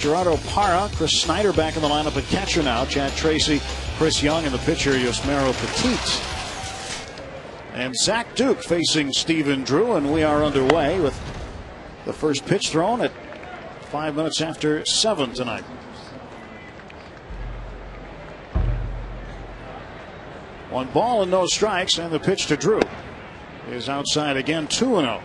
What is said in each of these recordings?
Gerardo Parra, Chris Snyder back in the lineup at catcher now. Chad Tracy, Chris Young, and the pitcher Yosmero Petit. And Zach Duke facing Stephen Drew, and we are underway with the first pitch thrown at 5 minutes after 7 tonight. One ball and no strikes, and the pitch to Drew is outside again, 2-0.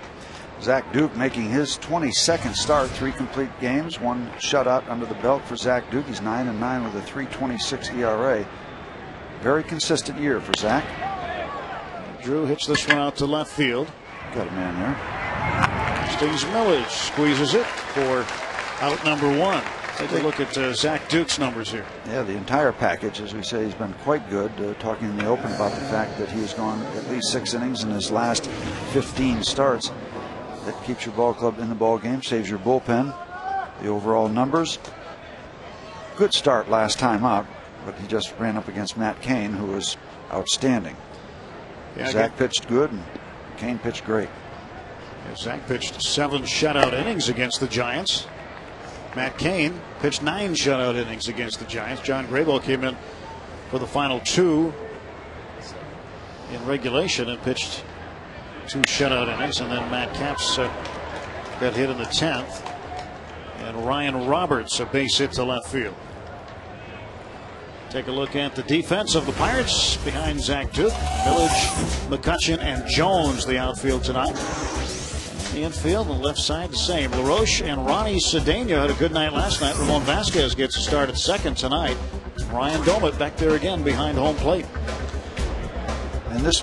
Zach Duke making his 22nd start, 3 complete games, 1 shutout under the belt for Zach Duke. He's 9-9 with a 3.26 ERA. Very consistent year for Zach. Drew hits this one out to left field. Got a man there. Stings Millage squeezes it for out number 1. Take a look at Zach Duke's numbers here. Yeah, the entire package, as we say, has been quite good. Talking in the open about the fact that he has gone at least 6 innings in his last 15 starts. That keeps your ball club in the ball game, saves your bullpen. The overall numbers. Good start last time out, but he just ran up against Matt Cain, who was outstanding. Yeah, Zach pitched good, and Cain pitched great. Yeah, Zach pitched 7 shutout innings against the Giants. Matt Cain pitched 9 shutout innings against the Giants. John Grable came in for the final 2 in regulation and pitched 2 shutout innings, and then Matt Capps got hit in the 10th, and Ryan Roberts a base hit to left field. Take a look at the defense of the Pirates behind Zach Duke. Millage, McCutchen, and Jones the outfield tonight. The infield on the left side the same. LaRoche and Ronnie Cedeno had a good night last night. Ramon Vasquez gets a start at second tonight. Ryan Domit back there again behind home plate. And this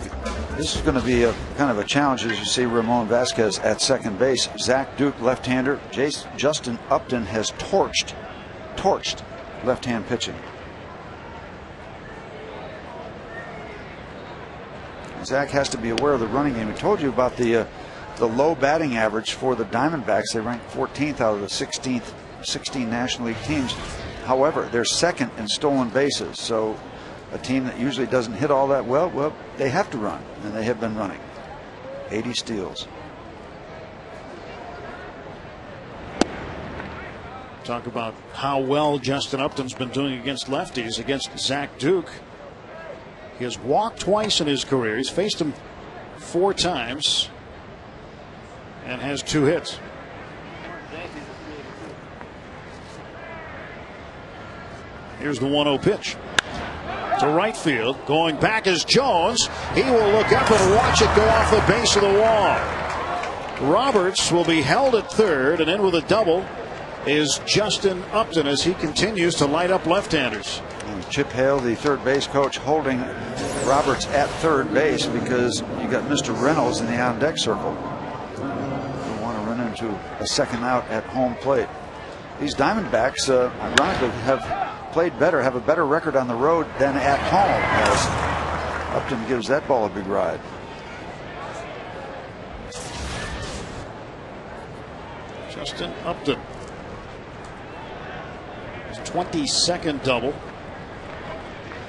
is going to be a kind of a challenge as you see Ramon Vasquez at second base. Zach Duke, left-hander. Justin Upton has torched left-hand pitching. Zach has to be aware of the running game. We told you about the low batting average for the Diamondbacks. They ranked 14th out of the 16 National League teams. However, they're second in stolen bases. So a team that usually doesn't hit all that well, they have to run, and they have been running. 80 steals. Talk about how well Justin Upton's been doing against lefties. Against Zach Duke, he has walked twice in his career. He's faced him 4 times and has 2 hits. Here's the 1-0 pitch to right field. Going back is Jones. He will look up and watch it go off the base of the wall. Roberts will be held at third, and in with a double is Justin Upton as he continues to light up left-handers. Chip Hale, the third base coach, holding Roberts at third base because you got Mr. Reynolds in the on-deck circle. You want to run into a second out at home plate. These Diamondbacks, ironically, have played better, have a better record on the road than at home, as Upton gives that ball a big ride. Justin Upton, his 22nd double.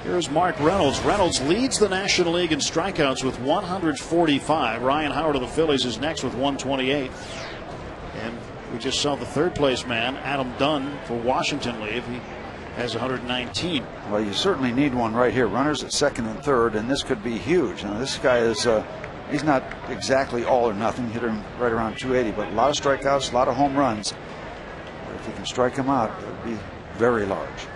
Here's Mark Reynolds. Reynolds leads the National League in strikeouts with 145. Ryan Howard of the Phillies is next with 128. And we just saw the third place man, Adam Dunn, for Washington leave. He has 119. Well, you certainly need one right here. Runners at second and third, and this could be huge. Now, this guy is, he's not exactly all or nothing, hit him right around 280, but a lot of strikeouts, a lot of home runs. But if you can strike him out, it would be very large.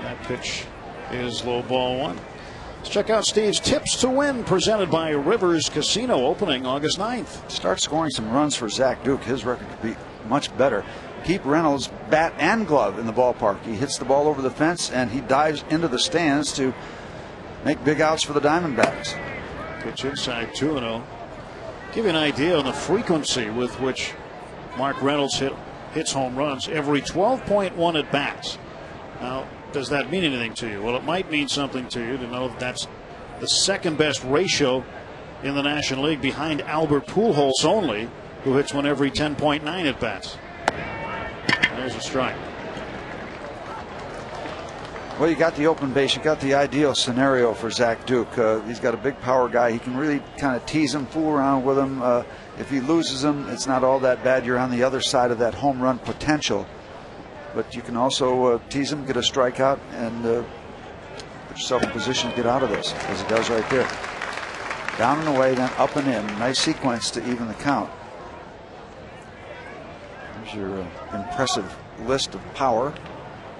That pitch is low, ball 1. Let's check out Steve's tips to win, presented by Rivers Casino, opening August 9th. Start scoring some runs for Zach Duke. His record could be much better. Keep Reynolds bat and glove in the ballpark. He hits the ball over the fence and he dives into the stands to make big outs for the Diamondbacks. Pitch inside, 2-0. Give you an idea on the frequency with which Mark Reynolds hits home runs. Every 12.1 at bats. Now, does that mean anything to you? Well, it might mean something to you to know that that's the second best ratio in the National League, behind Albert Pujols only, who hits one every 10.9 at bats. There's a strike. Well, you got the open base. You got the ideal scenario for Zach Duke. He's got a big power guy. He can really kind of tease him, fool around with him. If he loses him, it's not all that bad. You're on the other side of that home run potential. But you can also tease him, get a strikeout, and put yourself in position to get out of this, as he does right there. Down and away, then up and in. Nice sequence to even the count. There's your impressive list of power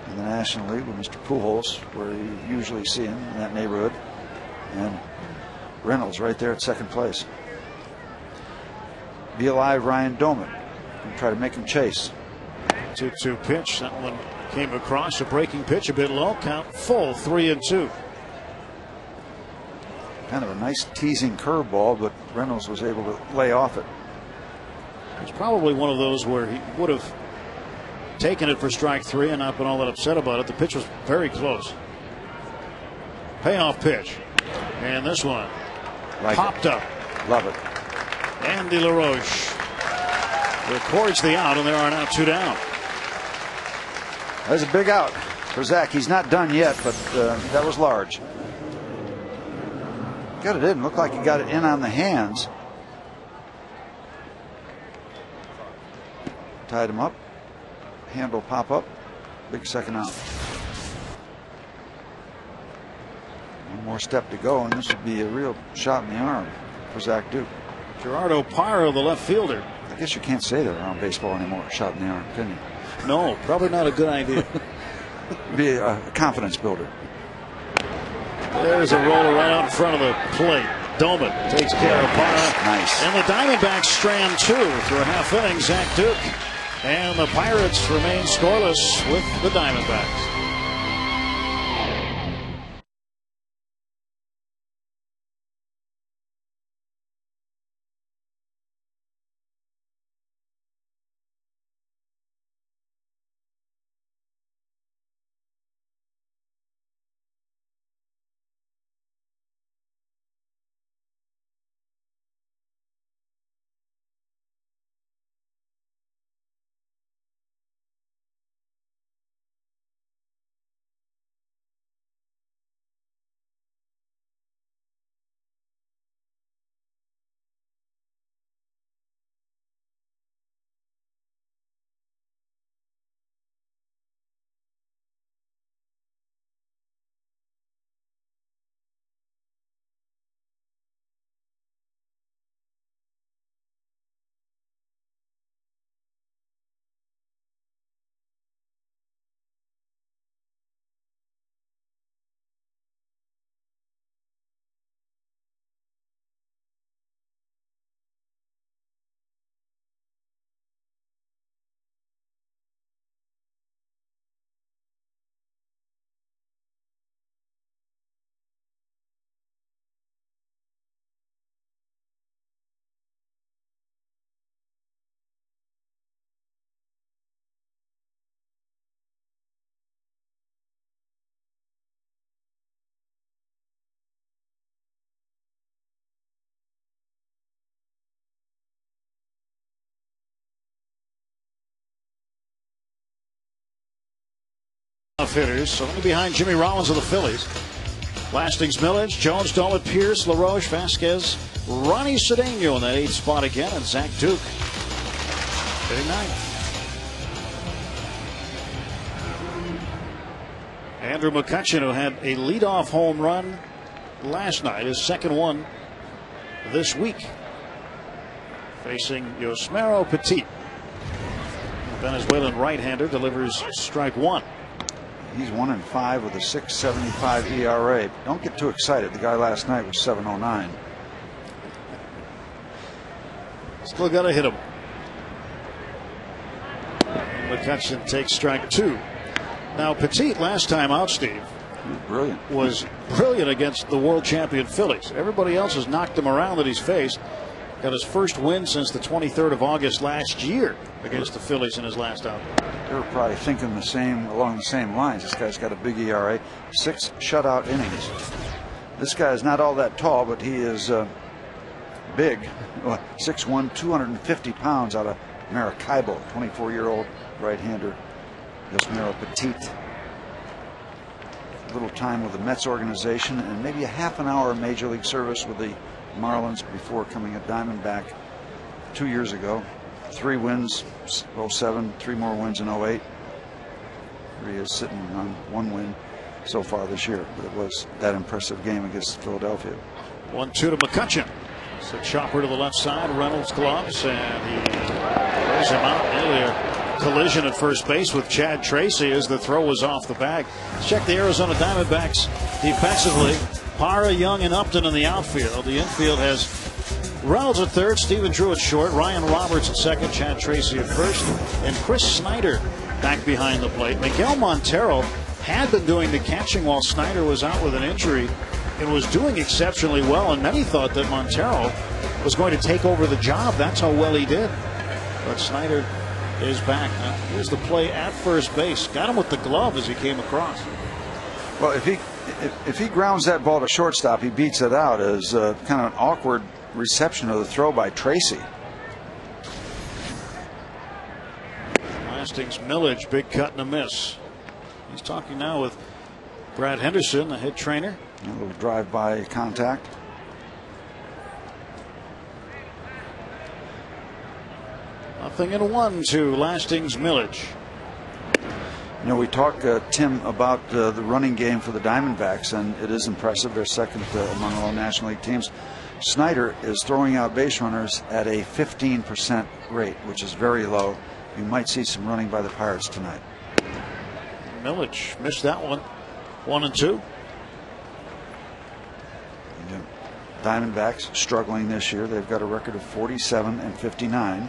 in the National League with Mr. Pujols, where you usually see him in that neighborhood, and Reynolds right there at second place. Be alive, Ryan Doman. And try to make him chase. 2-2 pitch. That one came across a breaking pitch, a bit low. Count full, 3-2. Kind of a nice teasing curveball, but Reynolds was able to lay off it. It's probably one of those where he would have taken it for strike 3 and not been all that upset about it. The pitch was very close. Payoff pitch. And this one popped up. Love it. Andy LaRoche records the out, and there are now 2 down. That's a big out for Zach. He's not done yet, but that was large. Got it in. Looked like he got it in on the hands. Tied him up. Handle pop up. Big second out. One more step to go, and this would be a real shot in the arm for Zach Duke. Gerardo Parra, the left fielder. I guess you can't say that around baseball anymore. Shot in the arm, can you? No, probably not a good idea. Be a confidence builder. There's a roller right out in front of the plate. Doman takes care of Parra. Nice. And the Diamondbacks strand 2 through a half inning. Zach Duke. And the Pirates remain scoreless with the Diamondbacks. Hitters, so only behind Jimmy Rollins of the Phillies. Lastings, Millage, Jones, Dolan, Pierce, LaRoche, Vasquez, Ronnie Cedeno in that 8th spot again, and Zach Duke hitting 9th. Andrew McCutchen, who had a leadoff home run last night, his second one this week, facing Yosmero Petit. Venezuelan right-hander delivers strike 1. He's 1-5 with a 6.75 ERA. Don't get too excited. The guy last night was 7.09. Still got to hit him. McCutchen takes strike 2. Now Petit last time out, Steve, was brilliant against the world champion Phillies. Everybody else has knocked him around that he's faced. Got his first win since the 23rd of August last year against the Phillies in his last outing. They were probably thinking along the same lines. This guy's got a big ERA, 6 shutout innings. This guy is not all that tall, but he is big. 6'1", 250 pounds out of Maracaibo. 24-year-old right-hander Yosmero Petit. little time with the Mets organization and maybe a half an hour Major League service with the Marlins before coming at Diamondback 2 years ago. 3 wins, 07, 3 more wins in 08. He is sitting on 1 win so far this year, but it was that impressive game against Philadelphia. 1-2 to McCutchen. It's a chopper to the left side. Reynolds gloves, and he throws him out. Nearly a collision at first base with Chad Tracy as the throw was off the bag. Let's check the Arizona Diamondbacks defensively. Parra, Young, and Upton in the outfield. The infield has Reynolds at third, Stephen Drew at short, Ryan Roberts at second, Chad Tracy at first, and Chris Snyder back behind the plate. Miguel Montero had been doing the catching while Snyder was out with an injury and was doing exceptionally well, and many thought that Montero was going to take over the job. That's how well he did. But Snyder is back. Now, here's the play at first base. Got him with the glove as he came across. Well, if he grounds that ball to shortstop, he beats it out as kind of an awkward reception of the throw by Tracy. Lastings, Millage, big cut and a miss. He's talking now with Brad Henderson, the head trainer. A little drive-by contact. Nothing in 1-2. Lastings, Millage. You know, we talk, Tim, about the running game for the Diamondbacks, and it is impressive. They're second among all National League teams. Snyder is throwing out base runners at a 15% rate, which is very low. You might see some running by the Pirates tonight. Millage missed that one. 1-2. Yeah. Diamondbacks struggling this year. They've got a record of 47-59.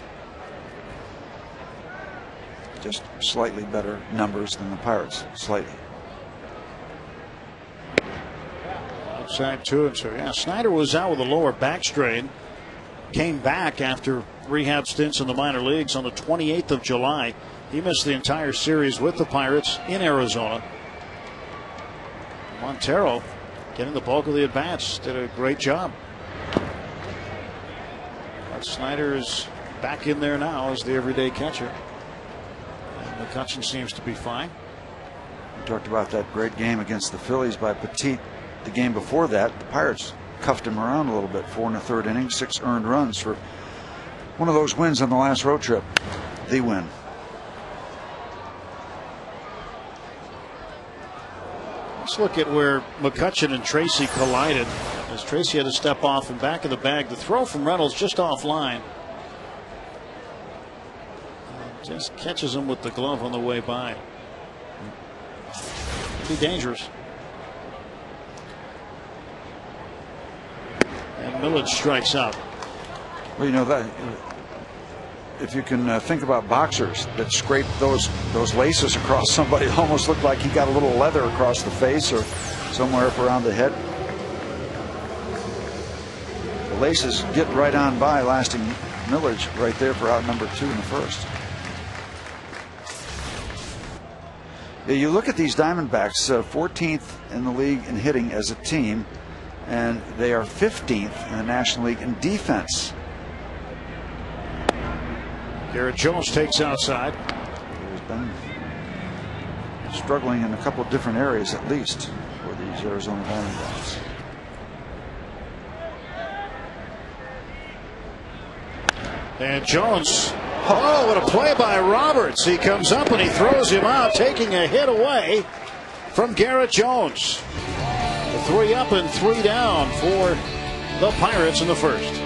Just slightly better numbers than the Pirates. Slightly. Outside 2-2. Yeah, Snyder was out with a lower back strain. Came back after rehab stints in the minor leagues on the 28th of July. He missed the entire series with the Pirates in Arizona. Montero getting the bulk of the at-bats. Did a great job. But Snyder is back in there now as the everyday catcher. And McCutchen seems to be fine. We talked about that great game against the Phillies by Petit. The game before that, the Pirates cuffed him around a little bit. 4 1/3 innings, 6 earned runs for one of those wins on the last road trip. The win. Let's look at where McCutchen and Tracy collided as Tracy had to step off and back of the bag. The throw from Reynolds just offline. Just catches him with the glove on the way by. Be dangerous. And Millage strikes out. Well, you know that if you can think about boxers that scrape those laces across somebody, it almost looked like he got a little leather across the face or somewhere up around the head. The laces get right on by, lasting Millage right there for out number 2 in the first. Yeah, you look at these Diamondbacks, 14th in the league in hitting as a team, and they are 15th in the National League in defense. Garrett Jones takes outside. He's been struggling in a couple of different areas at least for these Arizona Diamondbacks. And Jones, oh, what a play by Roberts. He comes up and he throws him out, taking a hit away from Garrett Jones. 3 up and 3 down for the Pirates in the first.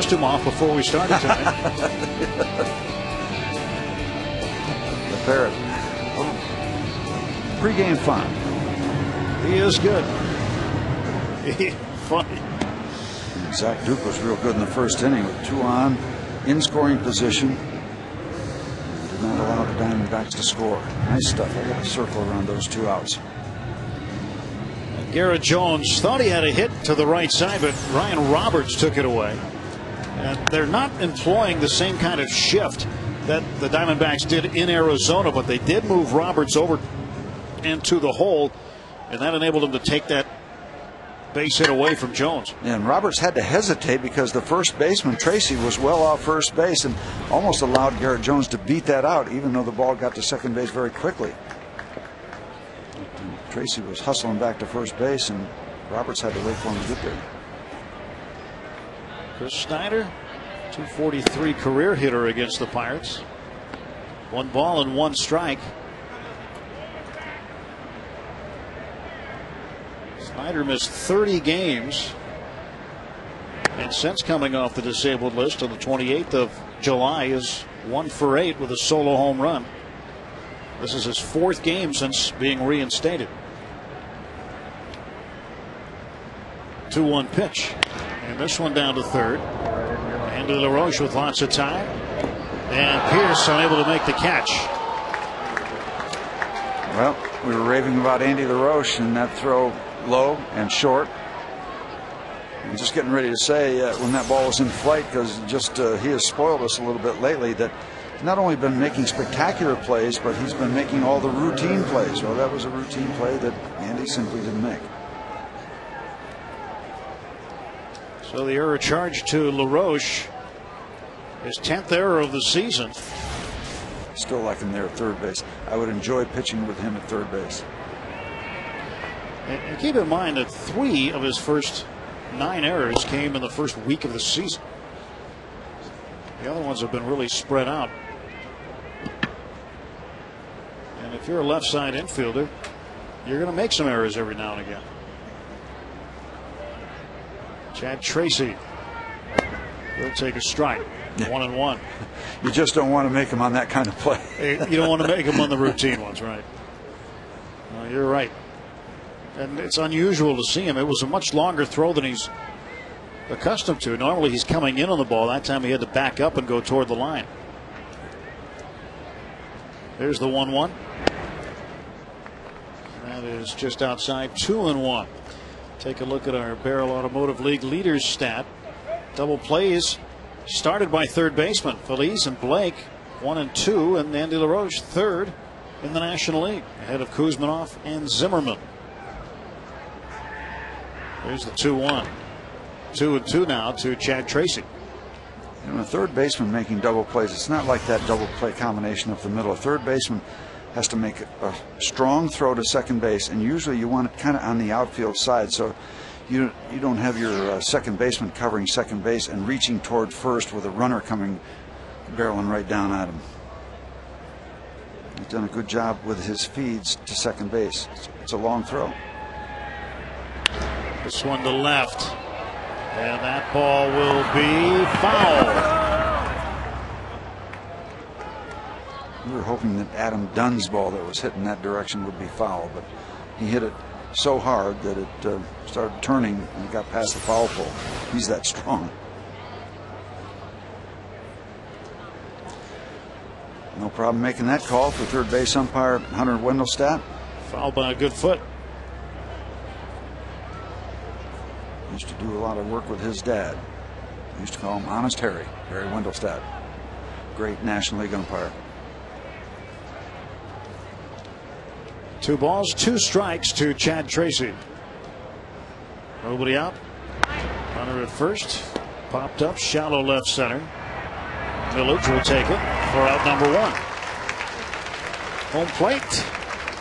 costume off before we started tonight. The Parrot. Pre-game fun. He is good. Funny. And Zach Duke was real good in the first inning with 2 on, in scoring position. Did not allow the Diamondbacks to score. Nice stuff. I got a circle around those 2 outs. Garrett Jones thought he had a hit to the right side, but Ryan Roberts took it away. And they're not employing the same kind of shift that the Diamondbacks did in Arizona, but they did move Roberts over into the hole, and that enabled him to take that base hit away from Jones. And Roberts had to hesitate because the first baseman, Tracy, was well off first base and almost allowed Garrett Jones to beat that out, even though the ball got to second base very quickly. Tracy was hustling back to first base, and Roberts had to wait for him to get there. Chris Snyder, 243 career hitter against the Pirates. 1 ball and 1 strike. Snyder missed 30 games, and since coming off the disabled list on the 28th of July is 1 for 8 with a solo home run. This is his 4th game since being reinstated. 2-1 pitch, and this one down to third. Andy LaRoche with lots of time, and Pierce unable to make the catch. Well, we were raving about Andy LaRoche and that throw low and short. I'm just getting ready to say when that ball was in flight, because he has spoiled us a little bit lately, that he's not only been making spectacular plays, but he's been making all the routine plays. Well, that was a routine play that Andy simply didn't make. So the error charged to LaRoche, his 10th error of the season. Still like him there at third base. I would enjoy pitching with him at third base. And keep in mind that 3 of his first 9 errors came in the first week of the season. The other ones have been really spread out. And if you're a left side infielder, you're going to make some errors every now and again. Chad Tracy will take a strike. 1-1. You just don't want to make him on that kind of play. You don't want to make him on the routine ones, right? No, you're right. And it's unusual to see him. It was a much longer throw than he's accustomed to. Normally he's coming in on the ball. That time he had to back up and go toward the line. There's the 1-1. That is just outside. 2-1. Take a look at our Barrel Automotive League leaders stat. Double plays started by third baseman Feliz and Blake, 1 and 2, and Andy LaRoche third in the National League, ahead of Kuzminoff and Zimmerman. There's the 2-1. 2-2 now to Chad Tracy. You know, a third baseman making double plays, it's not like that double play combination up the middle. A third baseman has to make a strong throw to second base, and usually you want it kind of on the outfield side, so you don't have your second baseman covering second base and reaching toward first with a runner coming barreling right down at him. He's done a good job with his feeds to second base. It's a long throw. This one to left, and that ball will be foul. We were hoping that Adam Dunn's ball that was hit in that direction would be foul, but he hit it so hard that it started turning and got past the foul pole. He's that strong. No problem making that call for third base umpire Hunter Wendelstadt. Foul by a good foot. Used to do a lot of work with his dad. Used to call him Honest Harry Wendelstadt. Great National League umpire. 2 balls, 2 strikes to Chad Tracy. Nobody out. Runner at first. Popped up, shallow left center. Village will take it for out number 1. Home plate.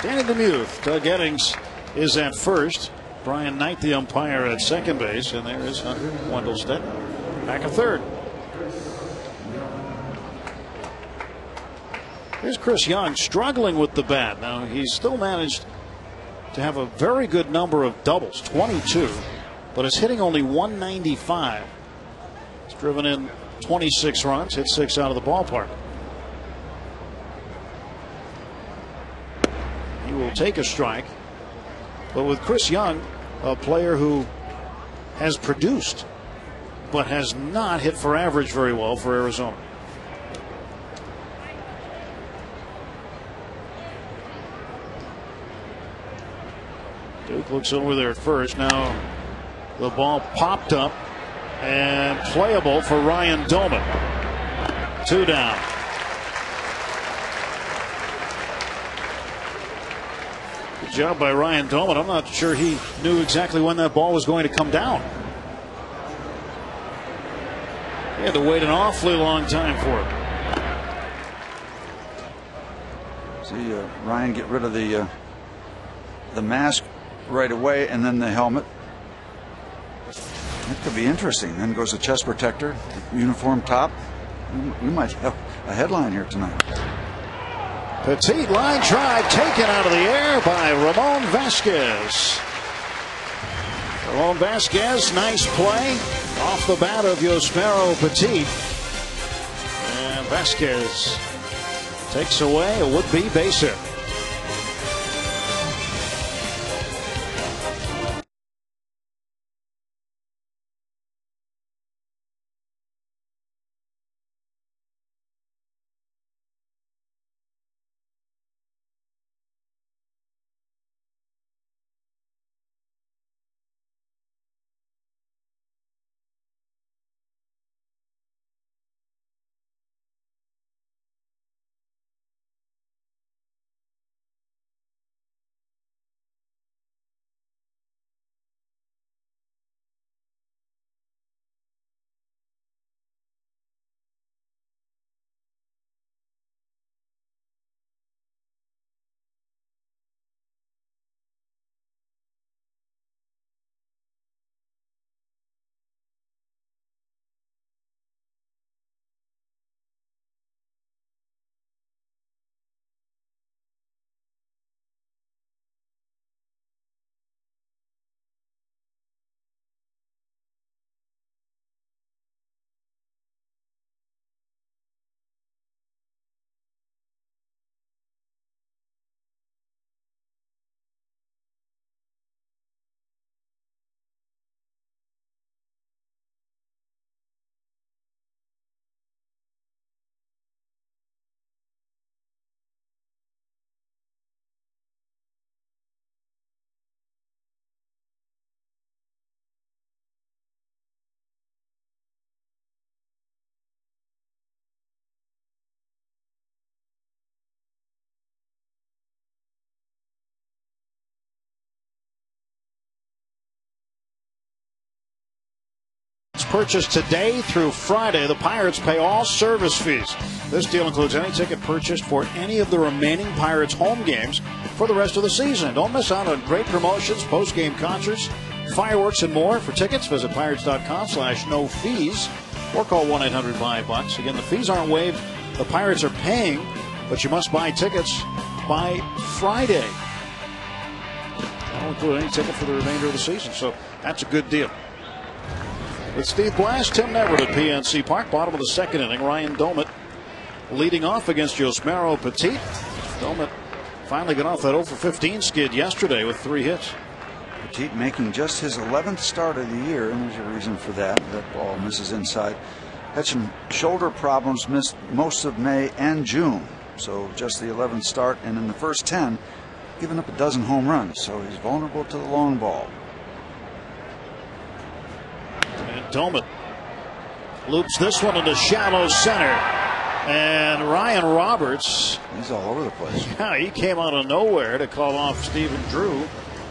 Danny DeMuth. Doug Eddings is at first. Brian Knight, the umpire, at second base. And there is Hunter Wendelstedt back at third. Here's Chris Young struggling with the bat. Now, he's still managed to have a very good number of doubles, 22, but is hitting only 195. His driven in 26 runs, hit 6 out of the ballpark. He will take a strike. But with Chris Young, a player who has produced but has not hit for average very well for Arizona. Duke looks over there at first. Now the ball popped up and playable for Ryan Doman. 2 down. Good job by Ryan Doman. I'm not sure he knew exactly when that ball was going to come down. He had to wait an awfully long time for it. See Ryan get rid of the mask right away, and then the helmet. That could be interesting. Then goes the chest protector, uniform top. We might have a headline here tonight. Petit line drive taken out of the air by Ramon Vasquez. Ramon Vasquez, nice play off the bat of Yusmeiro Petit. And Vasquez takes away a would-be base hit. Purchased today through Friday. The Pirates pay all service fees. This deal includes any ticket purchased for any of the remaining Pirates home games for the rest of the season. Don't miss out on great promotions, post-game concerts, fireworks, and more. For tickets, visit pirates.com/no fees or call 1-800-5-BUCKS. Again, the fees aren't waived. The Pirates are paying, but you must buy tickets by Friday. That'll include any ticket for the remainder of the season, so that's a good deal. With Steve Blass, Tim Neverett at PNC Park. Bottom of the second inning, Ryan Doman leading off against Yusmeiro Petit. Doman finally got off that 0-for-15 skid yesterday with 3 hits. Petit making just his 11th start of the year, and there's a reason for that. That ball misses inside. Had some shoulder problems, missed most of May and June. So just the 11th start, and in the first 10, giving up a dozen home runs. So he's vulnerable to the long ball. And Doman loops this one into shallow center. And Ryan Roberts. He's all over the place. Yeah, he came out of nowhere to call off Stephen Drew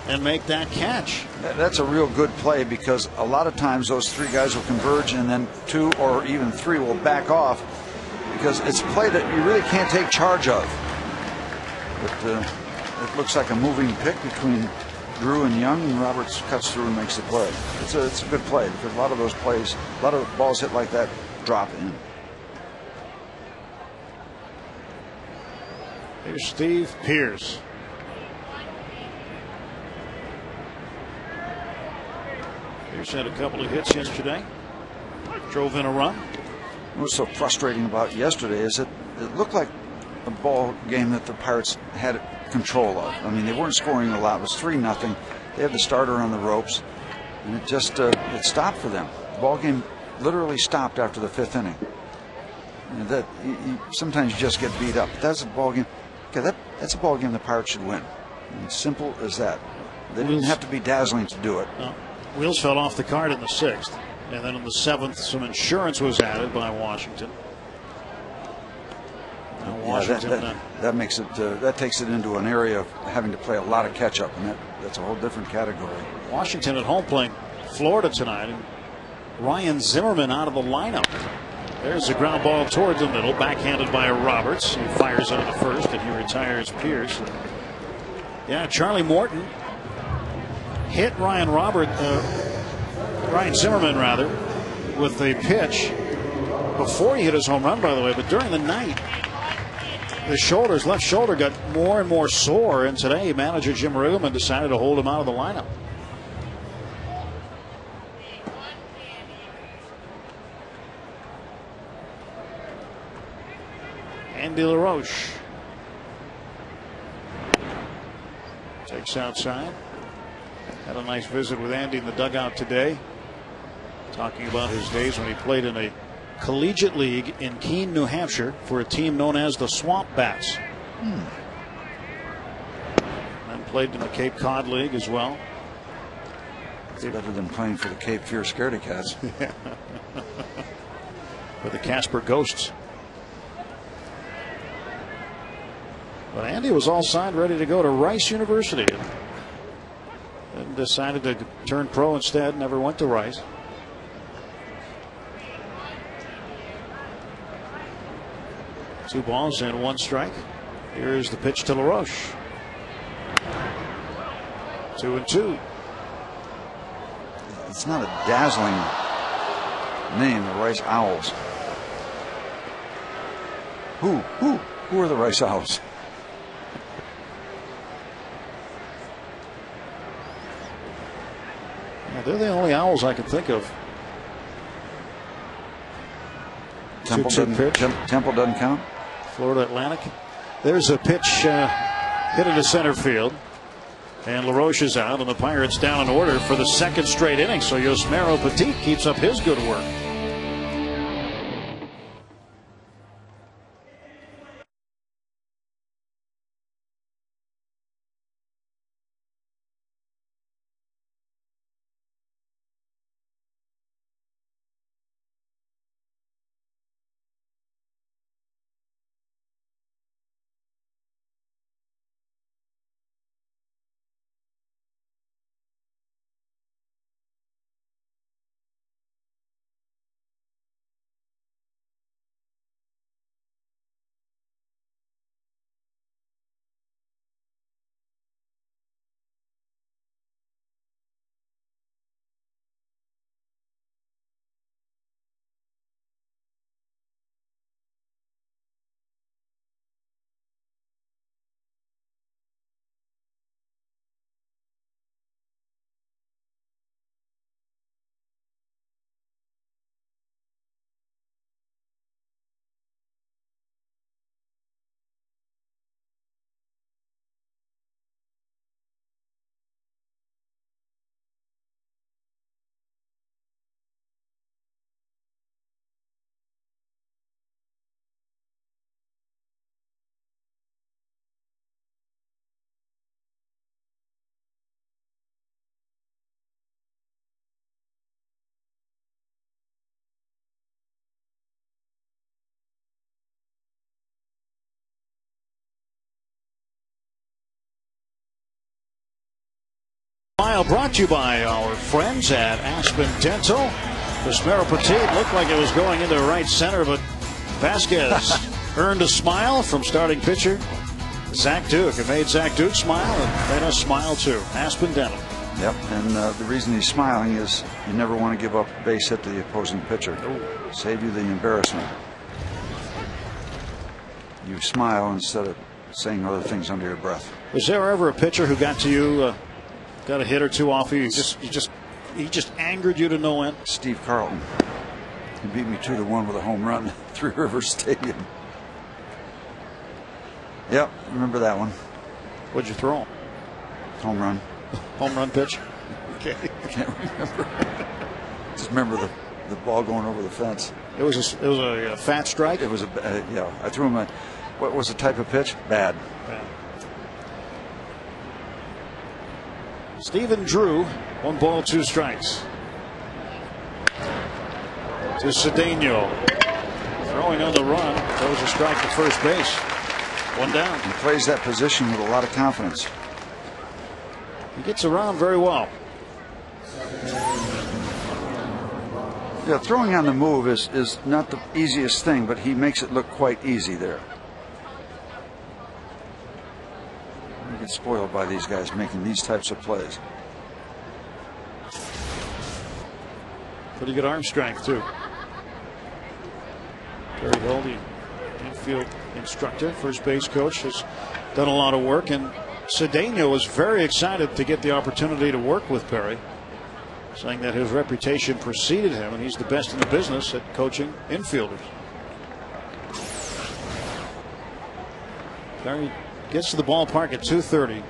and make that catch. That's a real good play, because a lot of times those 3 guys will converge and then 2 or even 3 will back off, because it's a play that you really can't take charge of. But it looks like a moving pick between Drew and Young, and Roberts cuts through and makes the play. It's a good play, because a lot of those plays, a lot of balls hit like that drop in. Here's Steve Pearce. Pearce had a couple of hits yesterday. drove in a run. What was so frustrating about yesterday is that it looked like a ball game that the Pirates had control of. I mean, they weren't scoring a lot. It was 3-0. They had the starter on the ropes, and it just it stopped for them. The ball game literally stopped after the 5th inning. And that sometimes you just get beat up. But that's a ball game. Okay, that's a ball game the Pirates should win. And simple as that. They didn't have to be dazzling to do it. Wheels fell off the card in the 6th, and then in the 7th, some insurance was added by Washington. Washington, that makes it. That takes it into an area of having to play a lot of catch up, and that's a whole different category. Washington at home playing Florida tonight, and Ryan Zimmerman out of the lineup. There's a ground ball toward the middle, backhanded by Roberts. He fires into the first, and he retires Pierce. Yeah, Charlie Morton hit Ryan Zimmerman rather, with a pitch before he hit his home run, by the way. But during the night, his left shoulder got more and more sore, and today manager Jim Riggleman decided to hold him out of the lineup. Andy LaRoche takes outside. Had a nice visit with Andy in the dugout today, talking about his days when he played in a collegiate league in Keene, New Hampshire, for a team known as the Swamp Bats. And played in the Cape Cod League as well. It's better than playing for the Cape Fear Scaredy Cats. For the Casper Ghosts. But Andy was all signed, ready to go to Rice University, and decided to turn pro instead. Never went to Rice. Two balls and one strike. Here's the pitch to LaRoche. 2-2. It's not a dazzling name, the Rice Owls. Who are the Rice Owls? Yeah, they're the only Owls I can think of. Temple doesn't count. Florida Atlantic. There's a pitch hit into center field. And LaRoche is out, and the Pirates down in order for the 2nd straight inning. So Yusmeiro Petit keeps up his good work. Brought to you by our friends at Aspen Dental. Yusmeiro Petit looked like it was going into right center, but Vasquez earned a smile from starting pitcher Zach Duke. It made Zach Duke smile, and made us smile too. Aspen Dental. Yep, and the reason he's smiling is you never want to give up a base hit to the opposing pitcher. Save you the embarrassment. You smile instead of saying other things under your breath. Was there ever a pitcher who got to you, got a hit or two off you? He just angered you to no end? Steve Carlton. He beat me 2-1 with a home run at Three Rivers Stadium. Yep, remember that one. What'd you throw him? Home run. Home run pitch? Okay. I can't remember. Just remember the ball going over the fence. It was a fat strike? It was yeah. I threw him what was the type of pitch? Bad. Stephen Drew, 1 ball, 2 strikes. To Cedeno. Throwing on the run. Throws a strike to first base. 1 down. He plays that position with a lot of confidence. He gets around very well. Yeah, throwing on the move is not the easiest thing, but he makes it look quite easy there. You get spoiled by these guys making these types of plays. Pretty good arm strength, too. Terry Hill, the infield instructor, first base coach, has done a lot of work, and Cedeno was very excited to get the opportunity to work with Perry, saying that his reputation preceded him and he's the best in the business at coaching infielders. Perry gets to the ballpark at 2:30.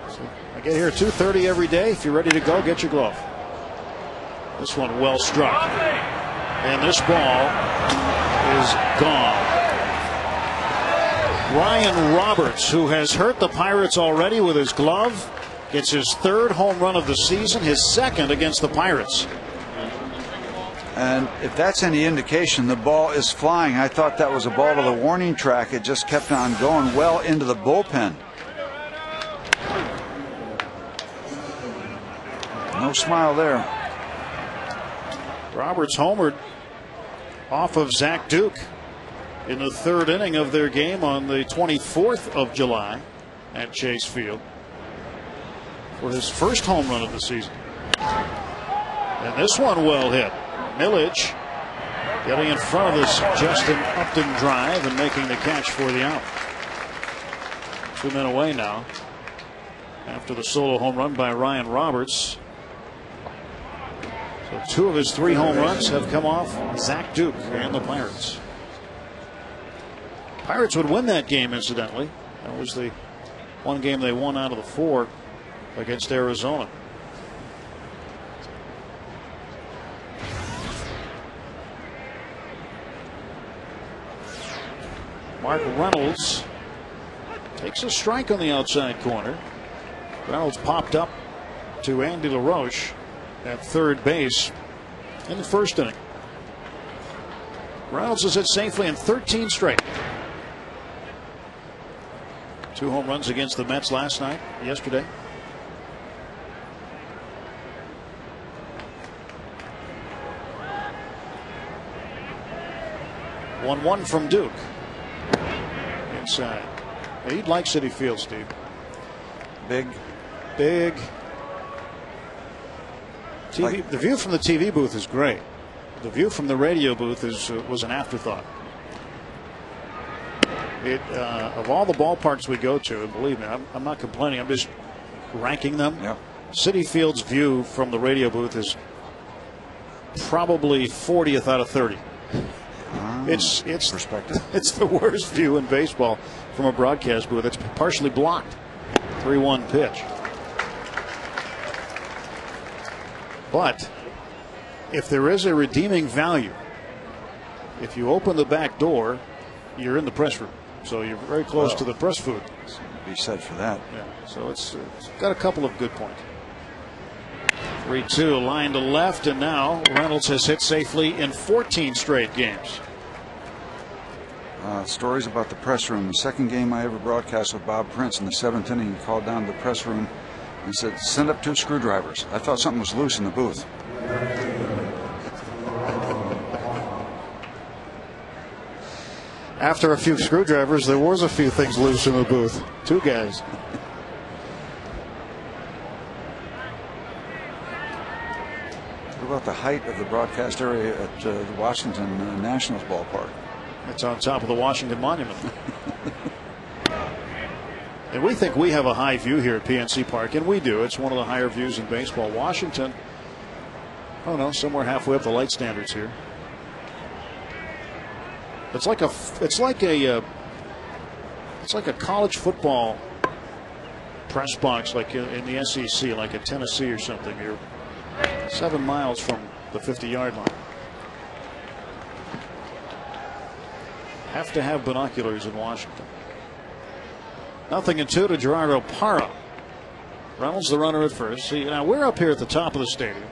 So I get here at 2:30 every day. If you're ready to go, get your glove. This one well struck. And this ball is gone. Ryan Roberts, who has hurt the Pirates already with his glove, gets his 3rd home run of the season, his 2nd against the Pirates. And if that's any indication, the ball is flying. I thought that was a ball to the warning track. It just kept on going well into the bullpen. No smile there. Roberts homered off of Zach Duke in the 3rd inning of their game on the 24th of July at Chase Field for his 1st home run of the season. And this one well hit. Millage getting in front of this Justin Upton drive and making the catch for the out. 2 men away now after the solo home run by Ryan Roberts. So 2 of his 3 home runs have come off Zach Duke and the Pirates. Pirates would win that game, incidentally. That was the one game they won out of the 4 against Arizona. Mark Reynolds takes a strike on the outside corner. Reynolds popped up to Andy LaRoche at 3rd base in the 1st inning. Reynolds is hit safely in 13 straight. 2 home runs against the Mets yesterday. One from Duke. Inside. Yeah, you'd like Citi Field, Steve. Big. The view from the TV booth is great. The view from the radio booth was an afterthought. Of all the ballparks we go to, and believe me, I'm not complaining. I'm just ranking them. Yeah. Citi Field's view from the radio booth is probably 40th out of 30. It's perspective. It's the worst view in baseball from a broadcast booth. It's partially blocked. 3-1 pitch. But if there is a redeeming value, if you open the back door, you're in the press room. So you're very close to the press food. Be said for that. Yeah. So it's got a couple of good points. 3-2, line to left, and now Reynolds has hit safely in 14 straight games. Stories about the press room. The 2nd game I ever broadcast with Bob Prince in the 7th inning, he called down to the press room and said, "Send up 2 screwdrivers." I thought something was loose in the booth. After a few screwdrivers, there was a few things loose in the booth. 2 guys. What about the height of the broadcast area at the Washington Nationals ballpark? It's on top of the Washington Monument. And we think we have a high view here at PNC Park, and we do. It's one of the higher views in baseball. Washington Oh no, somewhere halfway up the light standards here. It's like a college football press box, like in the SEC, like in Tennessee or something. You're 7 miles from the 50-yard line. Have to have binoculars in Washington. 0-2 to Gerardo Parra. Reynolds the runner at first. See, now we're up here at the top of the stadium.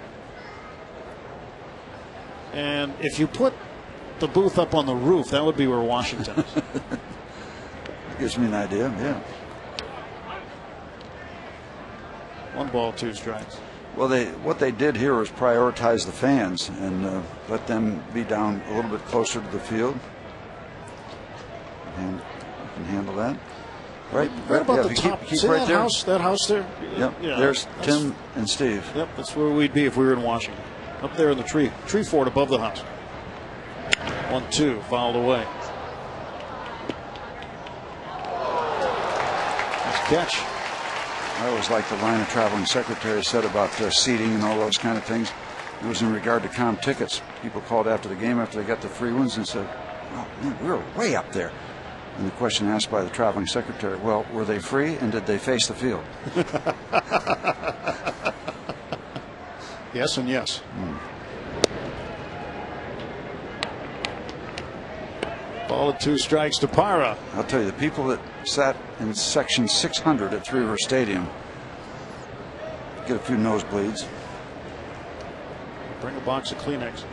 And if you put the booth up on the roof, that would be where Washington is. Gives me an idea, yeah. 1 ball, 2 strikes. Well, what they did here was prioritize the fans and let them be down a little bit closer to the field. And you can handle that. Right about yeah, the top. Keep See right that there. house? That house there? Yep. Yeah, there's Tim and Steve. Yep, that's where we'd be if we were in Washington. Up there in the tree fort above the house. 1-2, fouled away. Nice catch. I always like the line the traveling secretary said about seating and all those kind of things. It was in regard to comp tickets. People called after the game after they got the free ones and said, "Oh man, we were way up there." And the question asked by the traveling secretary, well, were they free and did they face the field? Yes and yes. Ball at 2 strikes to Parra. I'll tell you, the people that sat in section 600 at Three River Stadium get a few nosebleeds. Bring a box of Kleenex.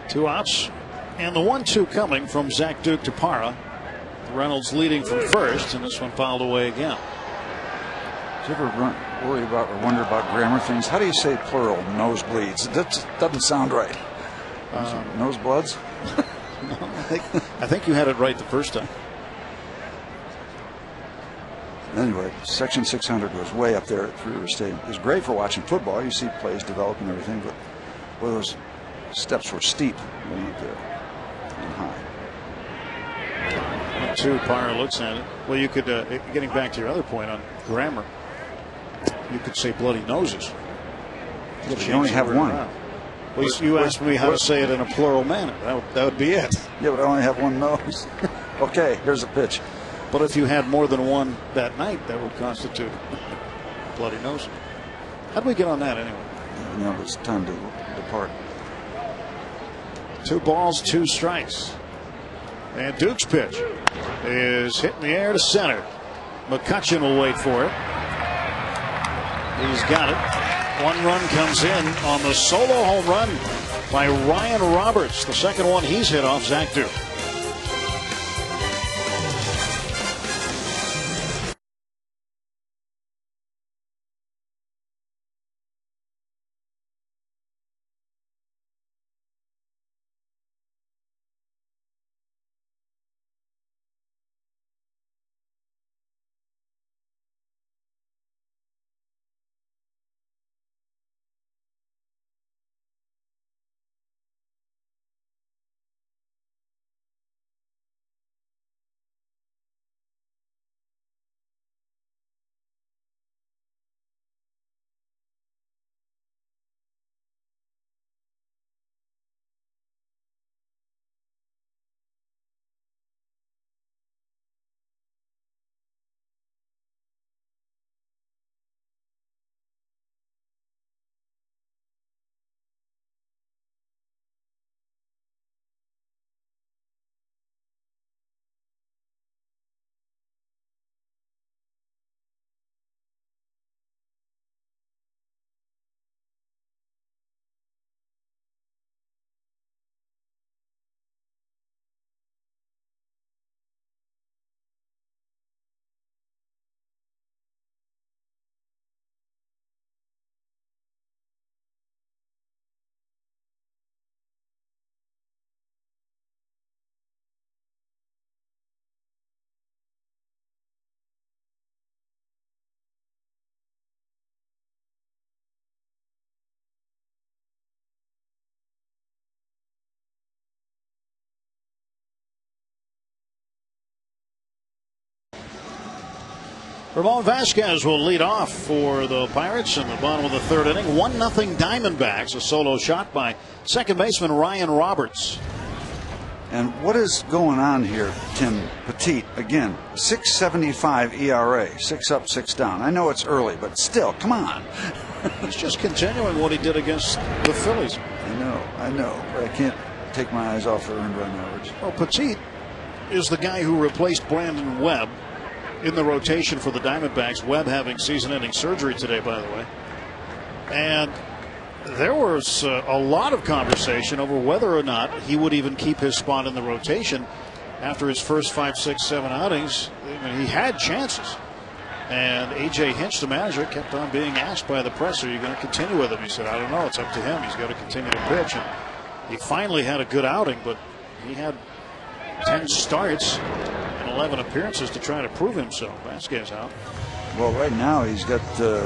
2 outs. And the 1-2 coming from Zach Duke to Parra. Reynolds leading from first, and this one fouled away again. Do you ever worry about or wonder about grammar things? How do you say plural, nosebleeds? That doesn't sound right. Nosebloods? No, I think you had it right the first time. Anyway, section 600 was way up there at Three River Stadium. It was great for watching football. You see plays develop and everything, but boy, those steps were steep going up there and high. 1-2, Parra looks at it. Well, you could, getting back to your other point on grammar, you could say bloody noses. But you only have one. Around. Well, you asked me how to say it in a plural manner. That would be it. Yeah, but I only have one nose. Okay, here's a pitch. But if you had more than one that night, that would constitute bloody nose. How do we get on that anyway? No, it's time to depart. 2 balls, 2 strikes. And Duke's pitch is hit in the air to center. McCutcheon will wait for it. He's got it. 1 run comes in on the solo home run by Ryan Roberts. The second one he's hit off Zach Duke. Ramon Vasquez will lead off for the Pirates in the bottom of the third inning. 1-0 Diamondbacks. A solo shot by second baseman Ryan Roberts. And what is going on here, Tim? Petit, again, 6.75 ERA, 6 up, 6 down. I know it's early, but still, come on. He's just continuing what he did against the Phillies. I know, but I can't take my eyes off the earned run average. Well, Petit is the guy who replaced Brandon Webb in the rotation for the Diamondbacks. Webb having season-ending surgery today, by the way. And there was a lot of conversation over whether or not he would even keep his spot in the rotation after his first 5, 6, 7 outings. I mean, he had chances. And A.J. Hinch, the manager, kept on being asked by the press, are you going to continue with him? He said, I don't know. It's up to him. He's got to continue to pitch. And he finally had a good outing, but he had 10 starts and 11 appearances to try to prove himself. Vasquez out. Well, right now he's got the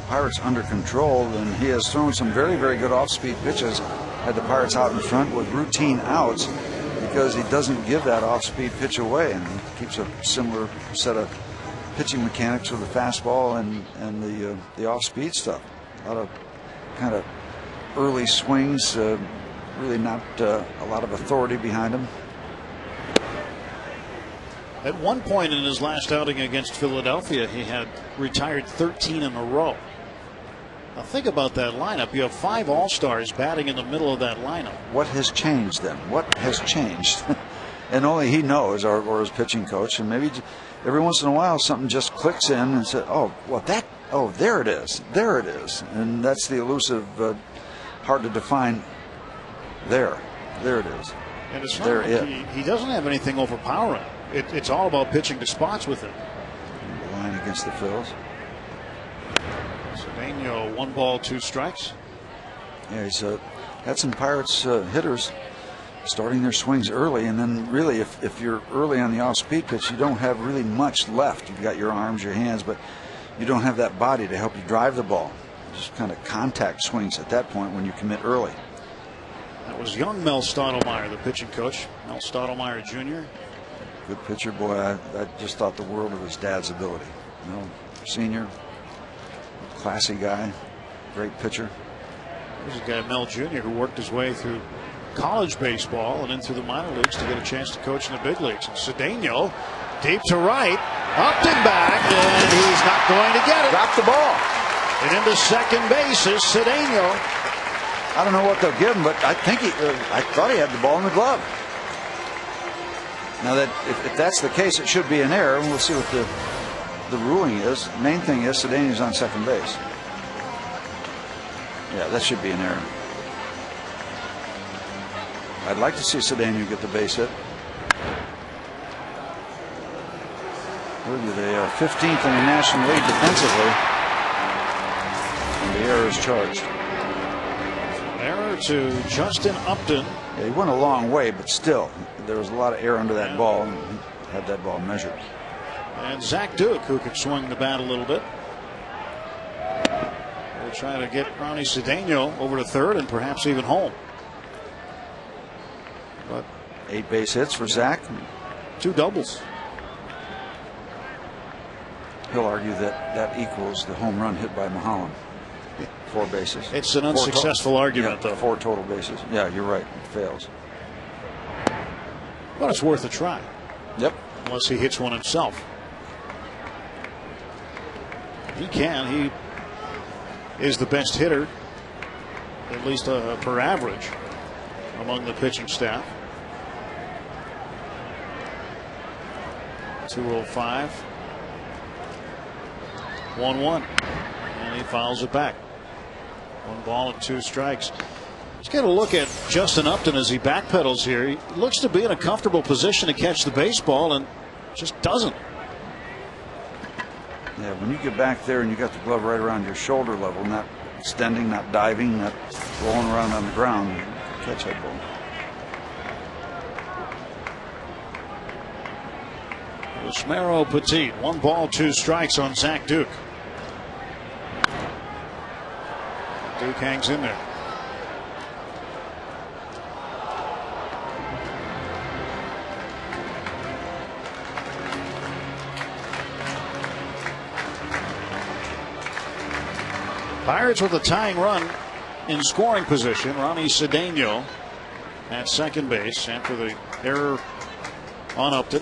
Pirates under control, and he has thrown some very, very good off-speed pitches. Had the Pirates out in front with routine outs because he doesn't give that off-speed pitch away, and he keeps a similar set of pitching mechanics with the fastball and the off-speed stuff. A lot of kind of early swings, really not a lot of authority behind him. At one point in his last outing against Philadelphia, he had retired 13 in a row. Now think about that lineup. You have 5 All-Stars batting in the middle of that lineup. What has changed then? What has changed? And only he knows, or his pitching coach. And maybe every once in a while something just clicks in and says, oh, well, there it is. There it is. And that's the elusive, hard to define there. There it is. And it's not like he doesn't have anything overpowering. It's all about pitching to spots with him. The line against the Phils. Cedeno, 1 ball, 2 strikes. Yeah, he's had some Pirates hitters starting their swings early, and then really if you're early on the off-speed pitch, you don't have really much left. You've got your arms, your hands, but you don't have that body to help you drive the ball. Just kind of contact swings at that point when you commit early. That was young Mel Stottlemyre, the pitching coach. Mel Stottlemyre Jr. Good pitcher, boy. I just thought the world of his dad's ability. You know, senior, classy guy, great pitcher. There's a guy, Mel Jr., who worked his way through college baseball and into the minor leagues to get a chance to coach in the big leagues. And Cedeno, deep to right, Upton back, and he's not going to get it. Dropped the ball. And into second base is Cedeno. I don't know what they'll give him, but I think I thought he had the ball in the glove. Now that if that's the case, it should be an error. We'll see what the ruling is. The main thing is Cedeno's on second base. Yeah, that should be an error. I'd like to see Cedeno get the base hit. They are 15th in the National League defensively, and the error is charged. Error to Justin Upton. Yeah, he went a long way, but still, there was a lot of air under that ball, and he had that ball measured. And Zach Duke, who could swing the bat a little bit. We'll try to get Ronnie Cedeno over to third and perhaps even home. But 8 base hits for Zach. 2 doubles. He'll argue that equals the home run hit by Mulholland. 4 bases. It's an unsuccessful argument, though. 4 total bases. Yeah, you're right. It fails. But it's worth a try. Yep. Unless he hits one himself. He can. He is the best hitter, at least per average, among the pitching staff. 205. 1-1. And he fouls it back. 1 ball and 2 strikes. Let's get a look at Justin Upton as he backpedals here. He looks to be in a comfortable position to catch the baseball and just doesn't. Yeah, when you get back there and you got the glove right around your shoulder level, not extending, not diving, not rolling around on the ground, you catch that ball. Osmero Petit, 1 ball, 2 strikes on Zach Duke. Duke hangs in there. Pirates with a tying run in scoring position. Ronnie Cedeno at second base after the error on Upton.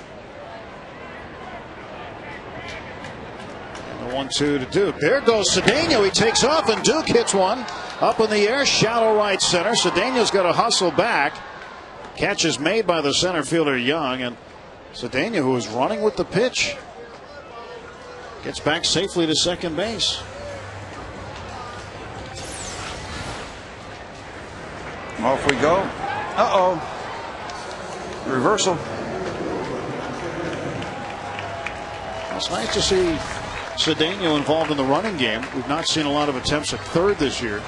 And the 1-2 to Duke. There goes Cedeno. He takes off, and Duke hits one up in the air, shallow right center. Cedeno's got to hustle back. Catch is made by the center fielder Young, and Cedeno, who is running with the pitch, gets back safely to second base. Off we go. Uh-oh. Reversal. It's nice to see Cedeno involved in the running game. We've not seen a lot of attempts at third this year.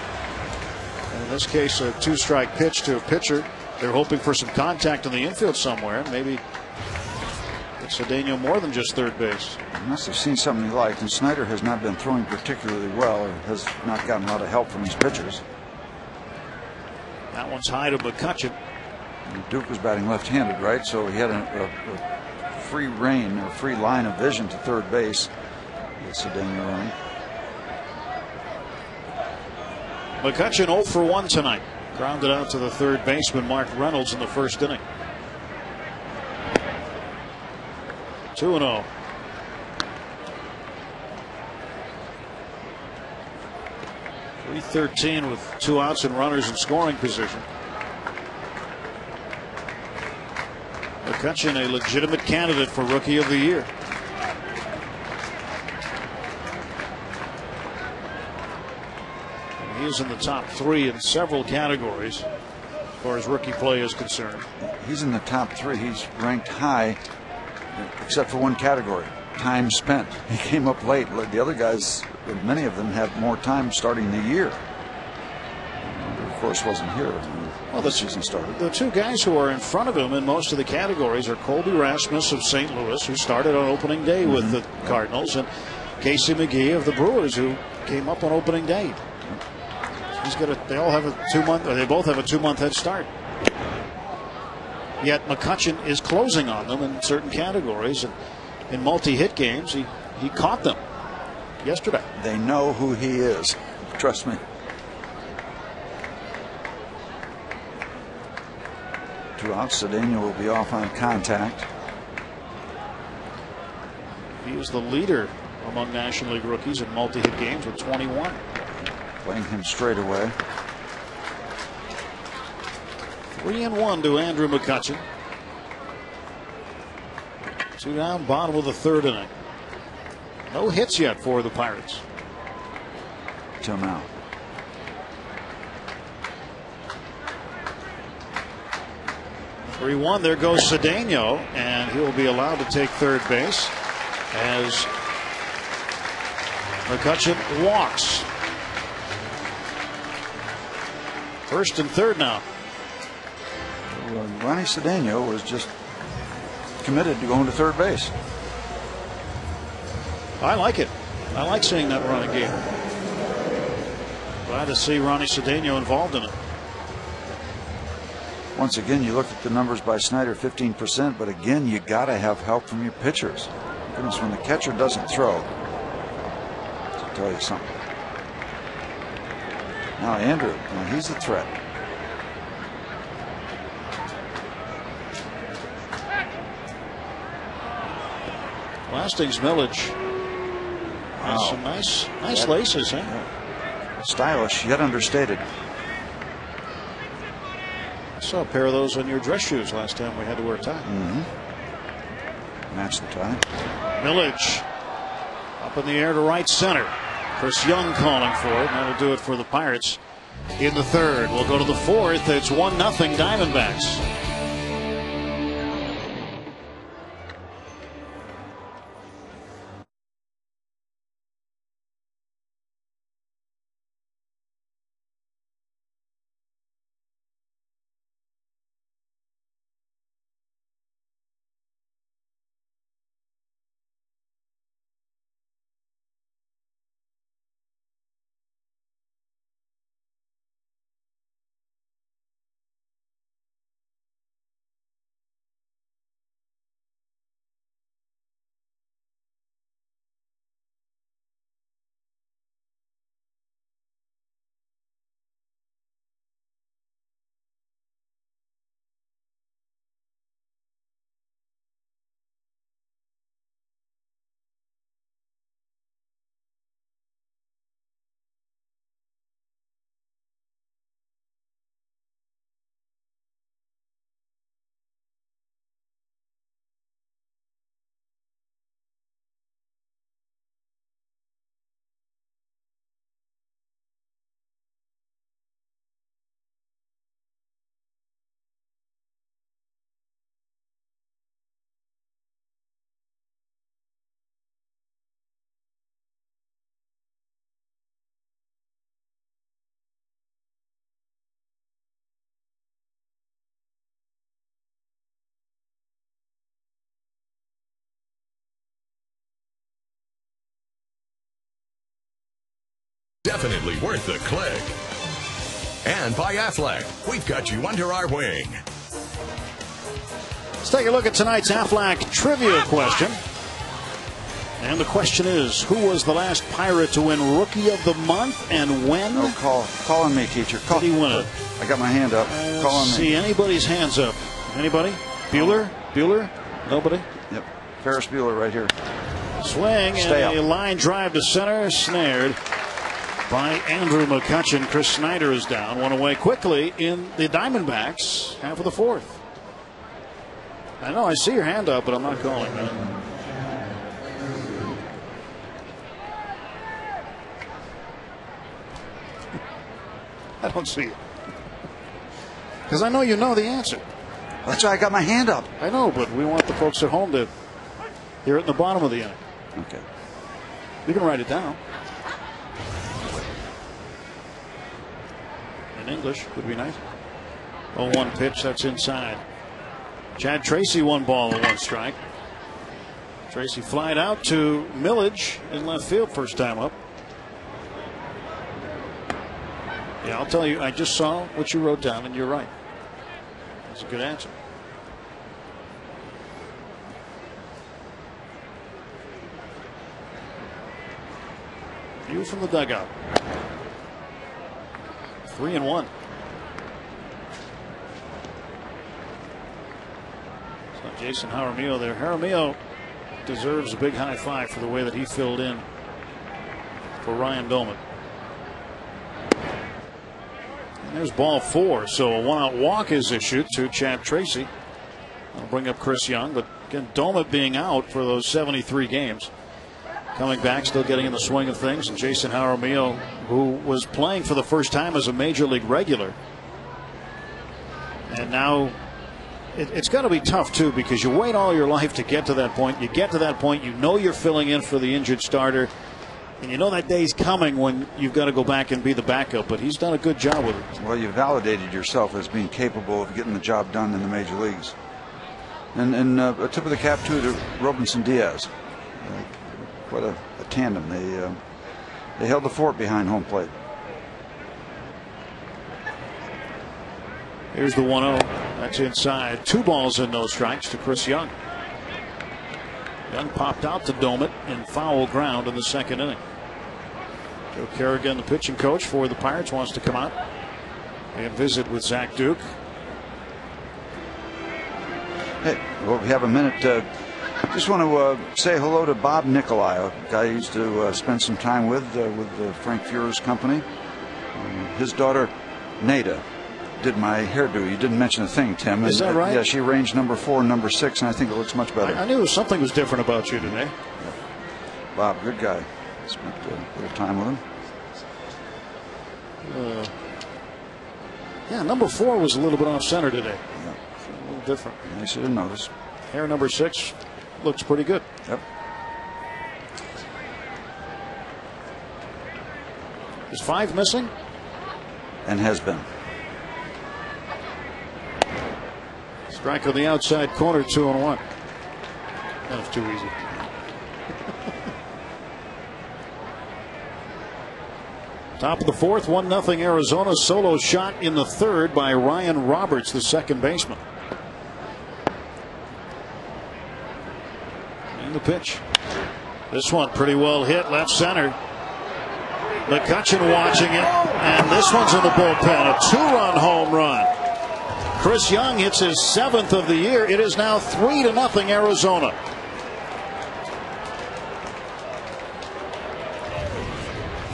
And in this case, a two-strike pitch to a pitcher. They're hoping for some contact in the infield somewhere. Maybe it's Cedeno more than just third base. He must have seen something he liked, and Snyder has not been throwing particularly well, or has not gotten a lot of help from his pitchers. That one's high to McCutchen. And Duke was batting left-handed, right? So he had a free rein, or free line of vision to third base with Cedeno running. McCutchen 0 for 1 tonight. Grounded out to the third baseman Mark Reynolds in the first inning. 2-0. .313 with 2 outs and runners in scoring position. McCutchen, a legitimate candidate for Rookie of the Year. And he is in the top 3 in several categories as far as rookie play is concerned. He's in the top 3. He's ranked high, except for one category: time spent. He came up late. The other guys, many of them, had more time starting the year. Of course, wasn't here when the season started. The 2 guys who are in front of him in most of the categories are Colby Rasmus of St. Louis, who started on opening day with the Cardinals, and Casey McGee of the Brewers, who came up on opening day. They all have a 2-month, or they both have a 2-month head start. Yet McCutchen is closing on them in certain categories, and in multi-hit games, he caught them yesterday. They know who he is. Trust me. Two outs. Cedeno will be off on contact. He is the leader among National League rookies in multi-hit games with 21. Playing him straight away. 3-1 to Andrew McCutchen. 2 down, bottom of the third inning. No hits yet for the Pirates. Till now. .3-1. There goes Cedeno, and he will be allowed to take third base as McCutchen walks. First and third now. Ronnie Cedeno was just committed to going to third base. I like it. I like seeing that running game. Glad to see Ronnie Cedeno involved in it. Once again, you look at the numbers by Snyder, 15%, but again, you got to have help from your pitchers. Goodness, when the catcher doesn't throw, I'll tell you something. Now Andrew, he's a threat. Lastings Millage has some nice laces, huh? Yeah. Stylish, yet understated. I saw a pair of those on your dress shoes last time we had to wear a tie. Match the tie. Millage up in the air to right center. Chris Young calling for it. That'll do it for the Pirates in the third. We'll go to the fourth. It's 1-0 Diamondbacks. Definitely worth the click. And by Aflac, we've got you under our wing. Let's take a look at tonight's Aflac trivia question. And the question is, who was the last Pirate to win Rookie of the Month and when? Oh, call on me, teacher. Call. Did he win it? I got my hand up. Call on me. See anybody's hands up? Anybody? Bueller? Bueller? Nobody? Yep. Ferris Bueller right here. Swing and a line drive to center, snared by Andrew McCutchen. Chris Snyder is down, one away quickly in the Diamondbacks, half of the fourth. I know I see your hand up, but I'm not calling, man. I don't see it. Because I know you know the answer. That's why I got my hand up. I know, but we want the folks at home to hear it in the bottom of the inning. Okay. You can write it down. In English would be nice. 0-1 pitch, that's inside. Chad Tracy, 1 ball and 1 strike. Tracy flied out to Millage in left field first time up. Yeah, I'll tell you, I just saw what you wrote down, and you're right. That's a good answer. You from the dugout. 3-1. So Jason Jaramillo there. Jaramillo deserves a big high five for the way that he filled in for Ryan Doman. And there's ball 4. So a 1-out walk is issued to Chad Tracy. That'll bring up Chris Young. But again, Doman being out for those 73 games. Coming back, still getting in the swing of things. And Jason Jaramillo, who was playing for the first time as a major league regular. And now it's got to be tough, too, because you wait all your life to get to that point. You get to that point, you know you're filling in for the injured starter. And you know that day's coming when you've got to go back and be the backup. But he's done a good job with it. Well, you validated yourself as being capable of getting the job done in the major leagues. And a tip of the cap, too, to Robinson Diaz. What a tandem. They held the fort behind home plate. Here's the 1-0. That's inside. 2 balls and no strikes to Chris Young. Young popped out to Doman in foul ground in the second inning. Joe Kerrigan, the pitching coach for the Pirates, wants to come out and visit with Zach Duke. Hey, well, we have a minute. Just want to say hello to Bob Nicolai, a guy I used to spend some time with Frank Fuhrer's company. His daughter, Nada, did my hairdo. You didn't mention a thing, Tim. Is that right? Yeah, she arranged number 4 and number 6, and I think it looks much better. I knew something was different about you today. Yeah. Bob, good guy. Spent a little time with him. Yeah, number 4 was a little bit off center today. Yeah. A little different. I should have noticed. Hair number 6 looks pretty good. Yep. Is 5 missing? And has been. Strike on the outside corner, 2-1. That was too easy. Top of the fourth, 1-0 Arizona. Solo shot in the third by Ryan Roberts, the second baseman. And the pitch. This one pretty well hit left center. McCutchen watching it, and this one's in the bullpen. A 2-run home run. Chris Young hits his 7th of the year. It is now 3-0 Arizona.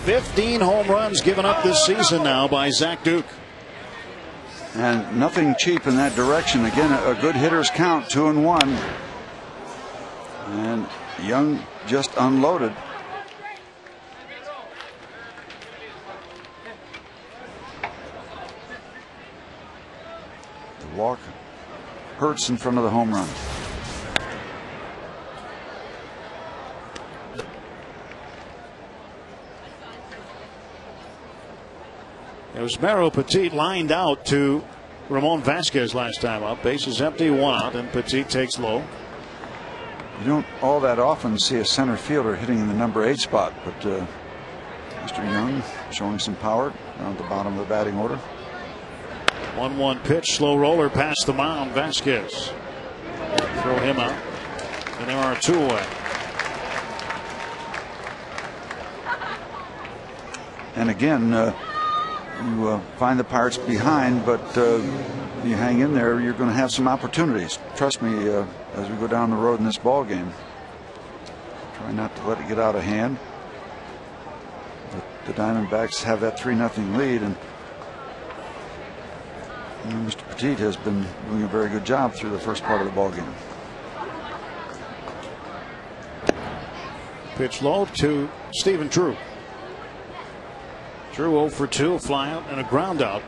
"15 home runs given up this season now by Zach Duke." And nothing cheap in that direction. Again, a good hitter's count, 2-1. And Young just unloaded. The walk hurts in front of the home run. It was Mero Petit lined out to Ramon Vasquez last time up. Bases empty, 1 out, and Petit takes low. You don't all that often see a center fielder hitting in the number 8 spot, but Mr. Young showing some power down at the bottom of the batting order. 1-1 pitch, slow roller past the mound. Vasquez. Throw him out. And there are 2 away. And again, you find the Pirates behind, but you hang in there, you're going to have some opportunities. Trust me, as we go down the road in this ball game. Try not to let it get out of hand. But the Diamondbacks have that 3-0 lead, and Mr. Petit has been doing a very good job through the first part of the ball game. Pitch low to Stephen Drew. Drew 0 for 2, a fly out and a ground out.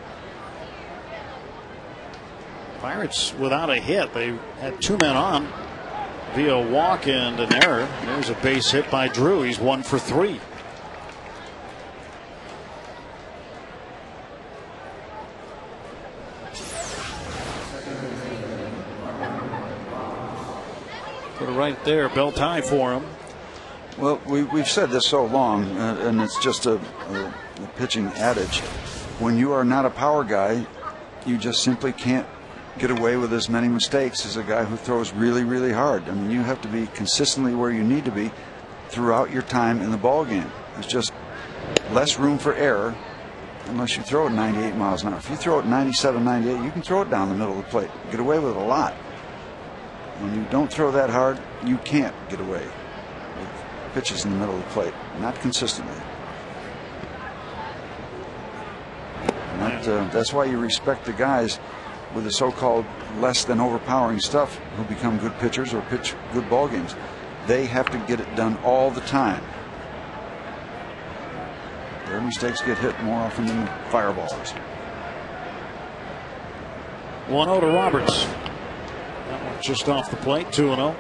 Pirates without a hit. They had 2 men on via a walk and an error. There's a base hit by Drew. He's 1 for 3. Put it right there, belt high for him. Well, we've said this so long, and it's just a pitching adage. When you are not a power guy, you just simply can't get away with as many mistakes as a guy who throws really, really hard. I mean, you have to be consistently where you need to be throughout your time in the ball game. There's just less room for error unless you throw it 98 miles an hour. If you throw it 97, 98, you can throw it down the middle of the plate. Get away with it a lot. When you don't throw that hard, you can't get away with pitches in the middle of the plate, not consistently. And that's why you respect the guys with the so-called less than overpowering stuff who become good pitchers or pitch good ball games. They have to get it done all the time. Their mistakes get hit more often than fireballs. 1-0 to Roberts. That one just off the plate. 2-0.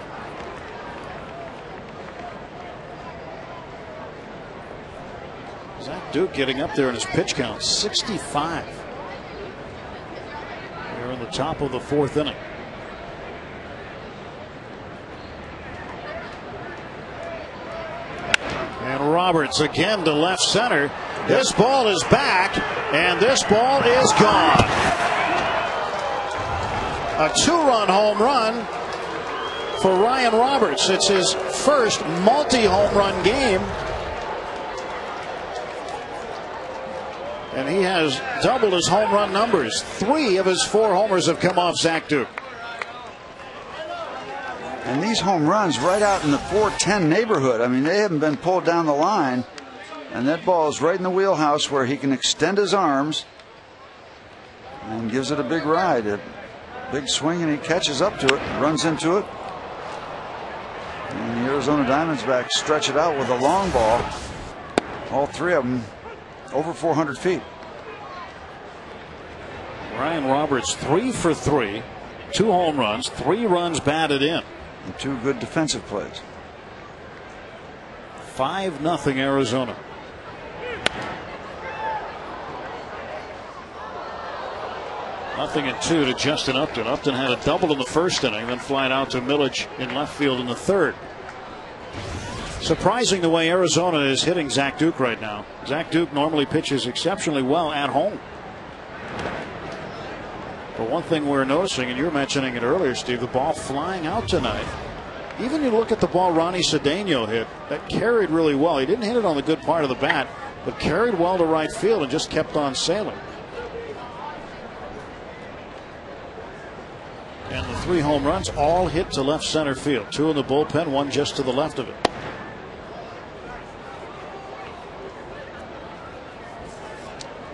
Zach Duke getting up there in his pitch count, 65. We're in the top of the 4th inning. And Roberts again to left center. This ball is back, and this ball is gone. A 2-run home run for Ryan Roberts. It's his first multi-home run game. And he has doubled his home run numbers. 3 of his 4 homers have come off Zach Duke. And these home runs right out in the 410 neighborhood. I mean, they haven't been pulled down the line. And that ball is right in the wheelhouse where he can extend his arms and gives it a big ride. A big swing, and he catches up to it, runs into it. And the Arizona Diamondbacks stretch it out with a long ball. All 3 of them over 400 feet. Ryan Roberts 3 for 3, 2 home runs, 3 runs batted in. And 2 good defensive plays. 5-0 Arizona. Nothing in 2 to Justin Upton. Upton had a double in the first inning, then flying out to Milledge in left field in the 3rd. Surprising the way Arizona is hitting Zach Duke right now. Zach Duke normally pitches exceptionally well at home. But one thing we're noticing, and you were mentioning it earlier, Steve, the ball flying out tonight. Even you look at the ball Ronnie Cedeno hit, that carried really well. He didn't hit it on the good part of the bat, but carried well to right field and just kept on sailing. And the 3 home runs all hit to left center field. 2 in the bullpen, 1 just to the left of it.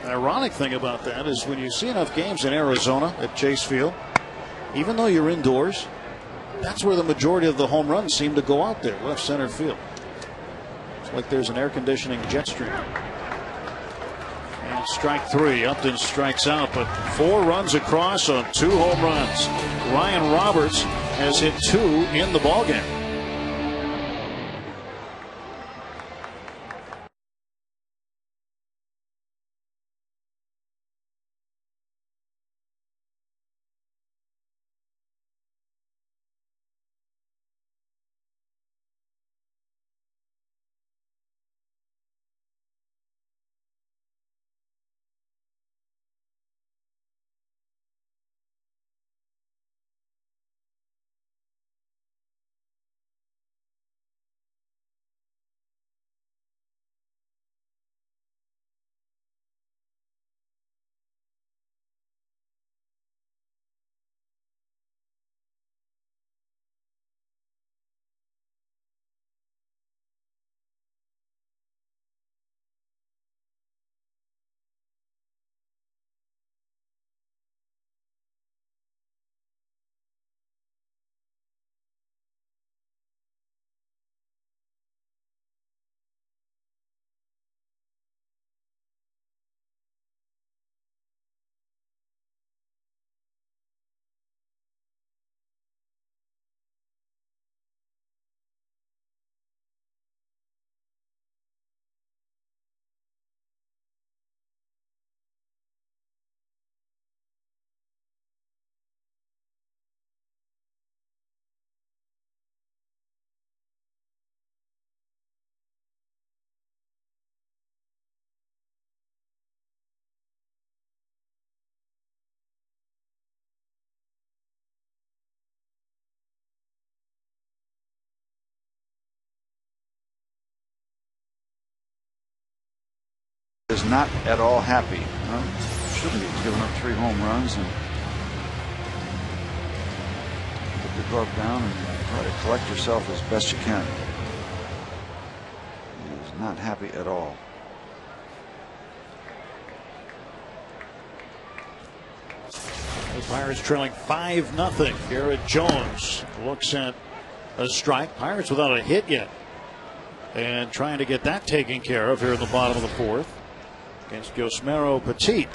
The ironic thing about that is when you see enough games in Arizona at Chase Field, even though you're indoors, that's where the majority of the home runs seem to go out there, left center field. It's like there's an air conditioning jet stream. And strike 3. Upton strikes out, but 4 runs across on 2 home runs. Ryan Roberts has hit 2 in the ballgame. is not at all happy. Well, shouldn't be. He's given up 3 home runs, and put your glove down and try to collect yourself as best you can. He is not happy at all. The Pirates trailing 5-0. Garrett Jones looks at a strike. Pirates without a hit yet, and trying to get that taken care of here in the bottom of the 4th against Yosmero Petit,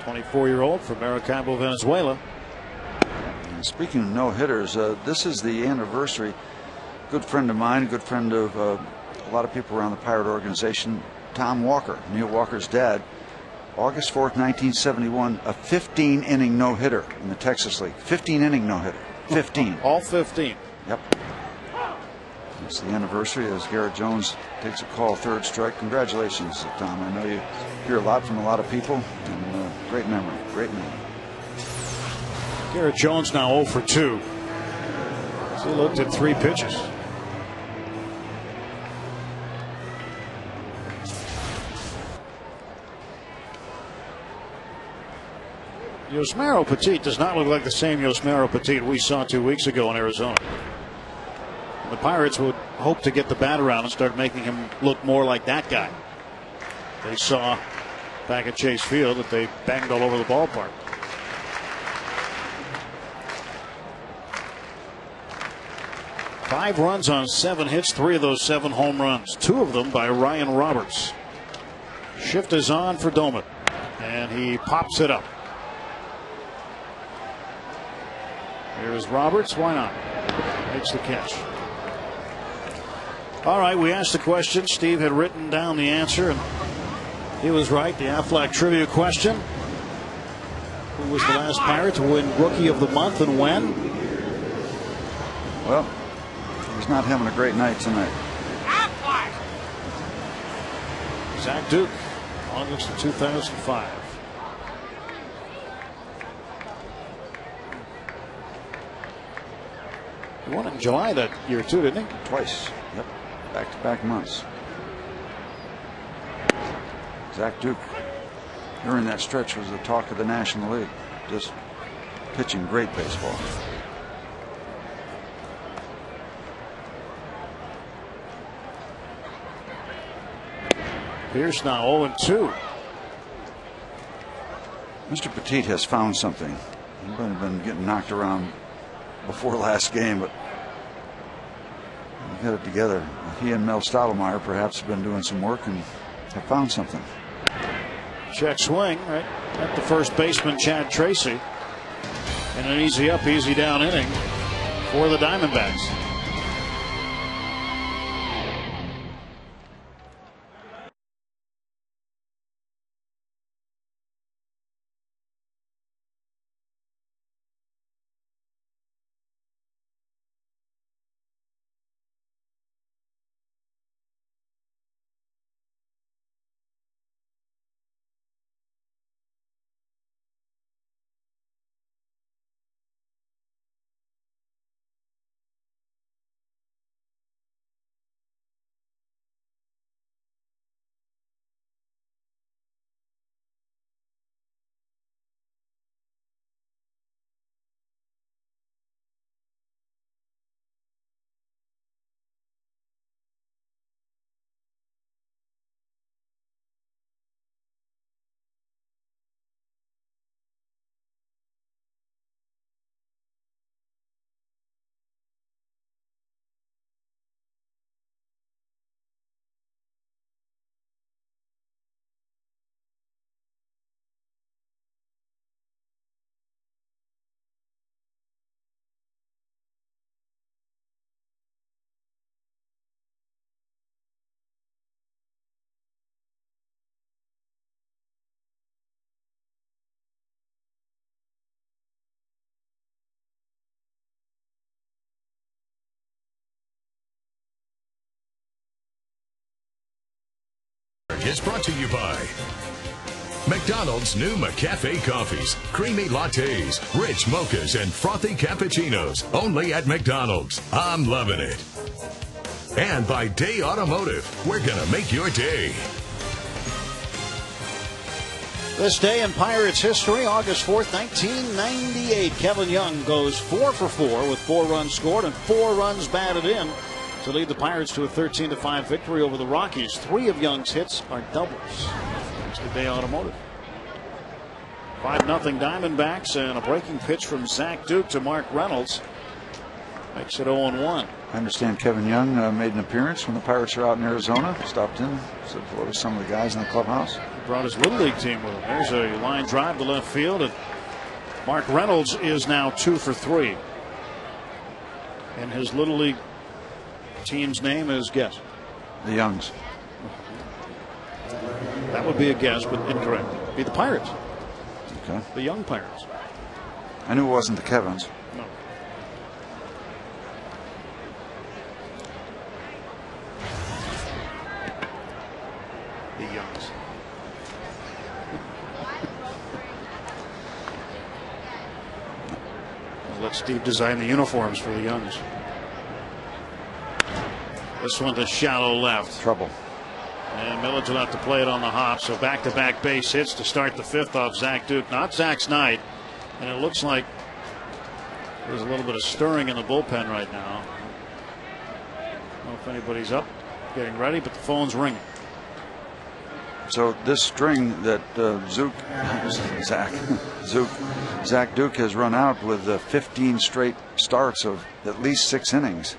24-year-old from Maracaibo, Venezuela. And speaking of no-hitters, this is the anniversary. Good friend of mine, good friend of a lot of people around the Pirate organization, Tom Walker, Neil Walker's dad. August 4th, 1971, a 15-inning no-hitter in the Texas League. 15-inning no-hitter. 15. All 15. Yep. It's the anniversary as Garrett Jones takes a call, 3rd strike. Congratulations, Tom. I know you hear a lot from a lot of people, and great memory. Great memory. Garrett Jones now 0 for 2. So he looked at 3 pitches. Yosmero Petit does not look like the same Yosmero Petit we saw 2 weeks ago in Arizona. The Pirates would hope to get the bat around and start making him look more like that guy they saw back at Chase Field that they banged all over the ballpark. Five runs on 7 hits, 3 of those 7 home runs, 2 of them by Ryan Roberts. Shift is on for Doman, and he pops it up. Here's Roberts. Why not? Makes the catch. All right, we asked the question. Steve had written down the answer, and he was right. The Aflac trivia question. Who was the last Pirate to win Rookie of the Month and when? Well, he's not having a great night tonight. Zach Duke, August of 2005. He won in July that year, too, didn't he? Twice. Yep. Back-to-back months. Zach Duke, during that stretch, was the talk of the National League. Just pitching great baseball. Pierce now 0-2. Mr. Petit has found something. He's been getting knocked around before last game, but he got it together. He and Mel Stottlemyre perhaps have been doing some work and have found something. Check swing right at the first baseman, Chad Tracy, and an easy up, easy down inning for the Diamondbacks. Is brought to you by McDonald's new McCafe coffees, creamy lattes, rich mochas, and frothy cappuccinos. Only at McDonald's. I'm loving it. And by Day Automotive. We're going to make your day. This day in Pirates history, August 4th, 1998. Kevin Young goes 4 for 4 with 4 runs scored and 4 runs batted in to lead the Pirates to a 13-5 victory over the Rockies. 3 of Young's hits are doubles. It's the day automotive. 5-0 Diamondbacks, and a breaking pitch from Zach Duke to Mark Reynolds makes it 0-1. I understand Kevin Young made an appearance when the Pirates are out in Arizona. Stopped in, said hello to some of the guys in the clubhouse. He brought his Little League team with him. There's a line drive to left field, and Mark Reynolds is now 2 for 3. And his Little League team's name is, guess? The Youngs. That would be a guess, but incorrect. It'd be the Pirates. Okay. The Young Pirates. I knew it wasn't the Kevins. No. The Youngs. Let Steve design the uniforms for the Youngs. This one to shallow left. Trouble. And Millage will have to play it on the hop. So back-to-back base hits to start the 5th off Zach Duke. Not Zach's night. And it looks like there's a little bit of stirring in the bullpen right now. I don't know if anybody's up getting ready, but the phone's ringing. So this string that Zach Duke has run out with 15 straight starts of at least 6 innings.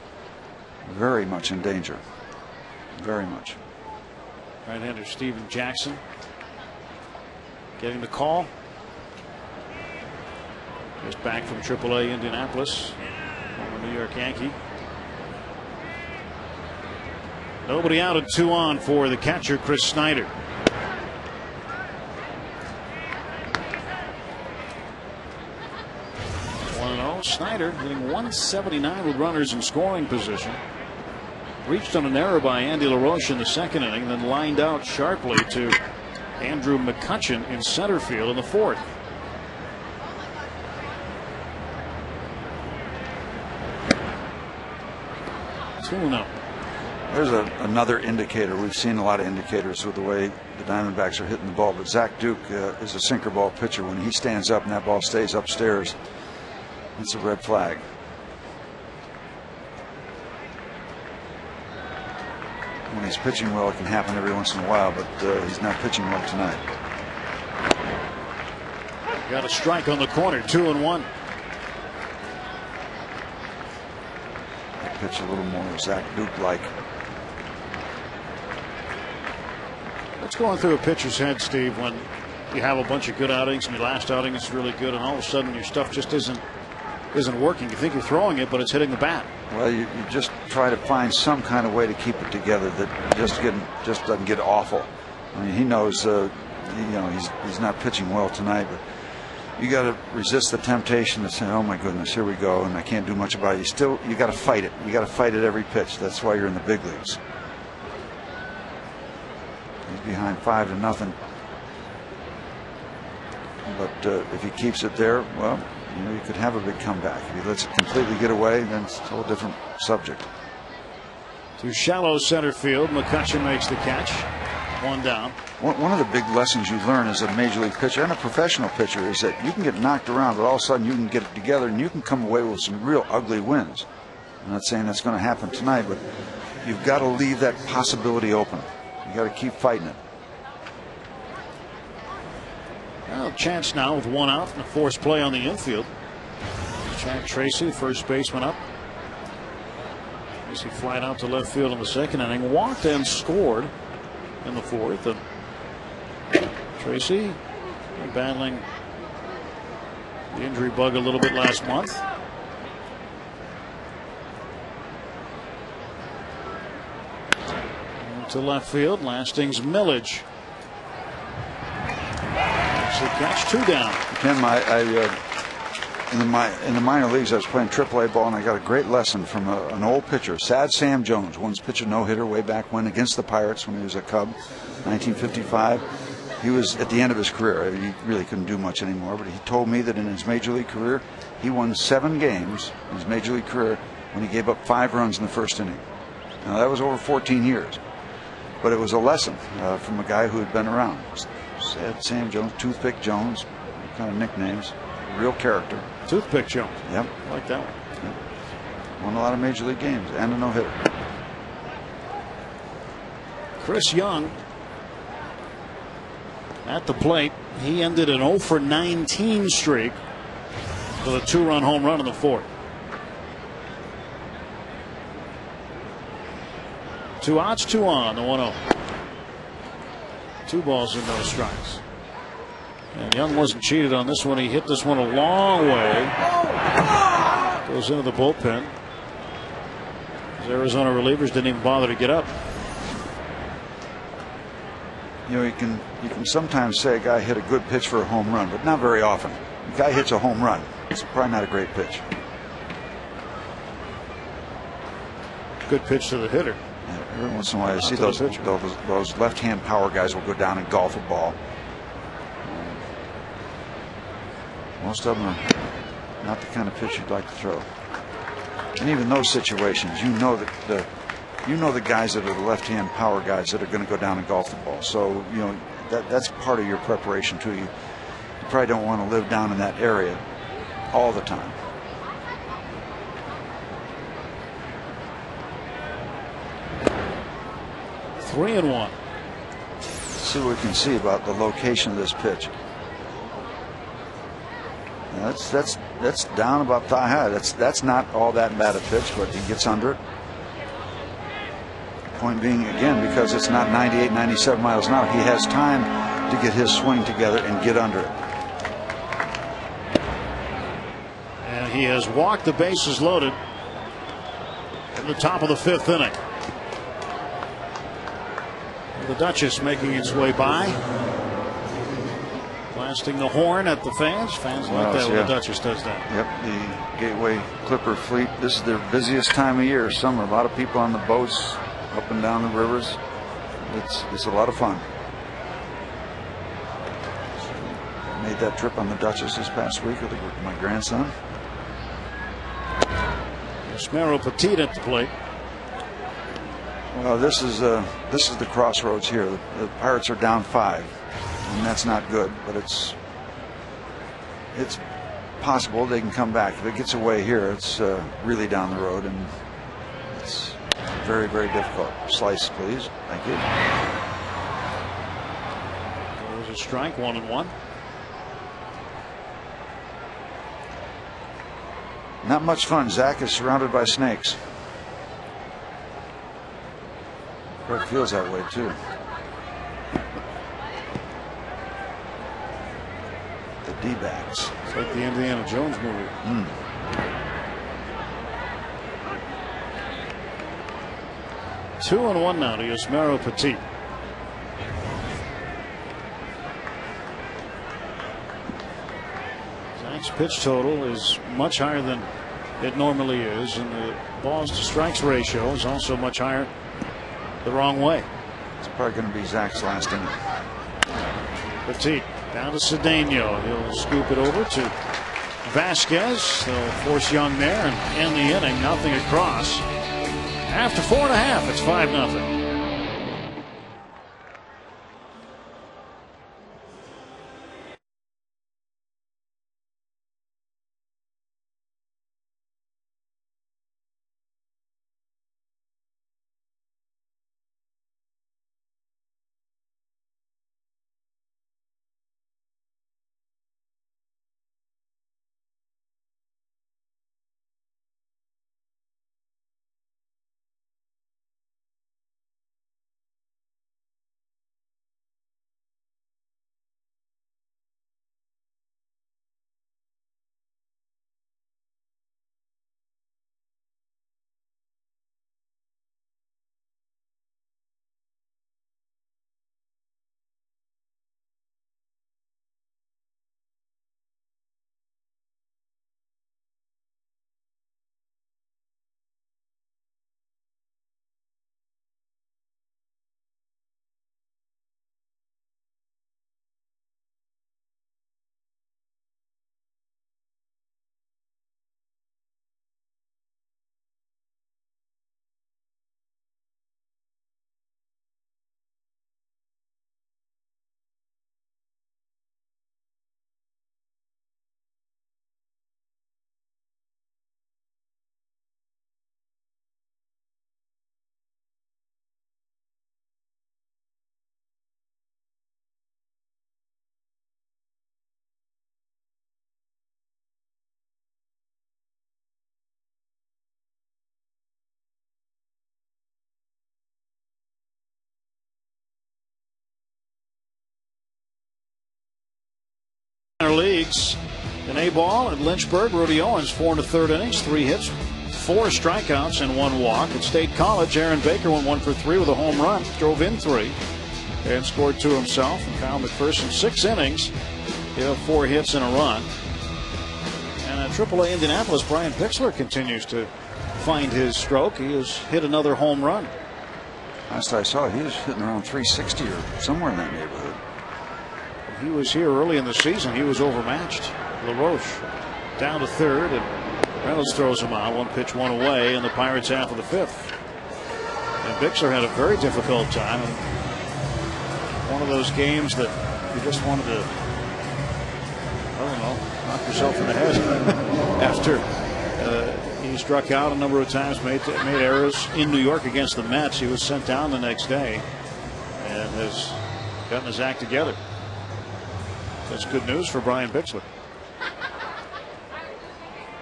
Very much in danger. Very much. Right-hander Steven Jackson getting the call. Just back from AAA Indianapolis, former New York Yankee. Nobody out at 2 on for the catcher, Chris Snyder. 1-0. Snyder hitting .179 with runners in scoring position. Reached on an error by Andy LaRoche in the 2nd inning, then lined out sharply to Andrew McCutchen in center field in the 4th. There's another indicator. We've seen a lot of indicators with the way the Diamondbacks are hitting the ball, but Zach Duke is a sinker ball pitcher. When he stands up and that ball stays upstairs, it's a red flag. When he's pitching well, it can happen every once in a while, but he's not pitching well tonight. Got a strike on the corner, 2-1. Pitch a little more Zach Duke-like. What's going through a pitcher's head, Steve, when you have a bunch of good outings and your last outing is really good, and all of a sudden your stuff just isn't working? You think you're throwing it, but it's hitting the bat. Well, you just try to find some kind of way to keep it together that just doesn't get awful. I mean, he knows, he's not pitching well tonight, but you got to resist the temptation to say, "Oh my goodness, here we go," and I can't do much about it. You got to fight it. You got to fight it every pitch. That's why you're in the big leagues. He's behind 5-0, but if he keeps it there, well, you could have a big comeback. If he lets it completely get away, then it's a whole different subject. To shallow center field, McCutchen makes the catch. 1 down. One of the big lessons you learn as a major league pitcher and a professional pitcher is that you can get knocked around, but all of a sudden you can get it together and you can come away with some real ugly wins. I'm not saying that's going to happen tonight, but you've got to leave that possibility open. You got to keep fighting it. Well, chance now with 1 out and a forced play on the infield. Jack Tracy, first baseman, up. Tracy flied out to left field in the 2nd inning, walked and scored in the 4th. And Tracy battling the injury bug a little bit last month. And to left field, Lasting's Millage. Makes the catch, 2 down. Ken, in the minor leagues, I was playing AAA ball, and I got a great lesson from an old pitcher, Sad Sam Jones, once pitched a no-hitter way back when against the Pirates when he was a Cub, 1955. He was at the end of his career. He really couldn't do much anymore, but he told me that in his major league career, he won 7 games in his major league career when he gave up 5 runs in the 1st inning. Now, that was over 14 years, but it was a lesson from a guy who had been around. Sam Jones, Toothpick Jones, kind of nicknames. Real character. Toothpick Jones. Yep. I like that one. Yep. Won a lot of major league games and a no-hitter. Chris Young at the plate. He ended an 0 for 19 streak with a 2-run home run in the 4th. 2 outs, 2 on the 1-0. 2 balls and no strikes. And Young wasn't cheated on this one. He hit this one a long way. Goes into the bullpen. His Arizona relievers didn't even bother to get up. You know, you can sometimes say a guy hit a good pitch for a home run, but not very often. A guy hits a home run, it's probably not a great pitch. Good pitch to the hitter. Yeah, every once in a while, I see those left-hand power guys will go down and golf a ball. Most of them are not the kind of pitch you'd like to throw. And even those situations, you know that the guys that are the left-hand power guys that are going to go down and golf the ball. So you know that's part of your preparation too. You probably don't want to live down in that area all the time. Three and one. See what we can see about the location of this pitch. Now that's down about thigh high. That's not all that bad a pitch, but he gets under it. Point being, again, because it's not 98, 97 miles an hour, he has time to get his swing together and get under it. And he has walked the bases loaded in the top of the 5th inning. The Duchess making its way by, blasting the horn at the fans. Fans like that when the Duchess does that. Yep, the Gateway Clipper fleet. This is their busiest time of year. Summer, a lot of people on the boats up and down the rivers. It's a lot of fun. Made that trip on the Duchess this past week with my grandson. Yusmeiro Petit at the plate. Well, this is the crossroads here. The Pirates are down 5, and that's not good. But it's possible they can come back. If it gets away here, it's really down the road, and it's very, very difficult. Slice, please. Thank you. There's a strike, 1-1. Not much fun. Zach is surrounded by snakes. It feels that way too. The D-backs. It's like the Indiana Jones movie. 2-1 now to Yusmeiro Petit. Zach's pitch total is much higher than it normally is, and the balls to strikes ratio is also much higher the wrong way. It's probably going to be Zach's last inning. Petit down to Cedeno. He'll scoop it over to Vasquez. They'll force Young there and end the inning. Nothing across. After 4.5, it's 5-0. In A ball at Lynchburg, Rudy Owens 4 in the third innings, 3 hits, 4 strikeouts, and 1 walk. At State College, Aaron Baker went 1 for 3 with a home run, drove in 3, and scored 2 himself. And Kyle McPherson, 6 innings, he had 4 hits and a run. And at AAA Indianapolis, Brian Pixler continues to find his stroke. He has hit another home run. Last I saw, he was hitting around 360 or somewhere in that neighborhood. He was here early in the season. He was overmatched. LaRoche down to third, and Reynolds throws him out. 1 pitch, 1 away in the Pirates' half of the 5th. And Bixler had a very difficult time. And one of those games that you just wanted to, I don't know, knock yourself in the head after he struck out a number of times, made errors in New York against the Mets. He was sent down the next day and has gotten his act together. That's good news for Brian Bixler.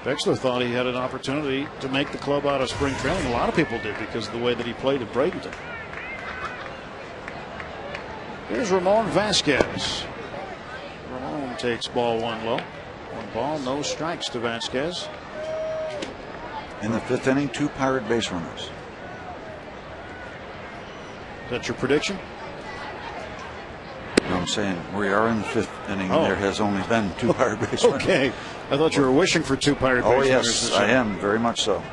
Bixler thought he had an opportunity to make the club out of spring training. A lot of people did because of the way that he played at Bradenton. Here's Ramon Vasquez. Ramon takes ball 1 low. 1 ball, no strikes to Vasquez. In the 5th inning, 2 Pirate base runners. Is that your prediction? No, I'm saying we are in the 5th inning. Oh. And there has only been 2 Pirate base runners. Okay. I thought you were wishing for 2 Pirate base runners. Oh, yes, I am. Very much so.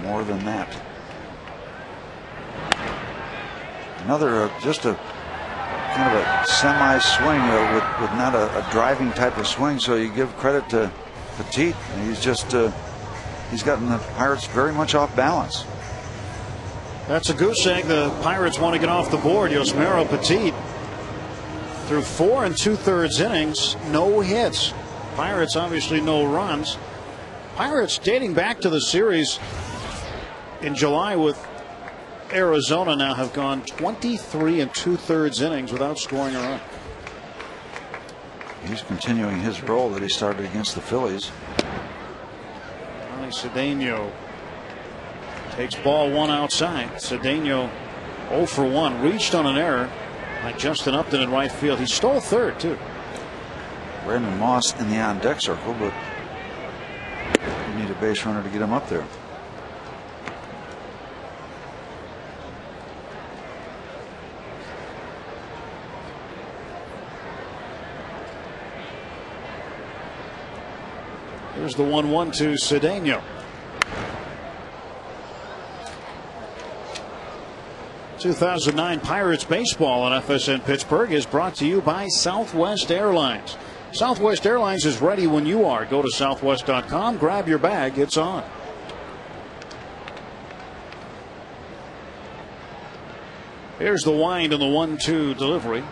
More than that. Another just a kind of a semi-swing with not a driving type of swing. So you give credit to Petit. He's just he's gotten the Pirates very much off balance. That's a goose egg. The Pirates want to get off the board. Yusmeiro Petit through 4 2/3 innings, no hits. Pirates obviously no runs. Pirates dating back to the series in July with Arizona now have gone 23 2/3 innings without scoring a run. He's continuing his role that he started against the Phillies. Ronnie Cedeno takes ball 1 outside. Cedeno 0 for 1, reached on an error by Justin Upton in right field. He stole third too. Brandon Moss in the on deck circle, but you need a base runner to get him up there. Here's the 1-1 to Cedeno. 2009 Pirates baseball on FSN Pittsburgh is brought to you by Southwest Airlines. Southwest Airlines is ready when you are. Go to southwest.com, grab your bag, it's on. Here's the wind and the 1-2 delivery.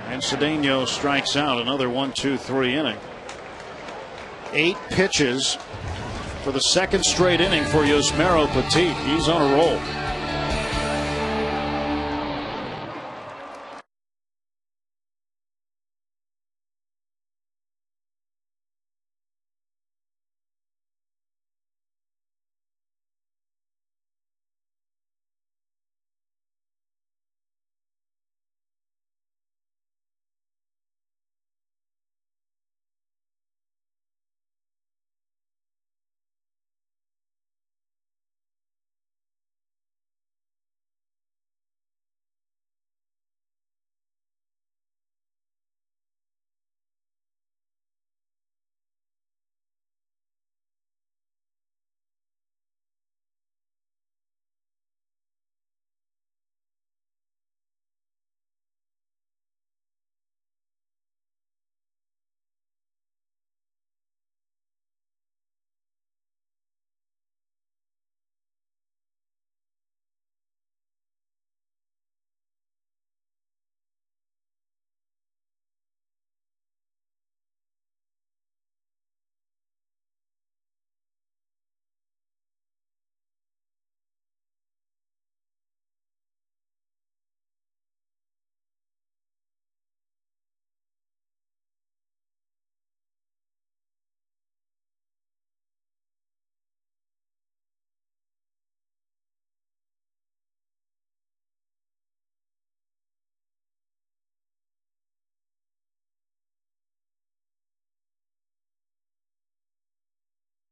And Cedeno strikes out. Another 1-2-3 inning. 8 pitches for the 2nd straight inning for Yusmeiro Petit. He's on a roll.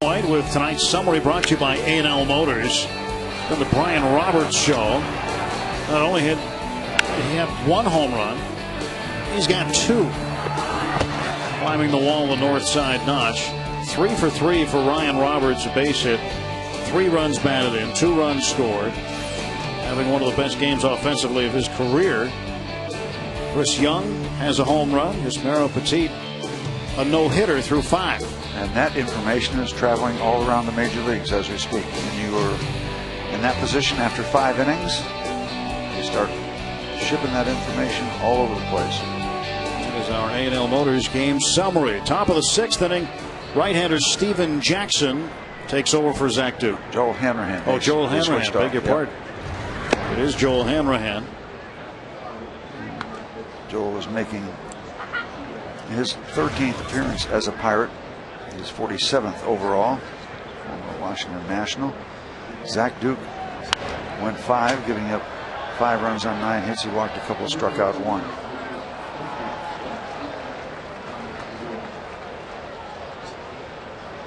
With tonight's summary brought to you by A&L Motors. Then the Brian Roberts Show. Not only had he had 1 home run, he's got 2. Climbing the wall, the north side notch. 3 for 3 for Ryan Roberts, a base hit. 3 runs batted in, 2 runs scored. Having one of the best games offensively of his career. Chris Young has a home run. Yusmeiro Petit, a no-hitter through 5. And that information is traveling all around the major leagues as we speak. When you are in that position after 5 innings, you start shipping that information all over the place. That is our A&L Motors game summary. Top of the 6th inning, right-hander Steven Jackson takes over for Zach Duke. Joel Hanrahan. Oh, Joel Hanrahan. Beg your pardon. It is Joel Hanrahan. Joel is making his 13th appearance as a Pirate. He's 47th overall from the Washington National. Zach Duke went 5, giving up 5 runs on 9 hits. He walked a couple, struck out 1.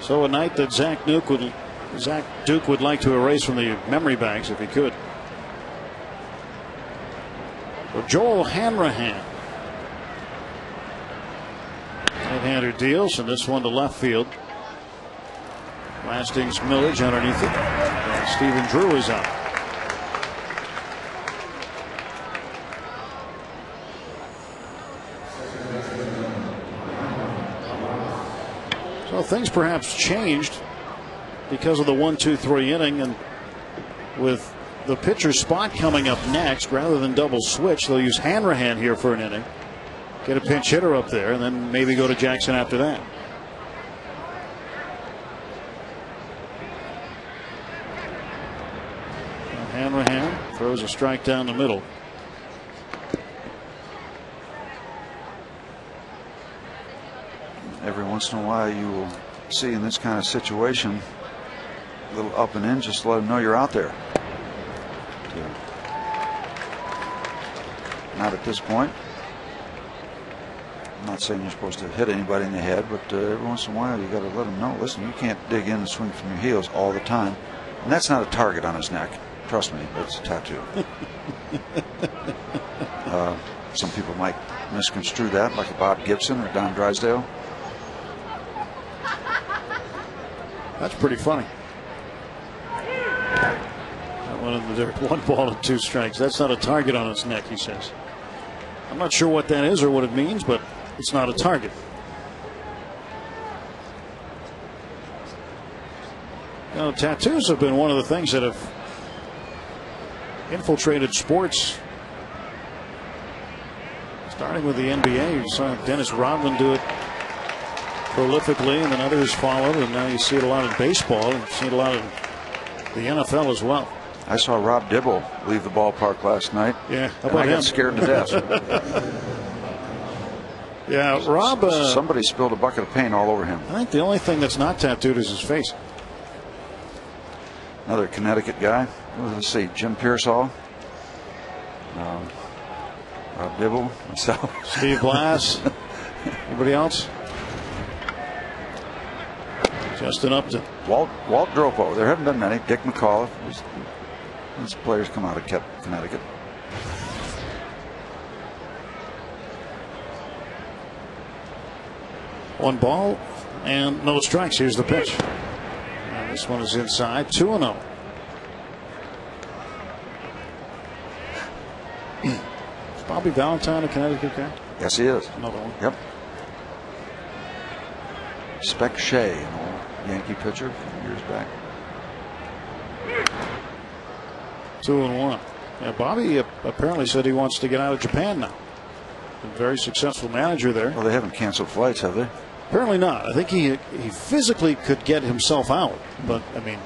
So a night that Zach Duke would like to erase from the memory banks if he could. So Joel Hanrahan. Right-hander deals, and this one to left field. Lasting's Millage underneath it. And Stephen Drew is out. So things perhaps changed because of the 1-2-3 inning, and with the pitcher's spot coming up next, rather than double switch, they'll use Hanrahan here for an inning. Get a pinch hitter up there, and then maybe go to Jackson after that. Hanrahan throws a strike down the middle. Every once in a while you will see in this kind of situation a little up and in, just to let them know you're out there. Not at this point. I'm not saying you're supposed to hit anybody in the head, but every once in a while you got to let them know, listen, you can't dig in and swing from your heels all the time. And that's not a target on his neck. Trust me, it's a tattoo. Some people might misconstrue that, like a Bob Gibson or Don Drysdale. That's pretty funny. That one in the dirt. 1 ball and 2 strikes. That's not a target on its neck, he says. I'm not sure what that is or what it means, but it's not a target. You know, tattoos have been one of the things that have infiltrated sports. Starting with the NBA, you saw Dennis Rodman do it prolifically, and then others followed, and now you see it a lot in baseball, and you see it a lot in the NFL as well. I saw Rob Dibble leave the ballpark last night. Yeah, how about him? I got scared to death. Yeah, Rob. Somebody spilled a bucket of paint all over him. I think the only thing that's not tattooed is his face. Another Connecticut guy. Let's see, Jim Pearsall, Rob Dibble, myself, Steve Blass. Anybody else? Justin Upton. Walt Dropo. There haven't been many. Dick McCall. These players come out of Connecticut. One ball and no strikes. Here's the pitch. And this one is inside. 2-0. Is Bobby Valentine a Connecticut guy? Yes, he is. Another one. Yep. Spec Shea, an old Yankee pitcher from years back. 2-1. Yeah, Bobby apparently said he wants to get out of Japan now. A very successful manager there. Well, they haven't canceled flights, have they? Apparently not. I think he physically could get himself out, but I mean,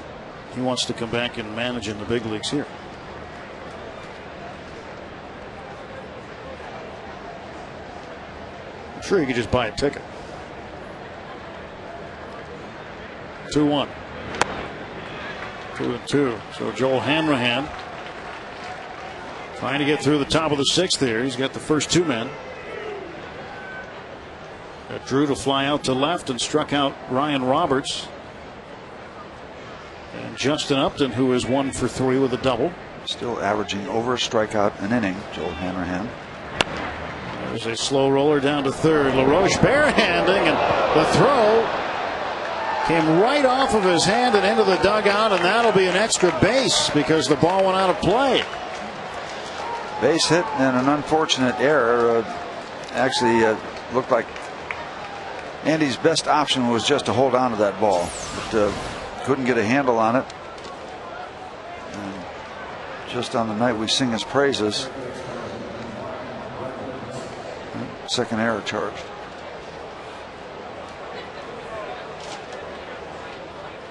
he wants to come back and manage in the big leagues here. I'm sure you could just buy a ticket. 2-1. 2-2. So Joel Hanrahan trying to get through the top of the 6th here. He's got the first 2 men. Got Drew to fly out to left and struck out Ryan Roberts. And Justin Upton, who is 1 for 3 with a double. Still averaging over a strikeout an inning, Joel Hanrahan. There's a slow roller down to third. LaRoche barehanding, and the throw came right off of his hand and into the dugout, and that'll be an extra base because the ball went out of play. Base hit and an unfortunate error. Actually, looked like Andy's best option was just to hold on to that ball, but couldn't get a handle on it. And just on the night we sing his praises, second error charged.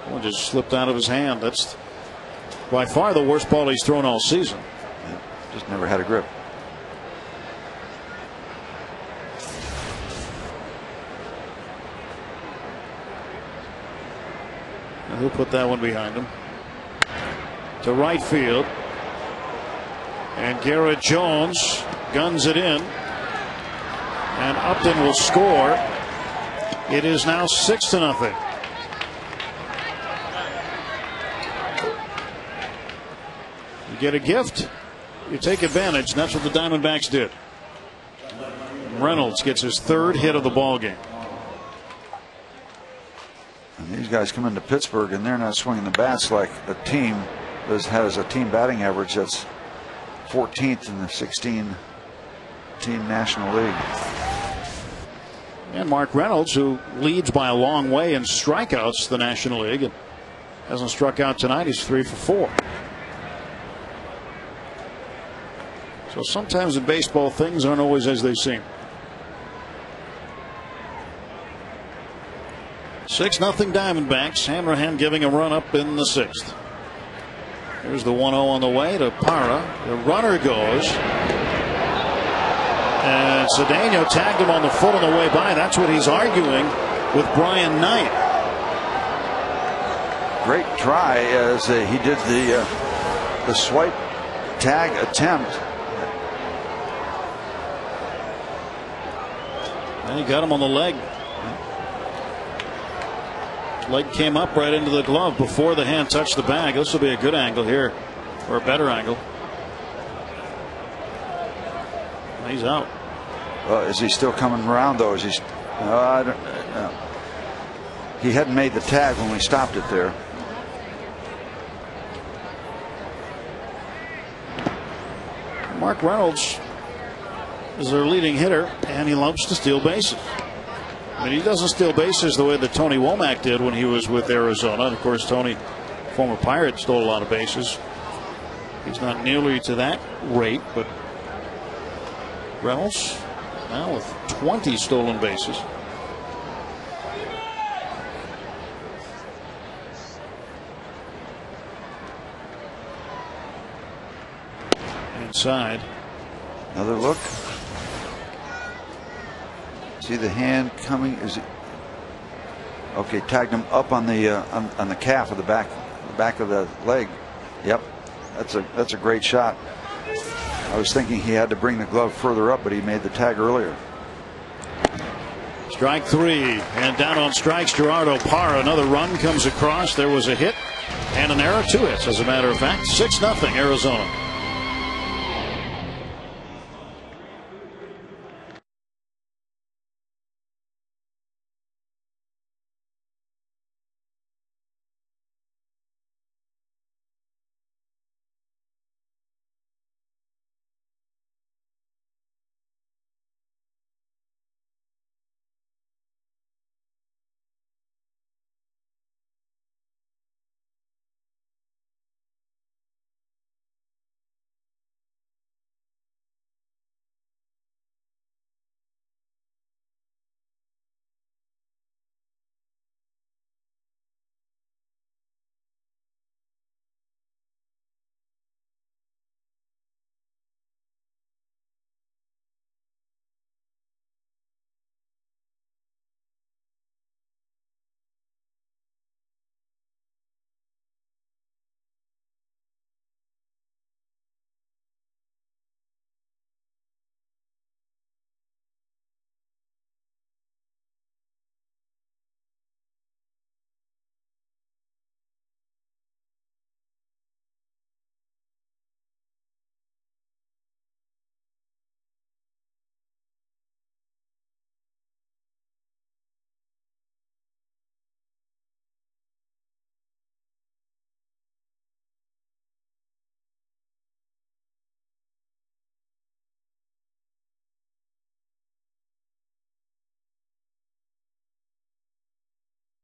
Well, just slipped out of his hand. That's by far the worst ball he's thrown all season. Yeah, just never had a grip. Now he'll put that one behind him. To right field. And Garrett Jones guns it in. And Upton will score. It is now 6-0. You get a gift, you take advantage, and that's what the Diamondbacks did. Reynolds gets his 3rd hit of the ball game. And these guys come into Pittsburgh and they're not swinging the bats like a team that has a team batting average that's 14th in the 16-team National League. And Mark Reynolds, who leads by a long way in strikeouts the National League, and hasn't struck out tonight. He's 3 for 4. So sometimes in baseball things aren't always as they seem. 6-0 Diamondbacks. Hanrahan giving a run up in the 6th. Here's the 1-0 on the way to Parra. The runner goes. And Cedeno tagged him on the foot on the way by. That's what he's arguing with Brian Knight. Great try as he did the swipe tag attempt. And he got him on the leg. Leg came up right into the glove before the hand touched the bag. This will be a good angle here, or a better angle. He's out. Is he still coming around though? Is he? I don't, he hadn't made the tag when we stopped it there. Mark Reynolds is their leading hitter, and he loves to steal bases. I mean, he doesn't steal bases the way that Tony Womack did when he was with Arizona. And of course, Tony, former Pirate, stole a lot of bases. He's not nearly to that rate, but Reynolds now with 20 stolen bases. Inside. Another look. See the hand coming? Is it okay? Tagged him up on the on the calf of the back of the leg. Yep, that's a great shot. I was thinking he had to bring the glove further up, but he made the tag earlier. Strike 3, and down on strikes, Gerardo Parra. Another run comes across. There was a hit and an error. 2 hits, as a matter of fact. 6-0 Arizona.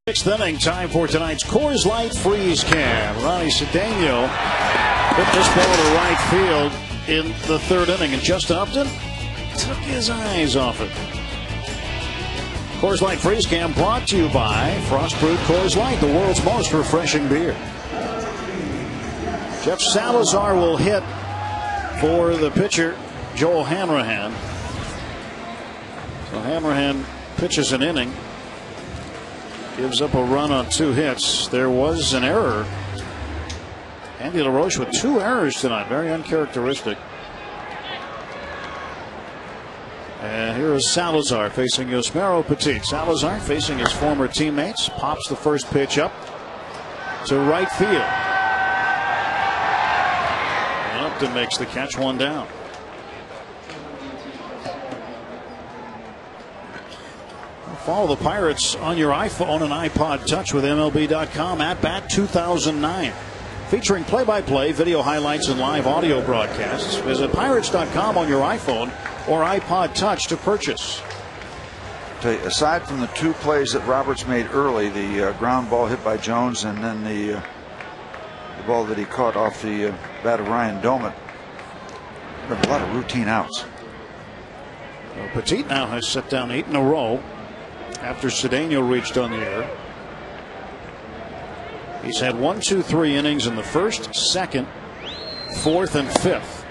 Sixth inning, time for tonight's Coors Light Freeze Cam. Ronnie Cedeno hit this ball to right field in the third inning, and Justin Upton took his eyes off it. Coors Light Freeze Cam brought to you by Frost Brewed Coors Light, the world's most refreshing beer. Jeff Salazar will hit for the pitcher, Joel Hanrahan. So Hanrahan pitches an inning, gives up a run on 2 hits. There was an error. Andy LaRoche with 2 errors tonight, very uncharacteristic. And here is Salazar facing Yusmeiro Petit. Salazar facing his former teammates, pops the first pitch up to right field. And Upton makes the catch, 1 down. Follow the Pirates on your iPhone and iPod Touch with MLB.com at Bat 2009. Featuring play-by-play, video highlights, and live audio broadcasts. Visit Pirates.com on your iPhone or iPod Touch to purchase. Aside from the 2 plays that Roberts made early, the ground ball hit by Jones and then the ball that he caught off the bat of Ryan Domet, there were a lot of routine outs. Well, Petit now has set down 8 in a row after Cedeno reached on the air. He's had 1, 2, 3 innings in the first, second, fourth, and fifth.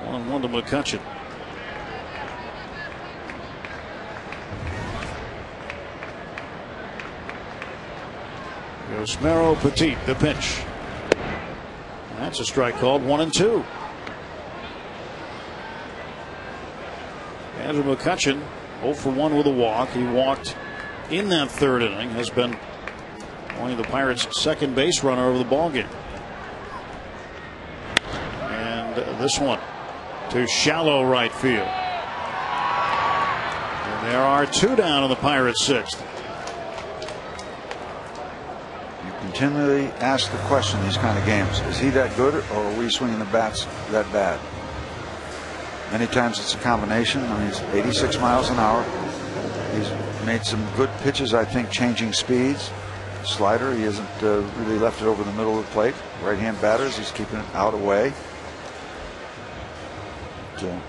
1-1 to McCutchen. Yusmeiro Petit, the pitch. That's a strike called, 1-2. Andrew McCutchen 0 for 1 with a walk. He walked in that third inning, has been only the Pirates' second base runner over the ballgame. And this one to shallow right field. And there are 2 down in the Pirates' 6th. You continually ask the question in these kind of games, is he that good, or are we swinging the bats that bad? Many times it's a combination. I mean, he's 86 miles an hour. He's made some good pitches, I think, changing speeds. Slider, he hasn't really left it over the middle of the plate. Right-hand batters, he's keeping it out away. So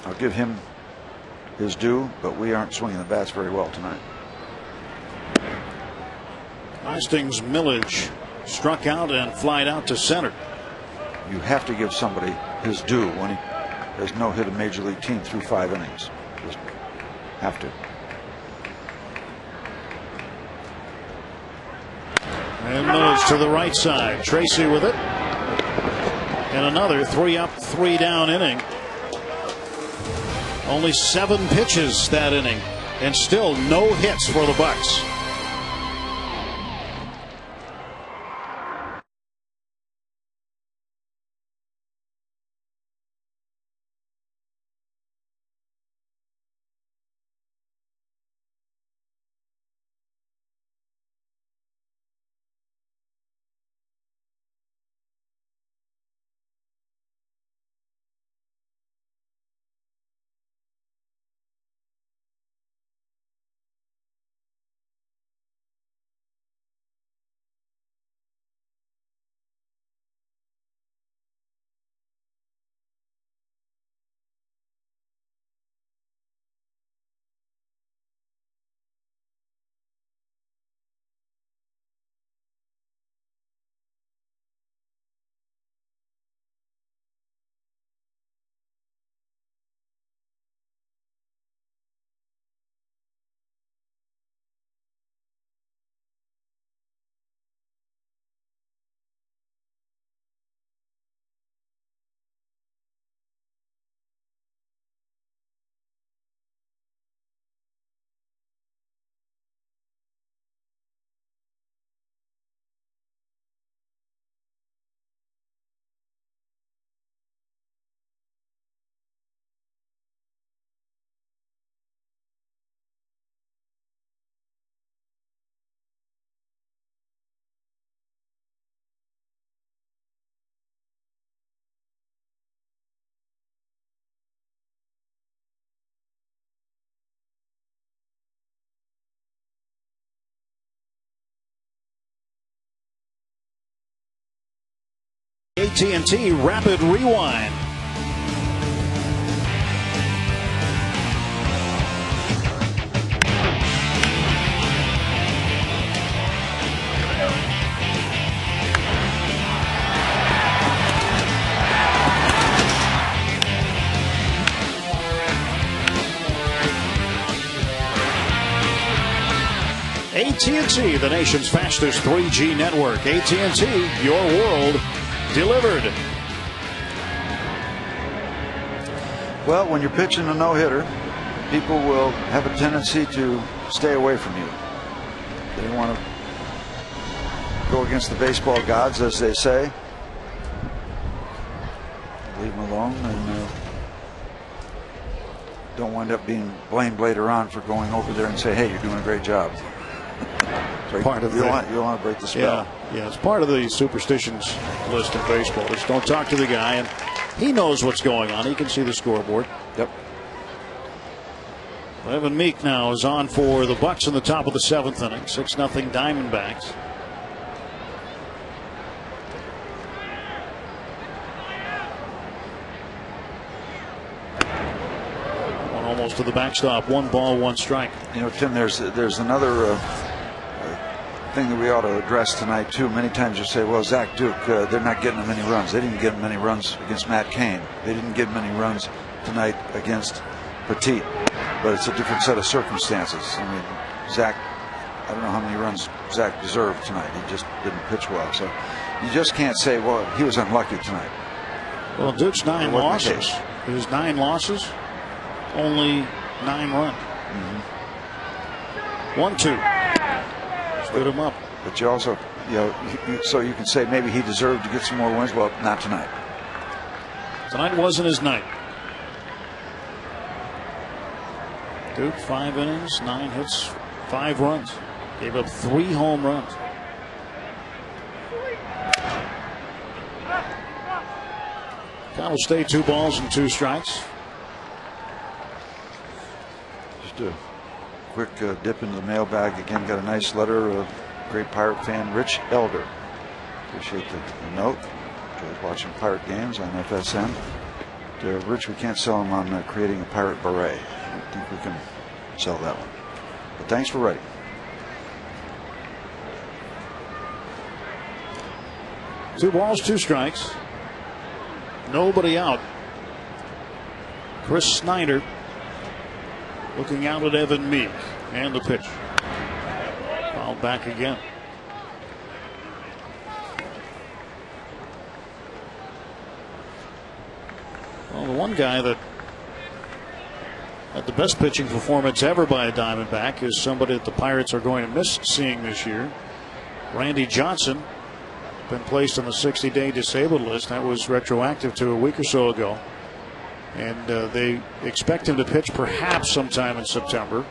I'll give him his due, but we aren't swinging the bats very well tonight. Hastings Millage struck out and flied out to center. You have to give somebody his due when he has no hit a major league team through 5 innings. Just have to. And Millage to the right side. Tracy with it. And another 3 up, 3 down inning. Only 7 pitches that inning, and still no hits for the Bucks. AT&T Rapid Rewind. AT&T, the nation's fastest 3G network. AT&T, your world delivered. Well, when you're pitching a no-hitter, people will have a tendency to stay away from you. They want to go against the baseball gods, as they say. Leave them alone and don't wind up being blamed later on for going over there and say, hey, you're doing a great job. Part of you want to break the spell. Yeah, it's part of the superstitions list in baseball. Just don't talk to the guy, and he knows what's going on. He can see the scoreboard. Yep. Evan Meek now is on for the Bucks in the top of the 7th inning. 6-0 Diamondbacks. One almost to the backstop. 1 ball, 1 strike. You know, Tim, there's another thing that we ought to address tonight too. Many times you say, well, Zach Duke, they're not getting him many runs. They didn't get him many runs against Matt Cain. They didn't get many runs tonight against Petit, but it's a different set of circumstances. I mean, Zach, I don't know how many runs Zach deserved tonight. He just didn't pitch well. So you just can't say, well, he was unlucky tonight. Well, Duke's 9 losses. His 9 losses, only 9 runs. 1-2. Stood him up. But you also, so you can say maybe he deserved to get some more wins. Well, not tonight. Tonight wasn't his night. Duke, 5 innings, 9 hits, 5 runs. Gave up 3 home runs. Cal State 2 balls and 2 strikes. Just a quick dip into the mailbag again. Got a nice letter of great Pirate fan Rich Elder. Appreciate the note. Enjoys watching Pirate games on FSN. Rich, we can't sell him on creating a Pirate beret. I don't think we can sell that one. But thanks for writing. Two balls, 2 strikes. Nobody out. Chris Snyder looking out at Evan Meek, and the pitch. Fouled back again. Well, the one guy that had the best pitching performance ever by a Diamondback is somebody that the Pirates are going to miss seeing this year. Randy Johnson, been placed on the 60-day disabled list. That was retroactive to a week or so ago. And they expect him to pitch perhaps sometime in September,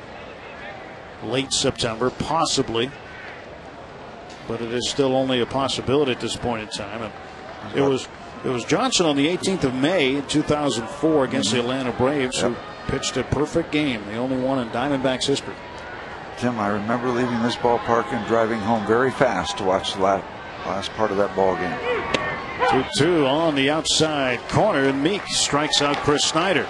late September, possibly. But it is still only a possibility at this point in time. And it was Johnson on the 18th of May in 2004 against the Atlanta Braves, who pitched a perfect game, the only one in Diamondbacks history. Tim, I remember leaving this ballpark and driving home very fast to watch the last part of that ball game. 2-2 on the outside corner, and Meek strikes out Chris Snyder.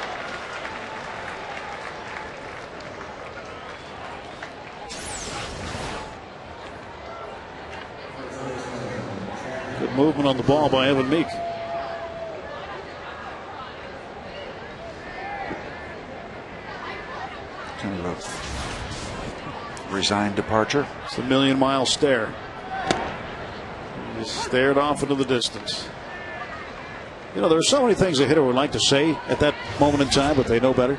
Good movement on the ball by Evan Meek. Kind of a resigned departure. It's the million-mile stare. He just stared off into the distance. You know, there are so many things a hitter would like to say at that moment in time, but they know better.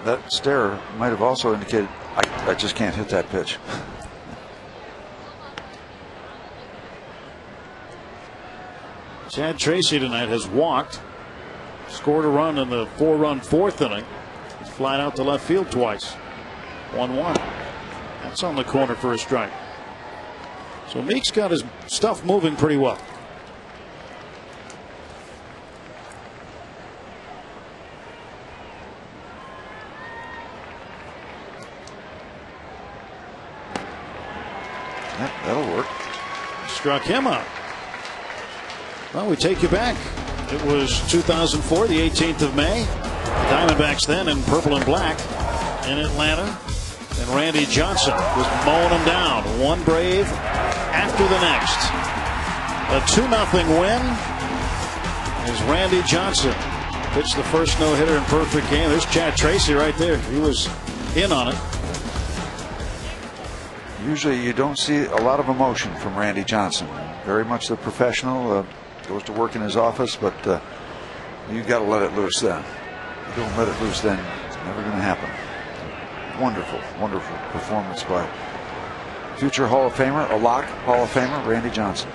That stare might have also indicated, I just can't hit that pitch. Chad Tracy tonight has walked, scored a run in the 4-run 4th inning. He's flied out to left field twice. 1-1. That's on the corner for a strike. So Meek's got his stuff moving pretty well. That'll work. struck him out. Well, we take you back. It was 2004, the 18th of May. The Diamondbacks then in purple and black in Atlanta. And Randy Johnson was mowing them down, one Brave after the next. A 2-0 win as Randy Johnson pitched the first no-hitter in perfect game. There's Chad Tracy right there. He was in on it. Usually you don't see a lot of emotion from Randy Johnson. Very much the professional, goes to work in his office, but you got to let it loose then. If you don't let it loose then, it's never going to happen. Wonderful, wonderful performance by future Hall of Famer, a lock Hall of Famer, Randy Johnson.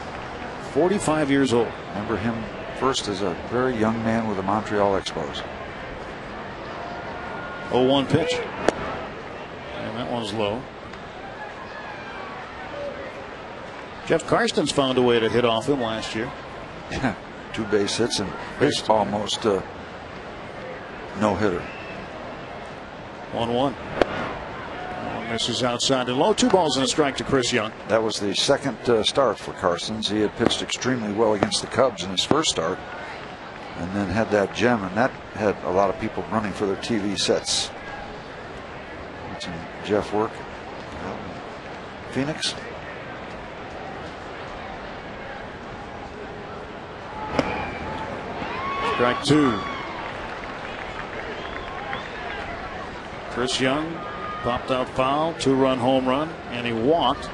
45 years old. Remember him first as a very young man with the Montreal Expos. 0-1 pitch. And that one's low. Jeff Karstens found a way to hit off him last year. Yeah, 2 base hits and almost no-hitter. 1-1. Misses outside and low. 2 balls and a strike to Chris Young. That was the second start for Karstens. He had pitched extremely well against the Cubs in his first start, and then had that gem, and that had a lot of people running for their TV sets. Watching Jeff work. Phoenix. Strike 2. Chris Young popped out foul, 2-run home run, and he walked.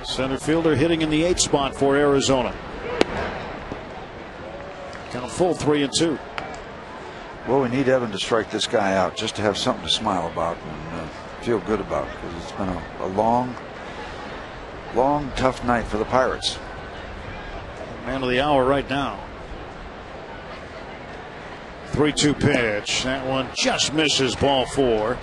Center fielder hitting in the 8th spot for Arizona. Count full 3-2. Well, we need Evan to strike this guy out just to have something to smile about and feel good about, because it's been a long, tough night for the Pirates. Man of the hour right now. 3-2 pitch. That one just misses, ball 4.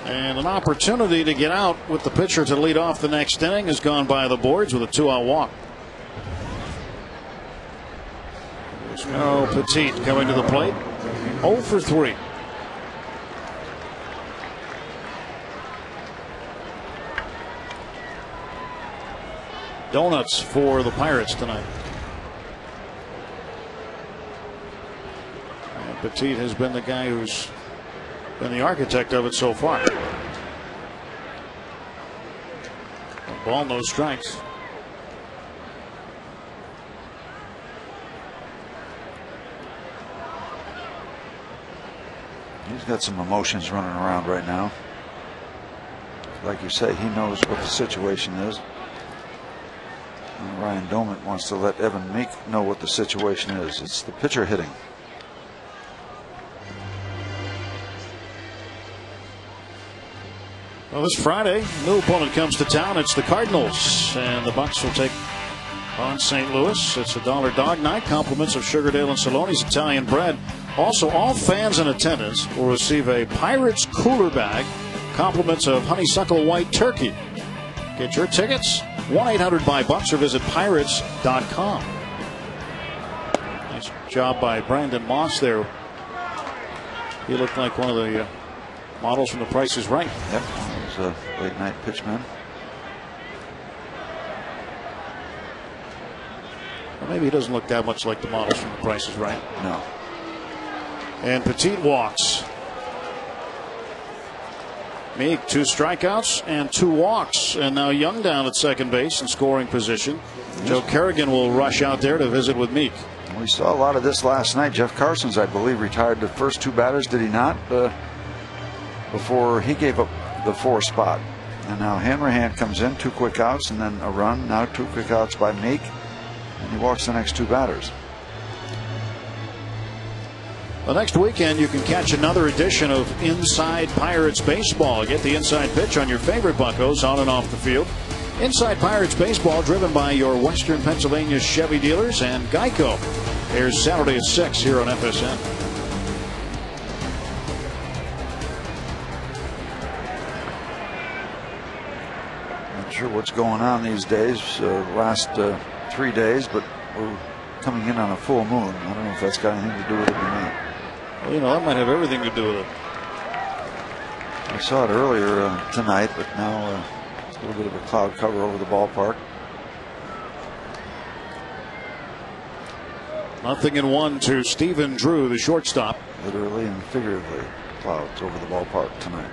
And an opportunity to get out with the pitcher to lead off the next inning has gone by the boards with a 2-out walk. Oh, Petit coming to the plate. 0 for 3. Donuts for the Pirates tonight. Petit has been the guy who's been the architect of it so far. Ball, no strikes. He's got some emotions running around right now. Like you say, he knows what the situation is. And Ryan Doman wants to let Evan Meek know what the situation is. It's the pitcher hitting. Well, this Friday, new opponent comes to town. It's the Cardinals, and the Bucs will take on St. Louis. It's a $1 dog night. Compliments of Sugardale and Saloni's Italian bread. Also, all fans in attendance will receive a Pirates cooler bag. Compliments of Honeysuckle White Turkey. Get your tickets, 1-800-BUY-BUCKS, or visit pirates.com. Nice job by Brandon Moss there. He looked like one of the models from The Price is Right. Yep, he was a late night pitchman. Well, maybe he doesn't look that much like the models from The Price is Right. No. And Petit walks. Meek, 2 strikeouts and 2 walks. And now Young down at second base in scoring position. Joe Kerrigan will rush out there to visit with Meek. We saw a lot of this last night. Jeff Karstens, I believe, retired the first 2 batters, did he not? Before he gave up the 4 spot. And now Hanrahan comes in, 2 quick outs, and then a run. Now 2 quick outs by Meek, and he walks the next 2 batters. Well, next weekend you can catch another edition of Inside Pirates Baseball. Get the inside pitch on your favorite Buccos on and off the field. Inside Pirates Baseball, driven by your Western Pennsylvania Chevy dealers and Geico. Airs Saturday at 6 here on FSN. Not sure what's going on these days, last 3 days, but we're coming in on a full moon. I don't know if that's got anything to do with it or not. Well, you know, that might have everything to do with it. I saw it earlier tonight, but now A little bit of a cloud cover over the ballpark. 0-1 to Stephen Drew, the shortstop. Literally and figuratively, clouds over the ballpark tonight.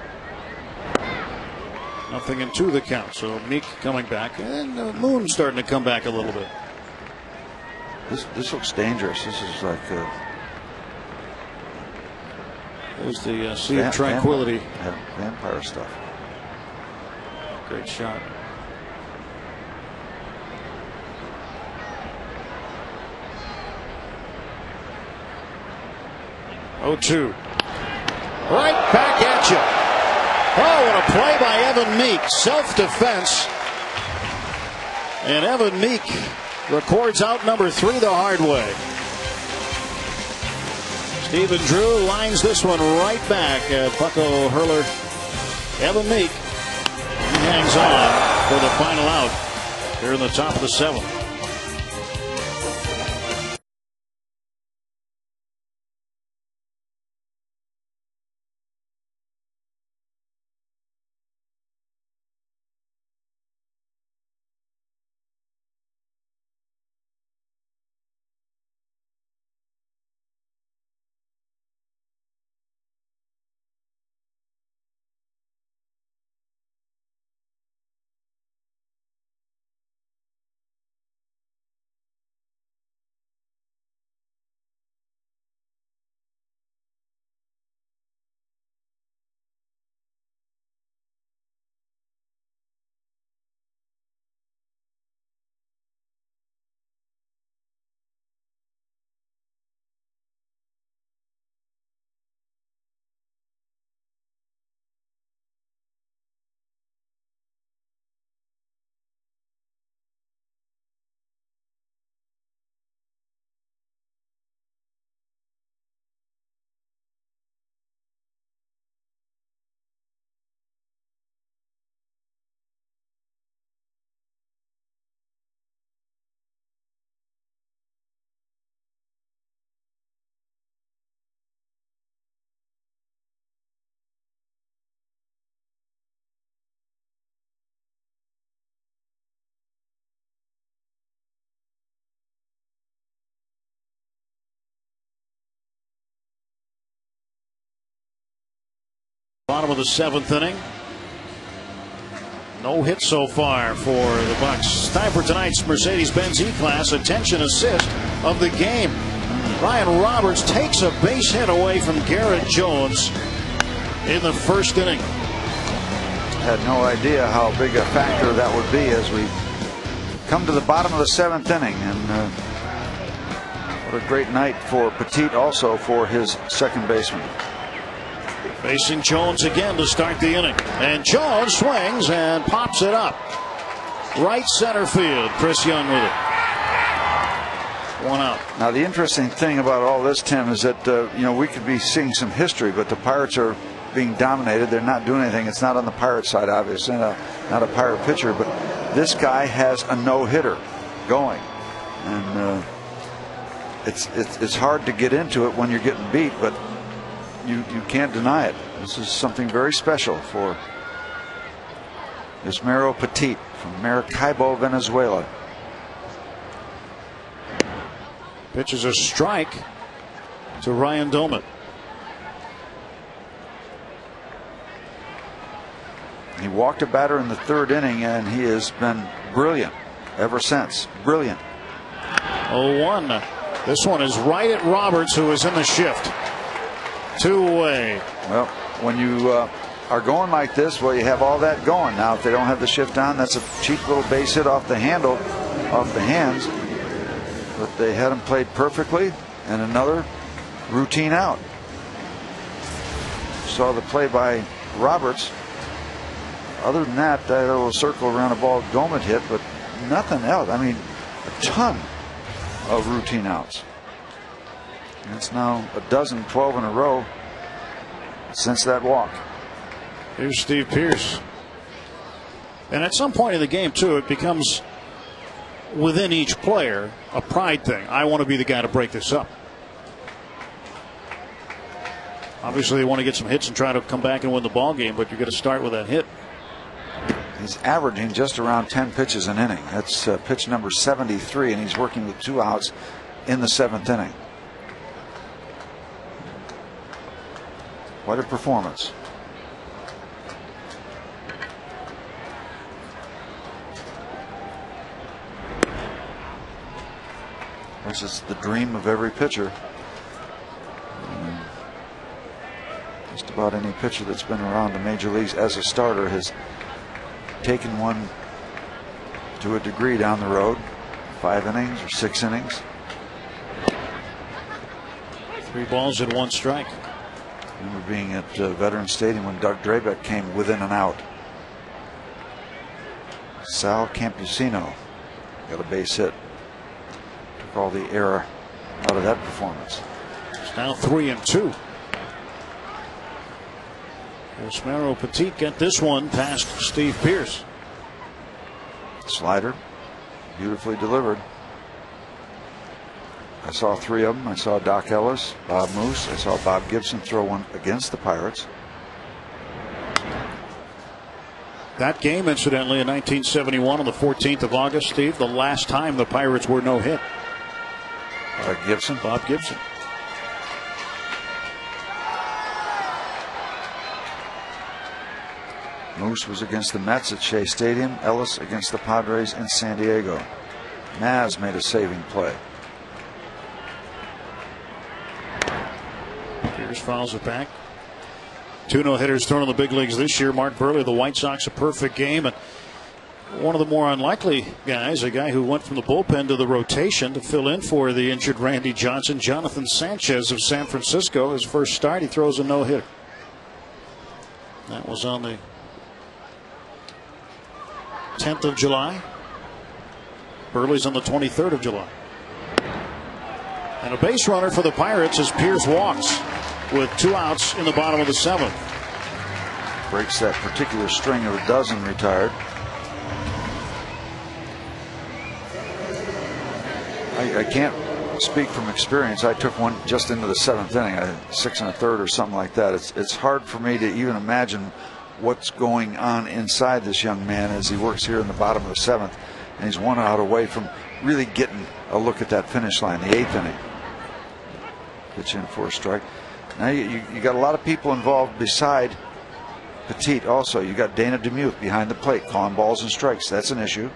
0-2 the count. So Meek coming back, and Moon starting to come back a little bit. This looks dangerous. This is like there's the Sea of Tranquility. Vampire stuff. Great shot. Oh, 2. Right back at you. Oh, what a play by Evan Meek. Self-defense. And Evan Meek records out number 3 the hard way. Stephen Drew lines this one right back at Bucko hurler Evan Meek. He hangs on for the final out here in the top of the 7th. Bottom of the 7th inning. No hit so far for the Bucks. Time for tonight's Mercedes-Benz E-Class attention assist of the game. Ryan Roberts takes a base hit away from Garrett Jones in the 1st inning. Had no idea how big a factor that would be as we come to the bottom of the 7th inning. And what a great night for Petit, also for his second baseman. Facing Jones again to start the inning. And Jones swings and pops it up. Right center field. Chris Young with it. 1 out. Now the interesting thing about all this, Tim, is that we could be seeing some history, but the Pirates are being dominated. They're not doing anything. It's not on the Pirate side, obviously, not a Pirate pitcher, but this guy has a no-hitter going, and it's hard to get into it when you're getting beat, but you can't deny it. This is something very special for Yusmeiro Petit from Maracaibo, Venezuela. Pitches a strike to Ryan Doman. He walked a batter in the 3rd inning, and he has been brilliant ever since. Brilliant. 0-1. This one is right at Roberts, who is in the shift. 2 away. Well, when you are going like this, well, you have all that going. Now, if they don't have the shift on, that's a cheap little base hit off the handle, off the hands. But they had him played perfectly, and another routine out. Saw the play by Roberts. Other than that little circle around a ball Doman hit, but nothing else. I mean, a ton of routine outs. It's now 12 in a row since that walk. Here's Steve Pearce. And at some point in the game, too, it becomes, within each player, a pride thing. I want to be the guy to break this up. Obviously, they want to get some hits and try to come back and win the ball game, but you're going to start with that hit. He's averaging just around 10 pitches an inning. That's pitch number 73, and he's working with 2 outs in the 7th inning. What a performance. This is the dream of every pitcher. Just about any pitcher that's been around the major leagues as a starter has taken one to a degree down the road. 5 innings or 6 innings. 3 balls and 1 strike. I remember being at Veterans Stadium when Doug Drabeck came within an out. Sal Campusino got a base hit. Took all the error out of that performance. It's now 3-2. Osmero Petit got this one past Steve Pearce. Slider, beautifully delivered. I saw 3 of them. I saw Doc Ellis, Bob Moose. I saw Bob Gibson throw one against the Pirates. That game, incidentally, in 1971 on the 14th of August, Steve, the last time the Pirates were no hit. Gibson? Bob Gibson. Moose was against the Mets at Shea Stadium. Ellis against the Padres in San Diego. Maz made a saving play. Pierce fouls it back. 2 no-hitters thrown in the big leagues this year. Mark Burley, the White Sox, a perfect game. And one of the more unlikely guys, a guy who went from the bullpen to the rotation to fill in for the injured Randy Johnson, Jonathan Sanchez of San Francisco. His first start, he throws a no-hitter. That was on the 10th of July. Burley's on the 23rd of July. And a base runner for the Pirates as Pierce walks with 2 outs in the bottom of the 7th. Breaks that particular string of a dozen retired. I can't speak from experience. I took one just into the 7th inning, 6 1/3 or something like that. It's hard for me to even imagine what's going on inside this young man as he works here in the bottom of the 7th, and he's 1 out away from really getting a look at that finish line, the 8th inning. Pitch in for a strike. Now you got a lot of people involved beside Petit also. You got Dana DeMuth behind the plate calling balls and strikes. That's an issue.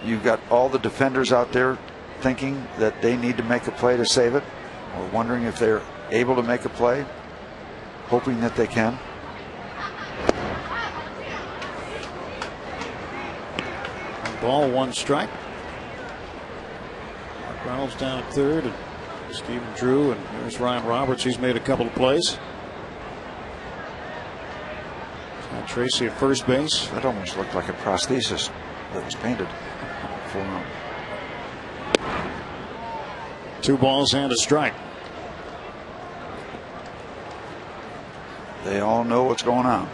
You've got all the defenders out there thinking that they need to make a play to save it, or wondering if they're able to make a play, hoping that they can. Ball, 1 strike. Mark Reynolds down at 3rd, and Stephen Drew, and there's Ryan Roberts. He's made a couple of plays. Got Tracy at first base. That almost looked like a prosthesis that was painted for him. 2 balls and a strike. They all know what's going on.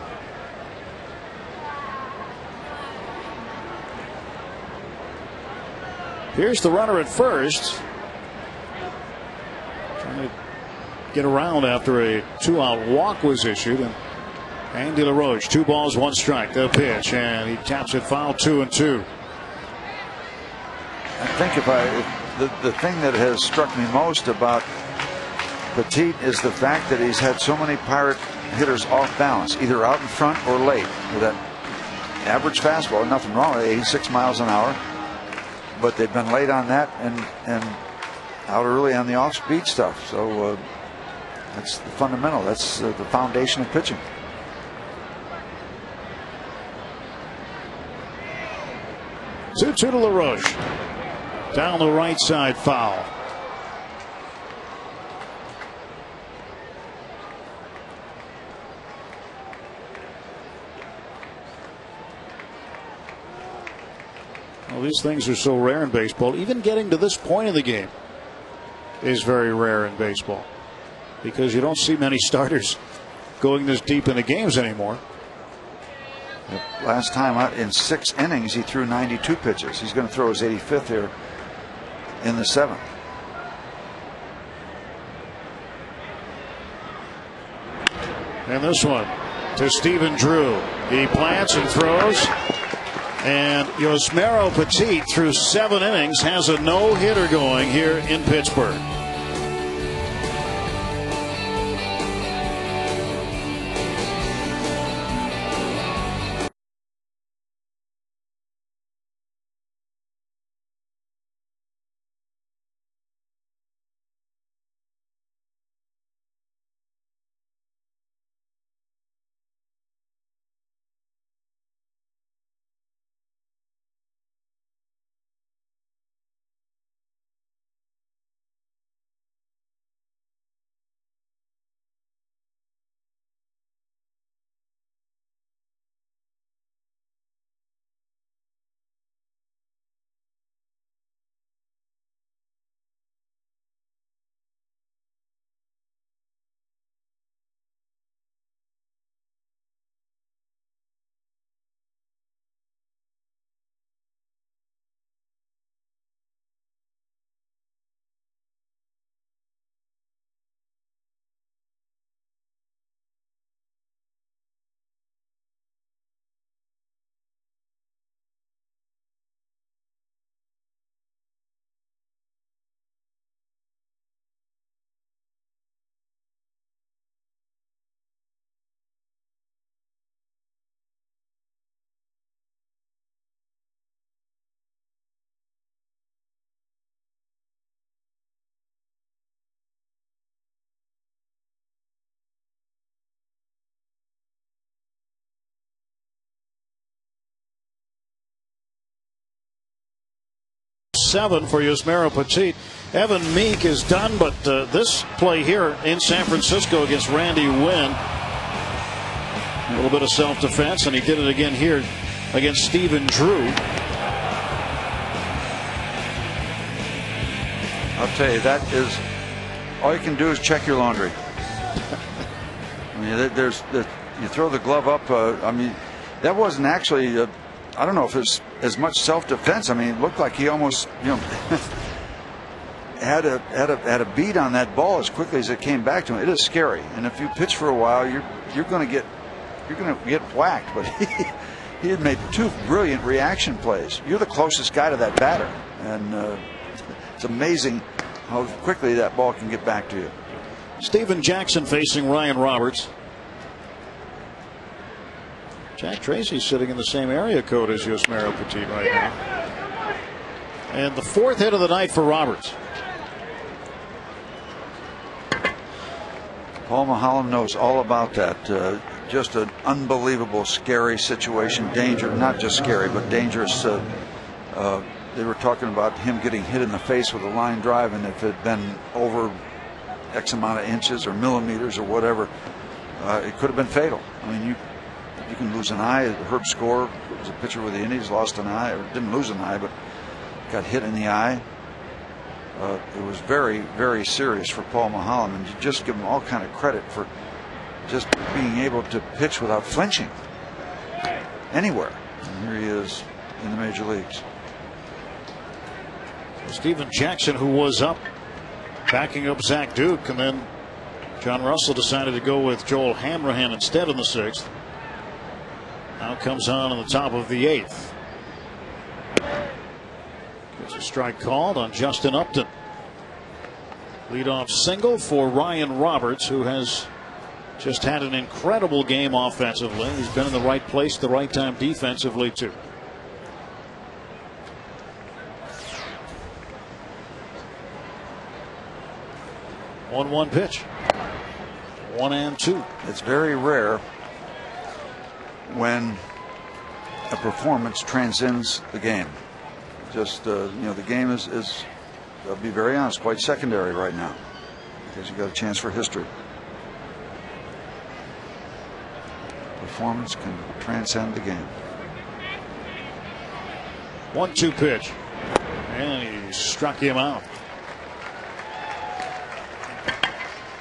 Here's the runner at first. Trying to get around after a 2-out walk was issued. And Andy LaRoche, 2 balls, 1 strike. The pitch, and he taps it foul, 2-2. I think the thing that has struck me most about Petit is the fact that he's had so many Pirate hitters off balance, either out in front or late. With that average fastball, nothing wrong with it, 86 miles an hour. But they've been late on that and out early on the off-speed stuff. So that's the fundamental. That's the foundation of pitching. Two to LaRoche. Down the right side, foul. Well, these things are so rare in baseball. Even getting to this point in the game is very rare in baseball, because you don't see many starters going this deep into games anymore. Last time out in 6 innings, he threw 92 pitches. He's going to throw his 85th here in the 7th. And this one to Stephen Drew. He plants and throws. And Yusmeiro Petit, through 7 innings, has a no-hitter going here in Pittsburgh. Seven for Yusmeiro Petit. Evan Meek is done, but this play here in San Francisco against Randy Wynn, a little bit of self-defense, and he did it again here against Stephen Drew. I'll tell you, that is all you can do is check your laundry. I mean, you throw the glove up. I mean, that wasn't actually. I don't know if it's as much self-defense. I mean, it looked like he almost, had a beat on that ball as quickly as it came back to him. It is scary, and if you pitch for a while, you're going to get whacked. But he had made 2 brilliant reaction plays. You're the closest guy to that batter, and it's amazing how quickly that ball can get back to you. Steven Jackson facing Ryan Roberts. Jack Tracy's sitting in the same area code as Yusmeiro Petit right now. And the 4th hit of the night for Roberts. Paul Maholm knows all about that. Just an unbelievable, scary situation. Danger, not just scary, but dangerous. They were talking about him getting hit in the face with a line drive, and if it had been over X amount of inches or millimeters or whatever, it could have been fatal. I mean, you can lose an eye. Herb Score was a pitcher with the Indians, lost an eye, or didn't lose an eye, but got hit in the eye. It was very, very serious for Paul Maholm, and you just give him all kind of credit for just being able to pitch without flinching anywhere. And here he is in the major leagues. Steven Jackson, who was up backing up Zach Duke, and then John Russell decided to go with Joel Hanrahan instead in the 6th. Now comes on the top of the 8th. Gets a strike called on Justin Upton. Leadoff single for Ryan Roberts, who has just had an incredible game offensively. He's been in the right place at the right time defensively too. 1-1 pitch. 1-2. It's very rare when a performance transcends the game. Just the game is I'll be very honest, quite secondary right now, because you got a chance for history. Performance can transcend the game. 1-2 pitch, and he struck him out.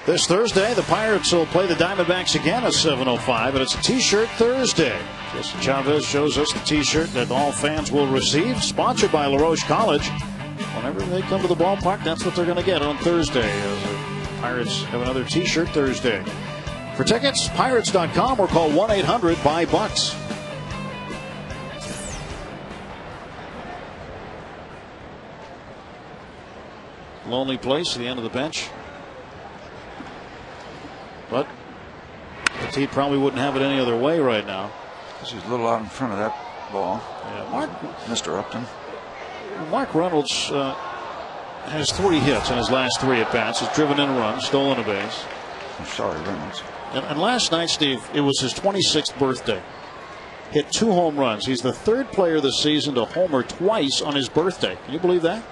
This Thursday, the Pirates will play the Diamondbacks again at 7:05, and it's a T-shirt Thursday. Jason Chavez shows us the T-shirt that all fans will receive, sponsored by LaRoche College. Whenever they come to the ballpark, that's what they're going to get on Thursday. The Pirates have another T-shirt Thursday. For tickets, Pirates.com or call 1-800-BUY-BUCKS. lonely place at the end of the bench. But Petit probably wouldn't have it any other way right now. He's a little out in front of that ball. Yeah, Mr. Upton. Mark Reynolds has 3 hits in his last 3 at bats. He's driven in a run, stolen a base. I'm sorry, Reynolds. And last night, Steve, it was his 26th birthday. Hit 2 home runs. He's the 3rd player this season to homer twice on his birthday. Can you believe that?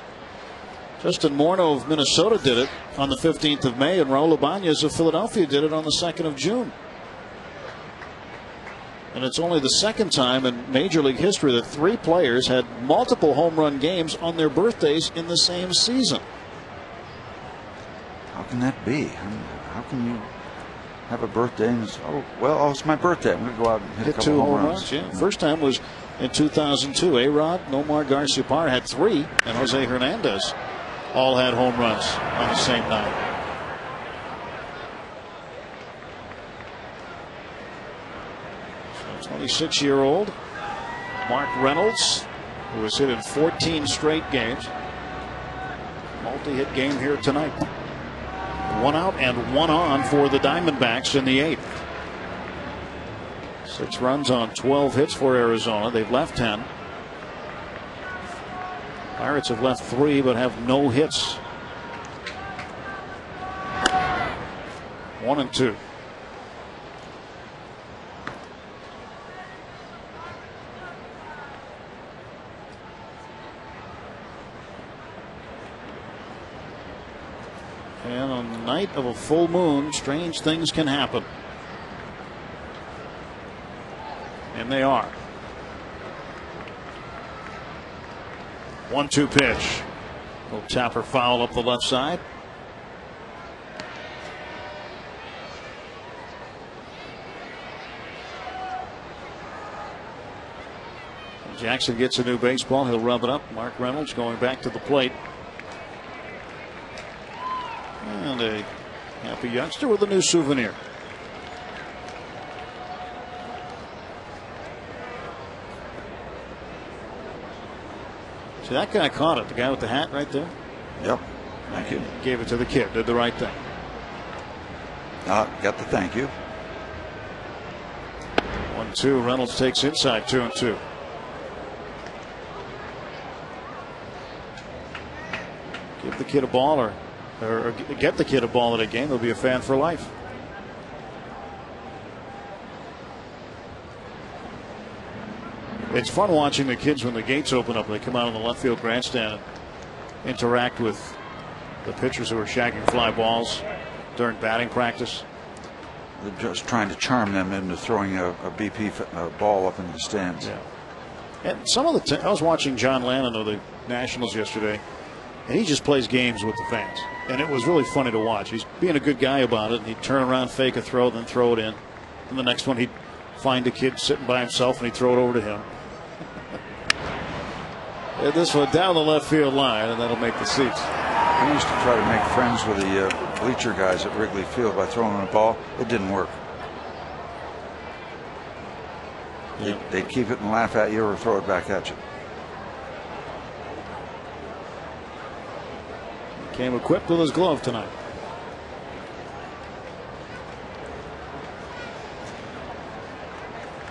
Justin Morneau of Minnesota did it on the 15th of May, and Raul Ibanez of Philadelphia did it on the 2nd of June. And it's only the 2nd time in Major League history that 3 players had multiple home run games on their birthdays in the same season. How can that be? How can you have a birthday and it's my birthday, I'm going to go out and hit a couple 2 home runs. Yeah. First time was in 2002. A-Rod, Nomar Garciaparra had 3, and Jose Hernandez all had home runs on the same night. So 26-year-old Mark Reynolds, who has hit in 14 straight games. Multi-hit game here tonight. 1 out and 1 on for the Diamondbacks in the 8th. 6 runs on 12 hits for Arizona. They've left 10. Pirates have left 3 but have no hits. 1 and 2. And on the night of a full moon, strange things can happen. And they are. 1-2 pitch. Little tapper foul up the left side. Jackson gets a new baseball. He'll rub it up. Mark Reynolds going back to the plate. And a happy youngster with a new souvenir. See, that guy caught it. The guy with the hat right there. Yep. Thank you. Gave it to the kid. Did the right thing. Got the thank you. 1-2. Reynolds takes inside. 2-2. Give the kid a ball or get the kid a ball at a game. He'll be a fan for life. It's fun watching the kids when the gates open up. They come out on the left field grandstand and interact with the pitchers who are shagging fly balls during batting practice. They're just trying to charm them into throwing a BP ball up into the stands. Yeah. And some of the I was watching John Lannon of the Nationals yesterday, and he just plays games with the fans. And it was really funny to watch. He's being a good guy about it. And he'd turn around, fake a throw, then throw it in. And the next one, he'd find a kid sitting by himself, and he'd throw it over to him. And this one down the left field line, and that'll make the seats. I used to try to make friends with the bleacher guys at Wrigley Field by throwing them a ball. It didn't work. Yeah. They'd keep it and laugh at you or throw it back at you. Came equipped with his glove tonight.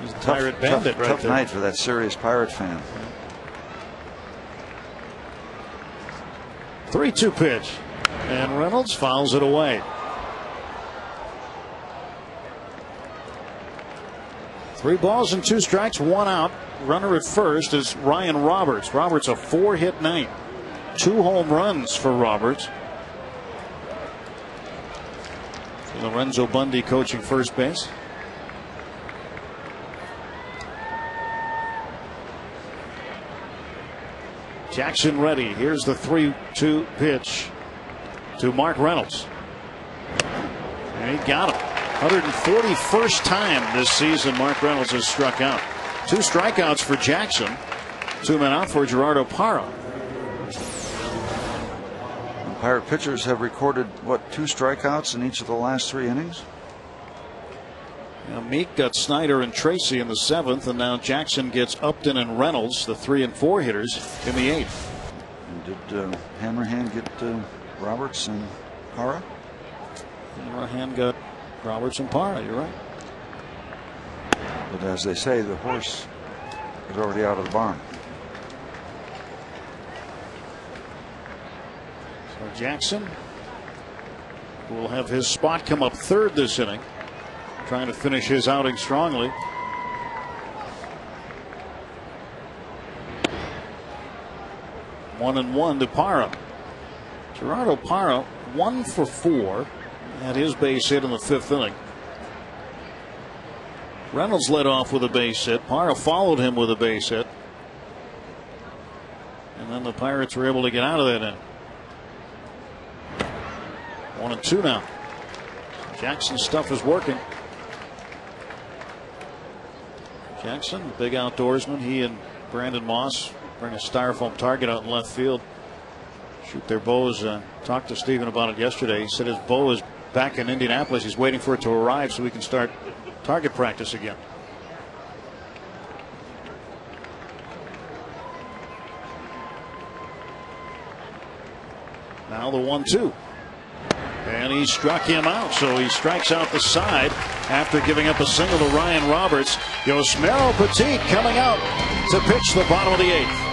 He's a Pirate Bandit right tough there. night for that serious Pirate fan. 3-2 pitch. And Reynolds fouls it away. 3 balls and 2 strikes, 1 out. Runner at first is Ryan Roberts. Roberts a 4-hit night. 2 home runs for Roberts. Lorenzo Bundy coaching first base. Jackson ready. Here's the 3-2 pitch to Mark Reynolds. And he got him. 141st time this season Mark Reynolds has struck out. 2 strikeouts for Jackson. 2 men out for Gerardo Parra. Pirate pitchers have recorded, 2 strikeouts in each of the last 3 innings? Now Meek got Snyder and Tracy in the 7th, and now Jackson gets Upton and Reynolds, the 3 and 4 hitters, in the 8th. And did Hammerhand get Roberts and Para. Hand got Roberts and Para. You're right. But as they say, the horse is already out of the barn. So Jackson will have his spot come up third this inning, trying to finish his outing strongly. One and one to Para. Gerardo Para 1 for 4. Had his base hit in the 5th inning. Reynolds led off with a base hit. Para followed him with a base hit. And then the Pirates were able to get out of that inning. 1 and 2 now. Jackson's stuff is working. Jackson, big outdoorsman. He and Brandon Moss bring a styrofoam target out in left field. Shoot their bows. Talked to Steven about it yesterday. He said his bow is back in Indianapolis. He's waiting for it to arrive so we can start target practice again. Now the 1-2. And he struck him out, so he strikes out the side after giving up a single to Ryan Roberts. Yusmeiro Petit coming out to pitch the bottom of the 8th.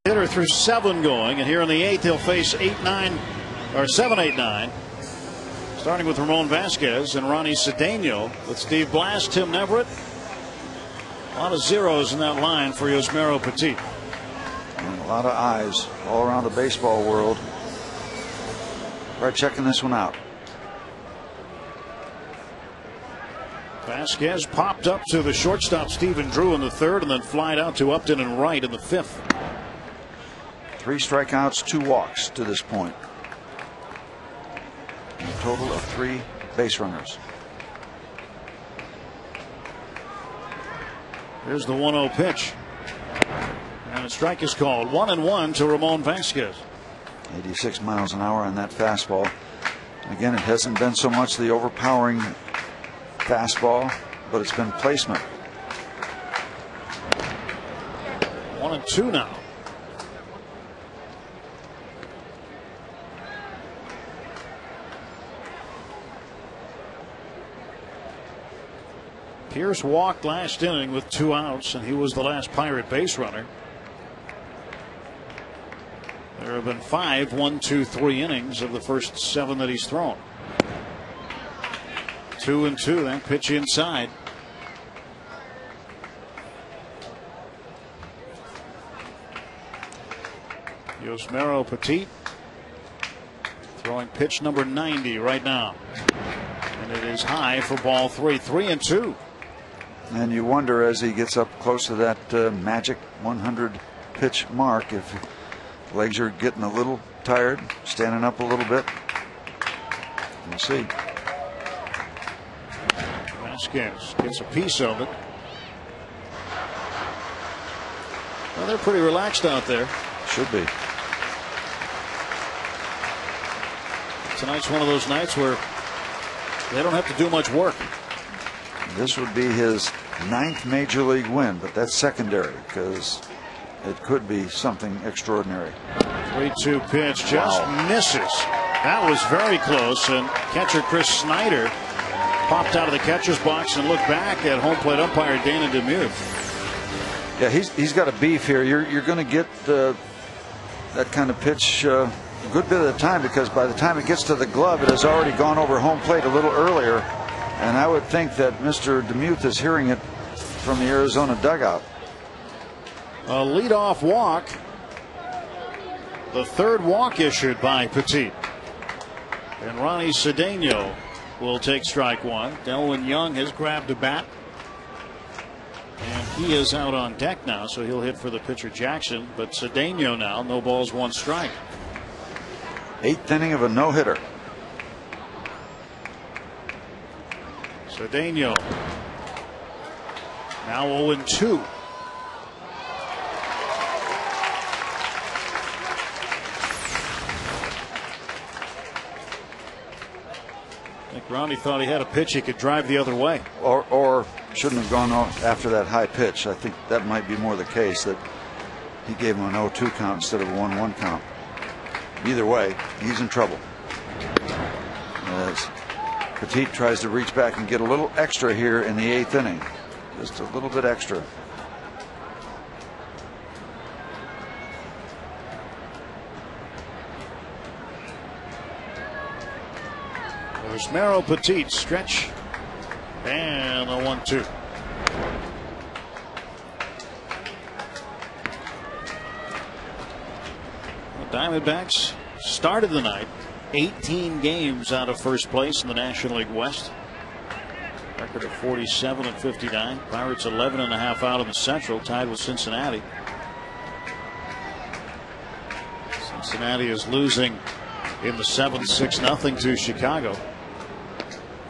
Hitter through 7 going, and here in the 8th he'll face 8-9 or 7-8-9, starting with Ramon Vasquez and Ronnie Cedeno with Steve Blass, Tim Neverett. A lot of zeros in that line for Yusmeiro Petit. And a lot of eyes all around the baseball world. Right, checking this one out. Vasquez popped up to the shortstop Stephen Drew in the 3rd, and then flied out to Upton and Wright in the 5th. 3 strikeouts, 2 walks to this point. A total of 3 base runners. Here's the 1-0 pitch. And a strike is called. 1-1 to Ramon Vasquez. 86 miles an hour on that fastball. Again, it hasn't been so much the overpowering fastball, but it's been placement. 1-2 now. Pierce walked last inning with 2 outs, and he was the last Pirate base runner. There have been 5 1-2-3 innings of the first 7 that he's thrown. 2-2. That pitch inside. Yusmeiro Petit throwing pitch number 90 right now, and it is high for ball 3. 3-2. And you wonder as he gets up close to that magic 100 pitch mark if legs are getting a little tired, standing up a little bit. We'll see. Vasquez gets a piece of it. Well, they're pretty relaxed out there. Should be. Tonight's one of those nights where they don't have to do much work. This would be his 9th major league win, but that's secondary because it could be something extraordinary. 3-2 pitch just misses. That was very close, and catcher Chris Snyder popped out of the catcher's box and looked back at home plate umpire Dana DeMuth. Yeah, he's got a beef here. You're going to get that kind of pitch a good bit of the time, because by the time it gets to the glove, it has already gone over home plate a little earlier. And I would think that Mr. DeMuth is hearing it from the Arizona dugout. A leadoff walk. The 3rd walk issued by Petit. And Ronnie Cedeno will take strike 1. Delwyn Young has grabbed a bat. And he is out on deck now, so he'll hit for the pitcher Jackson. But Cedeno now, no balls, 1 strike. 8th inning of a no-hitter. Cedeno now 0-2. I think Ronnie thought he had a pitch he could drive the other way. Or shouldn't have gone off after that high pitch. I think that might be more the case, that he gave him an 0-2 count instead of a 1-1 count. Either way, he's in trouble. As Petit tries to reach back and get a little extra here in the 8th inning. Just a little bit extra. There's Merrill Petit, stretch, and a 1-2. The Diamondbacks started the night 18 games out of first place in the National League West. Record of 47-59. Pirates 11.5 out in the Central, tied with Cincinnati. Cincinnati is losing in the 7th 6-0 to Chicago.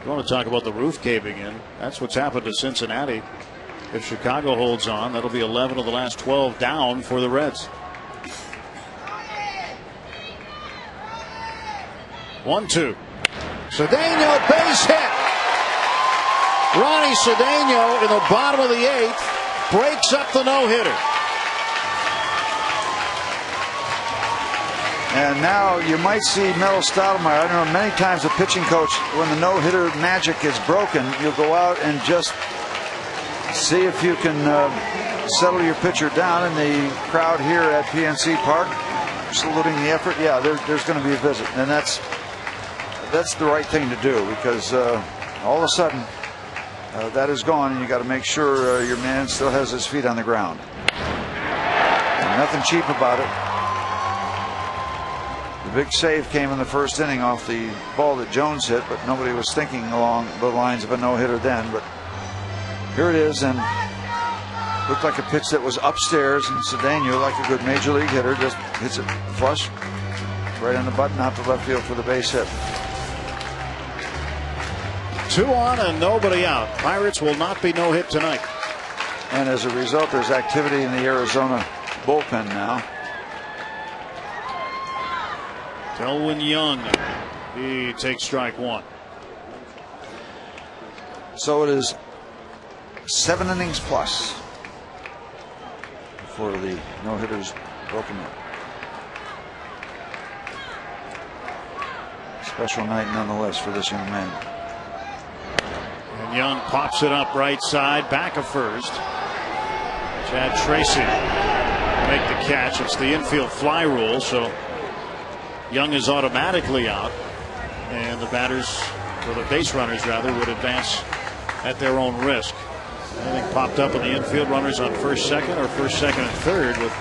You want to talk about the roof caving in? That's what's happened to Cincinnati. If Chicago holds on, that'll be 11 of the last 12 down for the Reds. 1-2. Cedeno, base hit. Ronnie Cedeno in the bottom of the 8th breaks up the no-hitter. And now you might see Mel Stottlemyre. I don't know, many times a pitching coach, when the no-hitter magic is broken, you'll go out and just see if you can settle your pitcher down. And the crowd here at PNC Park saluting the effort. Yeah, there's going to be a visit, and that's the right thing to do, because all of a sudden that is gone, and you got to make sure your man still has his feet on the ground. And nothing cheap about it. The big save came in the 1st inning off the ball that Jones hit, but nobody was thinking along the lines of a no-hitter then. But here it is, and looked like a pitch that was upstairs, and Cedeno, like a good major league hitter, just hits it flush right on the button out to left field for the base hit. 2 on and nobody out. Pirates will not be no hit tonight. And as a result, there's activity in the Arizona bullpen now. Delwyn Young, he takes strike 1. So it is 7 innings plus before the no-hitters broken up. Special night nonetheless for this young man. And Young pops it up right side, back of first. Chad Tracy make the catch. It's the infield fly rule, so Young is automatically out, and the batters, or the base runners rather, would advance at their own risk. Anything popped up in the infield, runners on first, second, or first, second, and third with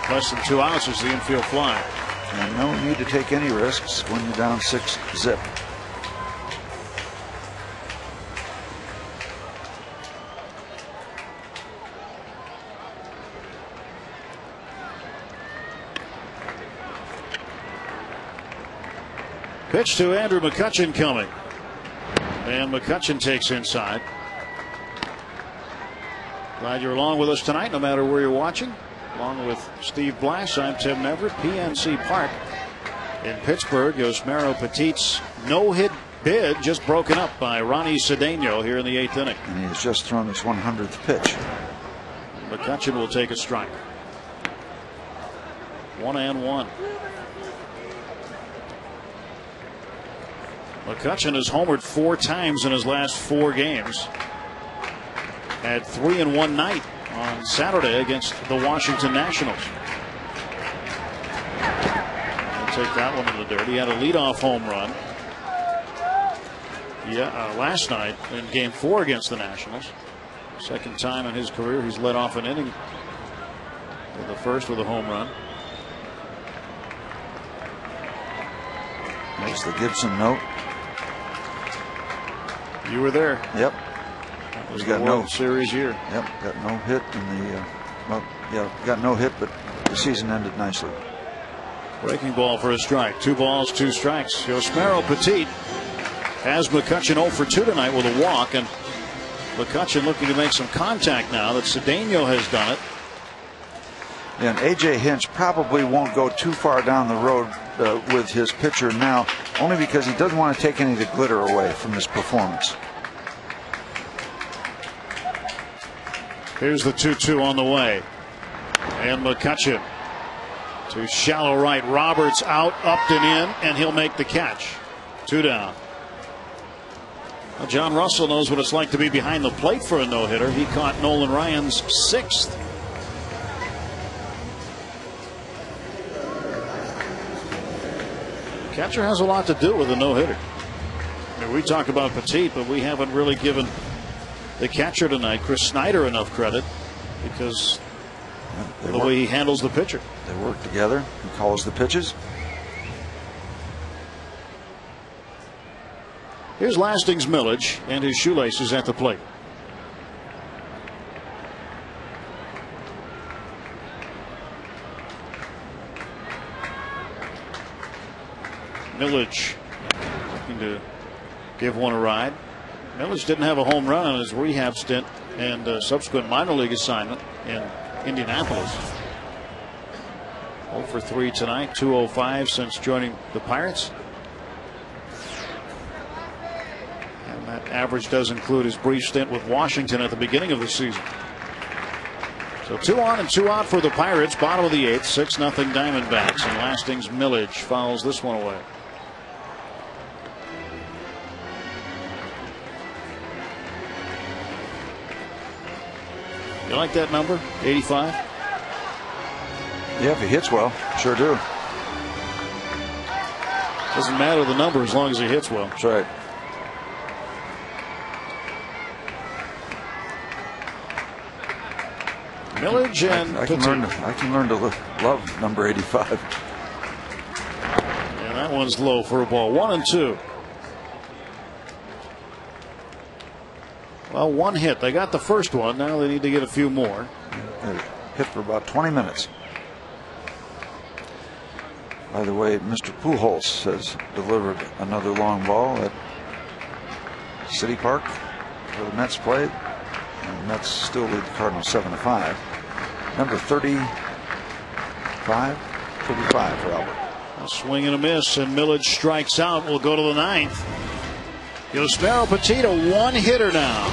less than 2 outs is the infield fly. And no need to take any risks when you're down 6-zip. Pitch to Andrew McCutchen coming. And McCutchen takes inside. Glad you're along with us tonight, no matter where you're watching. Along with Steve Blass, I'm Tim Neverett. PNC Park in Pittsburgh. Yusmeiro Petit's no-hit bid just broken up by Ronnie Cedeno here in the 8th inning. And he has just thrown his 100th pitch. McCutchen will take a strike. 1-1. McCutchen has homered 4 times in his last 4 games. Had 3 in one night on Saturday against the Washington Nationals. He'll take that one in the dirt. He had a leadoff home run last night in Game 4 against the Nationals. Second time in his career he's led off an inning. The first with a home run. Makes the Gibson note. You were there. Yep. That was He the got World no Series year. Yep. Got no hit in the. Got no hit, but the season ended nicely. Breaking ball for a strike. 2 balls, 2 strikes. Yusmeiro Petit has McCutchen 0 for 2 tonight with a walk, and McCutchen looking to make some contact now that Cedeno has done it. And A.J. Hinch probably won't go too far down the road with his pitcher now, only because he doesn't want to take any of the glitter away from his performance. Here's the 2-2 on the way. And McCutchen to shallow right. Roberts out, upped and in, and he'll make the catch. 2 down. Well, John Russell knows what it's like to be behind the plate for a no-hitter. He caught Nolan Ryan's 6th. Catcher has a lot to do with a no-hitter. I mean, we talk about Petit, but we haven't really given the catcher tonight, Chris Snyder, enough credit because of the way he handles the pitcher. They work together. He calls the pitches. Here's Lasting's Millage and his shoelaces at the plate. Millage looking to give one a ride. Millage didn't have a home run on his rehab stint and subsequent minor league assignment in Indianapolis. 0 for 3 tonight, 205 since joining the Pirates. And that average does include his brief stint with Washington at the beginning of the season. So 2 on and 2 out for the Pirates. Bottom of the 8th, 6-0 Diamondbacks, and Lasting's Millage fouls this one away. You like that number, 85? Yeah, if he hits well, sure do. Doesn't matter the number as long as he hits well. That's right. Millage and I can learn to love number 85. And that one's low for a ball. 1-2. Well, 1 hit. They got the first one. Now they need to get a few more. Hit for about 20 minutes. By the way, Mr. Pujols has delivered another long ball at City Park where the Mets played. And the Mets still lead the Cardinals 7-5. Number 35 for Albert. A swing and a miss, and Millage strikes out. We'll go to the 9th. Yusmeiro Petit, a 1-hitter now.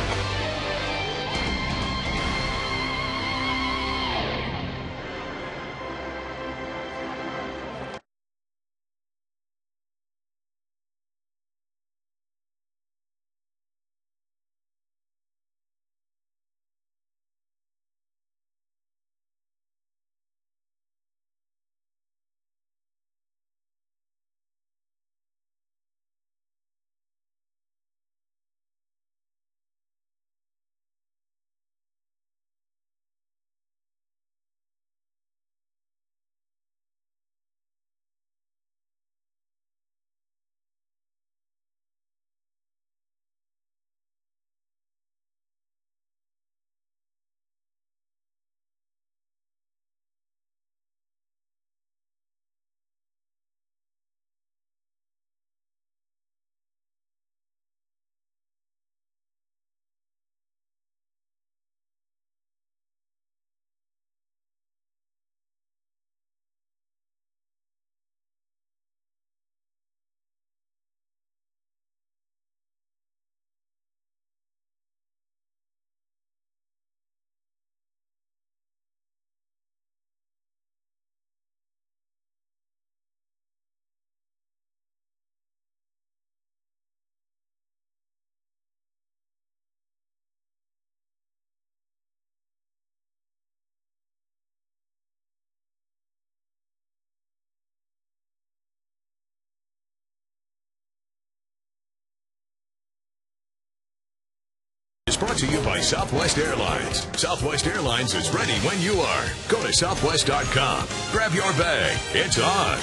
brought to you by Southwest Airlines. Southwest Airlines is ready when you are. Go to southwest.com. Grab your bag. It's on.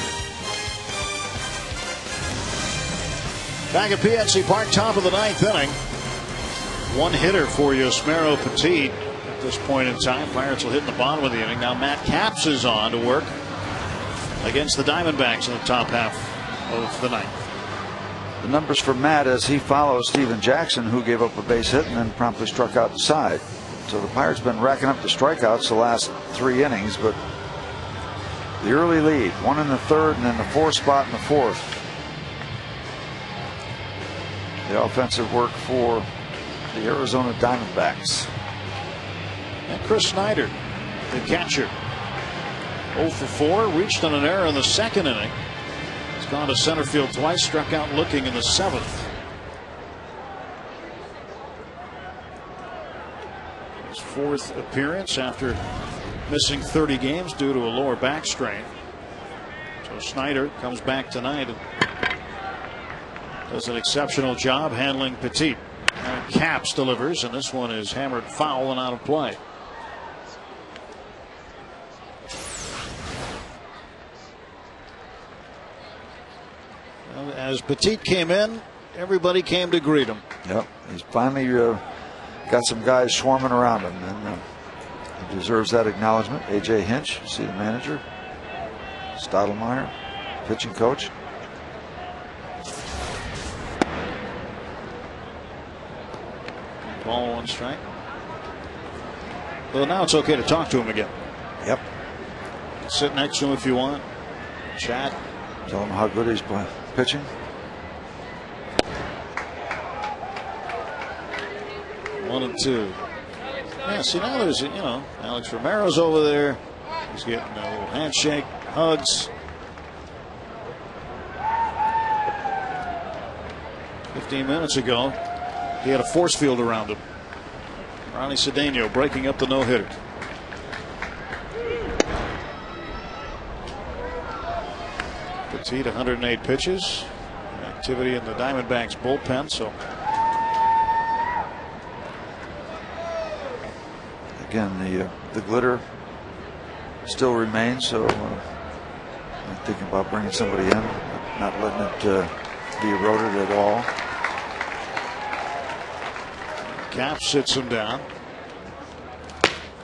Back at PNC Park, top of the ninth inning. One hitter for Yusmeiro Petit at this point in time. Pirates will hit in the bottom of the inning. Now Matt Capps is on to work against the Diamondbacks in the top half of the ninth. The numbers for Matt as he follows Steven Jackson, who gave up a base hit and then promptly struck out the side. So the Pirates been racking up the strikeouts the last 3 innings, but the early lead, 1 in the 3rd and then the 4th spot in the 4th. The offensive work for the Arizona Diamondbacks. And Chris Snyder, the catcher, 0 for 4, reached on an error in the 2nd inning. He's gone to center field twice, struck out looking in the 7th. His 4th appearance after missing 30 games due to a lower back strain. So Snyder comes back tonight and does an exceptional job handling Petit. And Capps delivers, and this one is hammered foul and out of play. Well, as Petit came in, everybody came to greet him. Yep, he's finally got some guys swarming around him, and he deserves that acknowledgement. A.J. Hinch, see the manager, Stottlemyre, pitching coach. Ball 1 strike. Well, now it's okay to talk to him again. Yep. Sit next to him if you want. Chat. Tell him how good he's pitching. One and two. Yeah, see now there's, Alex Romero's over there. He's getting a little handshake, hugs. 15 minutes ago, he had a force field around him. Ronnie Cedeno breaking up the no-hitter. Petit, 108 pitches. Activity in the Diamondbacks bullpen. So again, the glitter still remains. So I'm thinking about bringing somebody in, not letting it be eroded at all. Capps sits him down.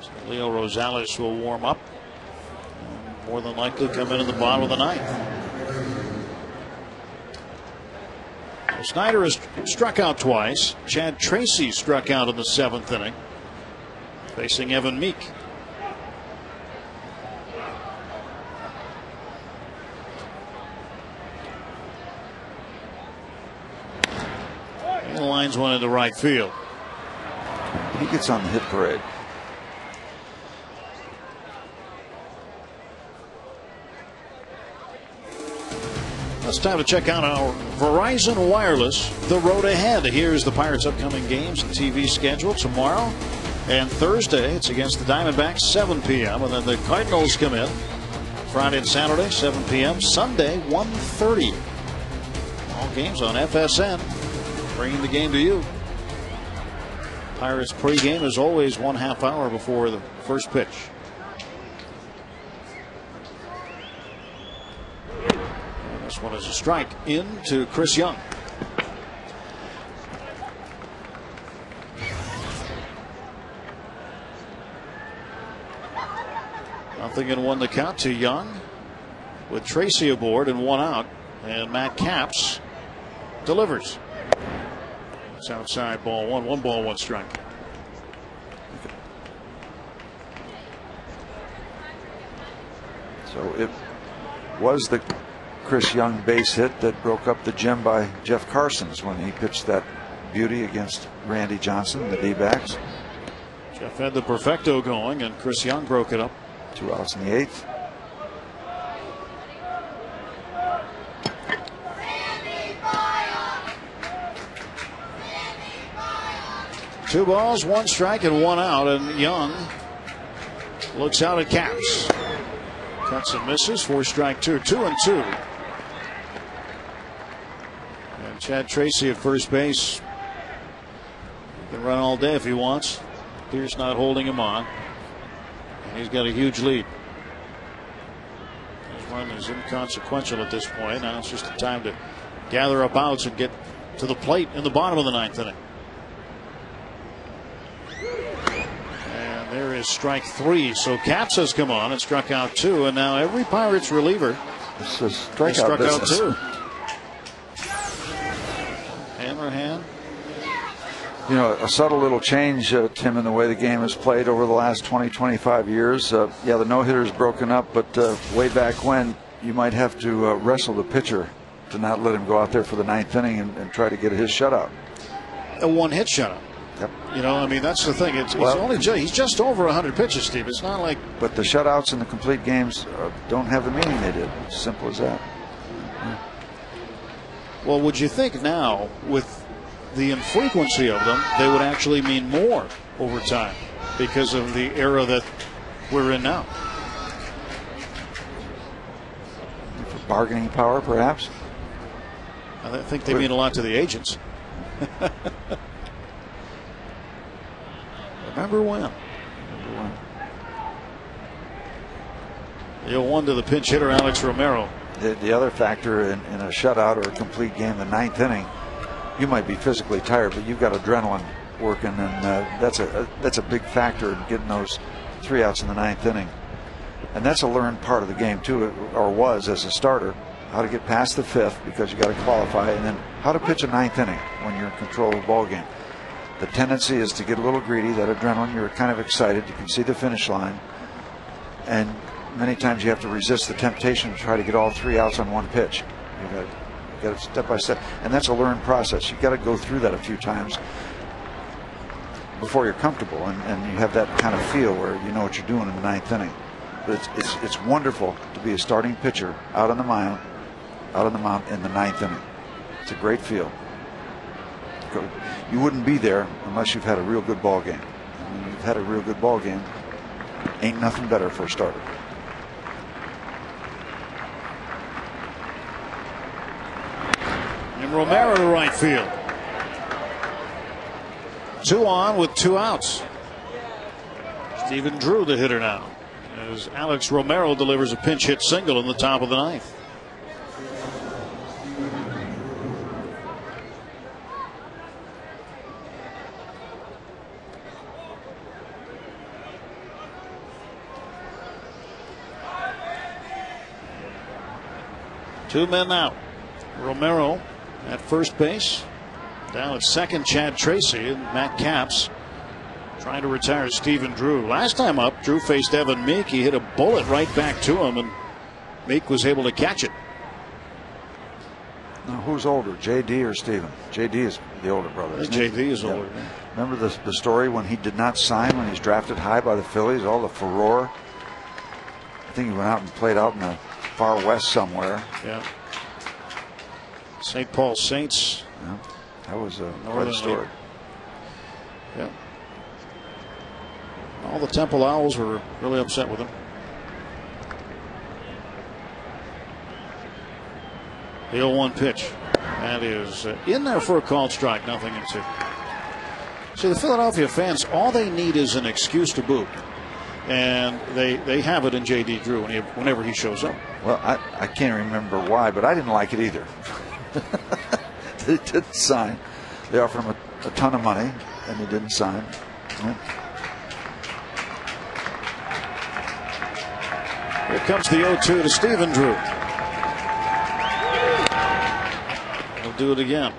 So Leo Rosales will warm up. And more than likely come in the bottom of the ninth. So Snyder has struck out twice. Chad Tracy struck out in the 7th inning, facing Evan Meek. He lines one into right field. He gets on the hit parade. It's time to check out our Verizon Wireless, the road ahead. Here's the Pirates' upcoming games and TV schedule tomorrow and Thursday. It's against the Diamondbacks, 7 p.m. And then the Cardinals come in Friday and Saturday, 7 p.m. Sunday, 1:30. All games on FSN, bringing the game to you. Pirates pregame is always 1/2 hour before the first pitch. And this one is a strike into Chris Young. Nothing in 1 the count to Young with Tracy aboard and 1 out, and Matt Capps delivers. It's outside, ball 1. 1 ball, 1 strike. So it was the Chris Young base hit that broke up the gem by Jeff Carson's when he pitched that beauty against Randy Johnson, the D-backs. Jeff had the perfecto going, and Chris Young broke it up. 2 outs in the 8th. Two balls, 1 strike, and 1 out, and Young looks out at Capps. Cuts and misses for strike 2. 2-2. And Chad Tracy at first base. You can run all day if he wants. Pierce not holding him on. And he's got a huge lead. His run is inconsequential at this point. Now it's just a time to gather up outs and get to the plate in the bottom of the ninth inning. And there is strike 3. So Capps has come on and struck out 2. And now every Pirates reliever has struck out 2. Hammerhand. You know, a subtle little change, Tim, in the way the game is played over the last 20, 25 years. Yeah, the no-hitter's broken up, but way back when, you might have to wrestle the pitcher to not let him go out there for the ninth inning and try to get his shutout. A one-hit shutout. Yep. You know, I mean, that's the thing. He's just over 100 pitches, Steve. It's not like. But the shutouts in the complete games don't have the meaning they did. It's simple as that. Well, would you think now, with the infrequency of them, they would actually mean more over time because of the era that we're in now? For bargaining power, perhaps? I think they mean a lot to the agents. Remember when? The 0-1 to the pinch hitter, Alex Romero. The other factor in a shutout or a complete game, the ninth inning, you might be physically tired, but you've got adrenaline working, and that's a big factor in getting those 3 outs in the ninth inning. And that's a learned part of the game too, or was as a starter, how to get past the 5th because you got to qualify, and then how to pitch a ninth inning when you're in control of the ball game. The tendency is to get a little greedy, that adrenaline, you're kind of excited, you can see the finish line, and many times you have to resist the temptation to try to get all 3 outs on one pitch. You got to step by step, and that's a learned process. You've got to go through that a few times before you're comfortable, and you have that kind of feel where you know what you're doing in the ninth inning. But it's wonderful to be a starting pitcher out on the mound in the ninth inning. It's a great feel. You wouldn't be there unless you've had a real good ball game. And when you've had a real good ball game, ain't nothing better for a starter. And Romero to right field. 2 on with 2 outs. Stephen Drew, the hitter now, as Alex Romero delivers a pinch hit single in the top of the ninth. Two men out. Romero at first base. Down at second, Chad Tracy, and Matt Capps trying to retire Stephen Drew. Last time up, Drew faced Evan Meek. He hit a bullet right back to him, and Meek was able to catch it. Now, who's older, JD or Stephen? JD is the older brother. JD is older. Yeah. Remember the story when he did not sign when he's drafted high by the Phillies? All the furore. I think he went out and played out in the far west somewhere. Yeah. St. Paul Saints. Yeah. That was quite a story. Yeah. All the Temple Owls were really upset with him. The 0-1 pitch. That is in there for a called strike, 0-2. See, the Philadelphia fans, all they need is an excuse to boo. And they have it in J.D. Drew whenever he shows up. Well, I can't remember why, but I didn't like it either. They didn't sign. They offered him a ton of money, and he didn't sign. Yeah. Here comes the 0-2 to Stephen Drew. He'll do it again.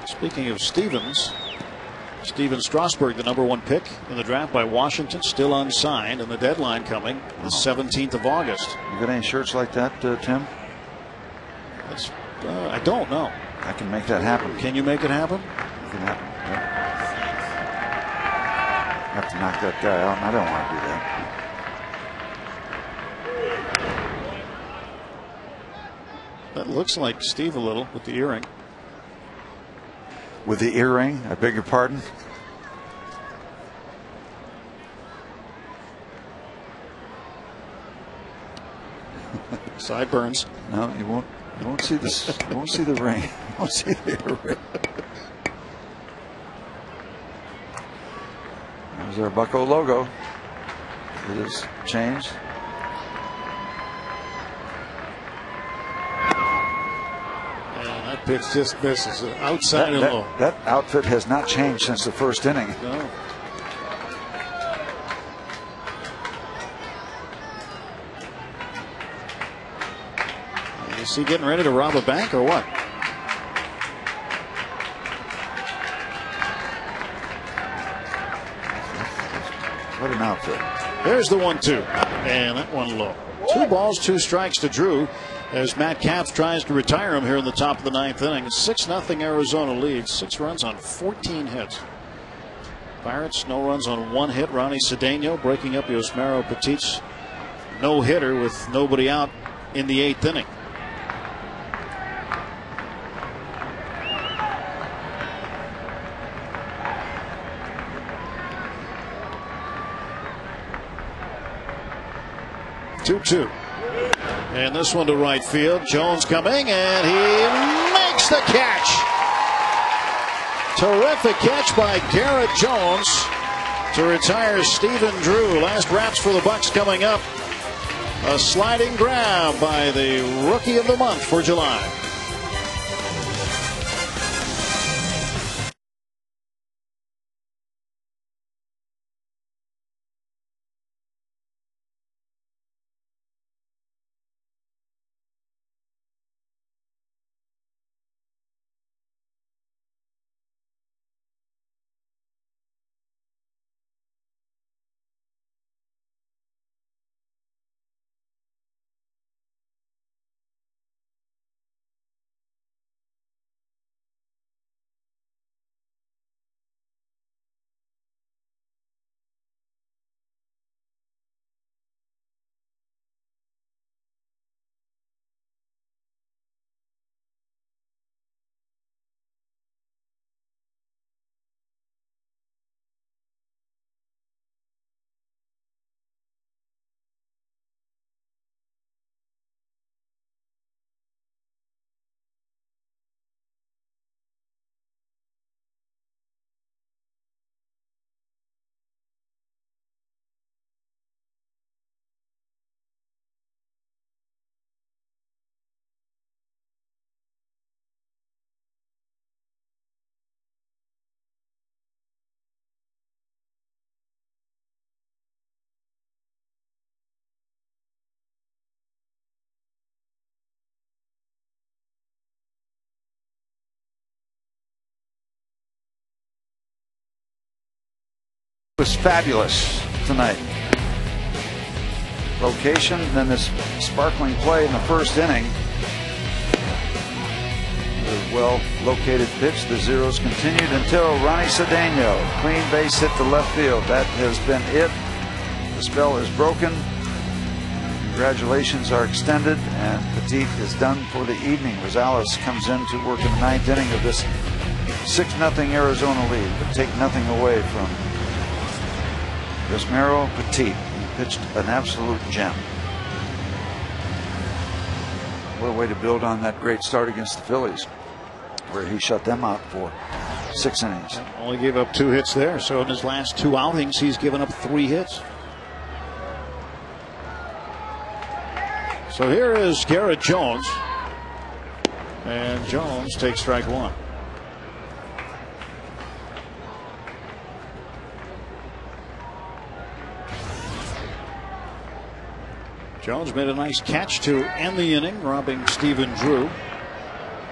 Speaking of Stevens, Steven Strasburg, the #1 pick in the draft by Washington, still unsigned, and the deadline coming the 17th of August. You got any shirts like that, Tim? I don't know. I can make that happen. Can you make it happen? It can happen. Yeah. I have to knock that guy out, and I don't want to do that. That looks like Steve a little with the earring. With the earring, I beg your pardon. Sideburns. No, you won't. You won't see this. You won't see the ring. You won't see the ring. There's our Bucko logo. It is changed. And that pitch just misses it outside and low. That outfit has not changed since the first inning. No. Is he getting ready to rob a bank or what? What an outfit. There's the 1-2. And that one low. 2 balls, 2 strikes to Drew as Matt Capps tries to retire him here in the top of the 9th inning. 6-0 Arizona leads. 6 runs on 14 hits. Pirates, no runs on 1 hit. Ronnie Cedeno breaking up Yusmeiro Petit's no-hitter with nobody out in the 8th inning. And this one to right field. Jones coming, and he makes the catch. Terrific catch by Garrett Jones to retire Stephen Drew. Last wraps for the Bucks coming up. A sliding grab by the Rookie of the Month for July. Was fabulous tonight. Location, then this sparkling play in the first inning. The well-located pitch. The zeros continued until Ronnie Cedeno. Clean base hit to left field. That has been it. The spell is broken. Congratulations are extended, and Petit is done for the evening. Rosales comes in to work in the 9th inning of this 6-0 Arizona lead, but take nothing away from Yusmeiro Petit. He pitched an absolute gem. What a way to build on that great start against the Phillies, where he shut them out for 6 innings. Only gave up 2 hits there, so in his last 2 outings, he's given up 3 hits. So here is Garrett Jones, and Jones takes strike 1. Jones made a nice catch to end the inning, robbing Stephen Drew.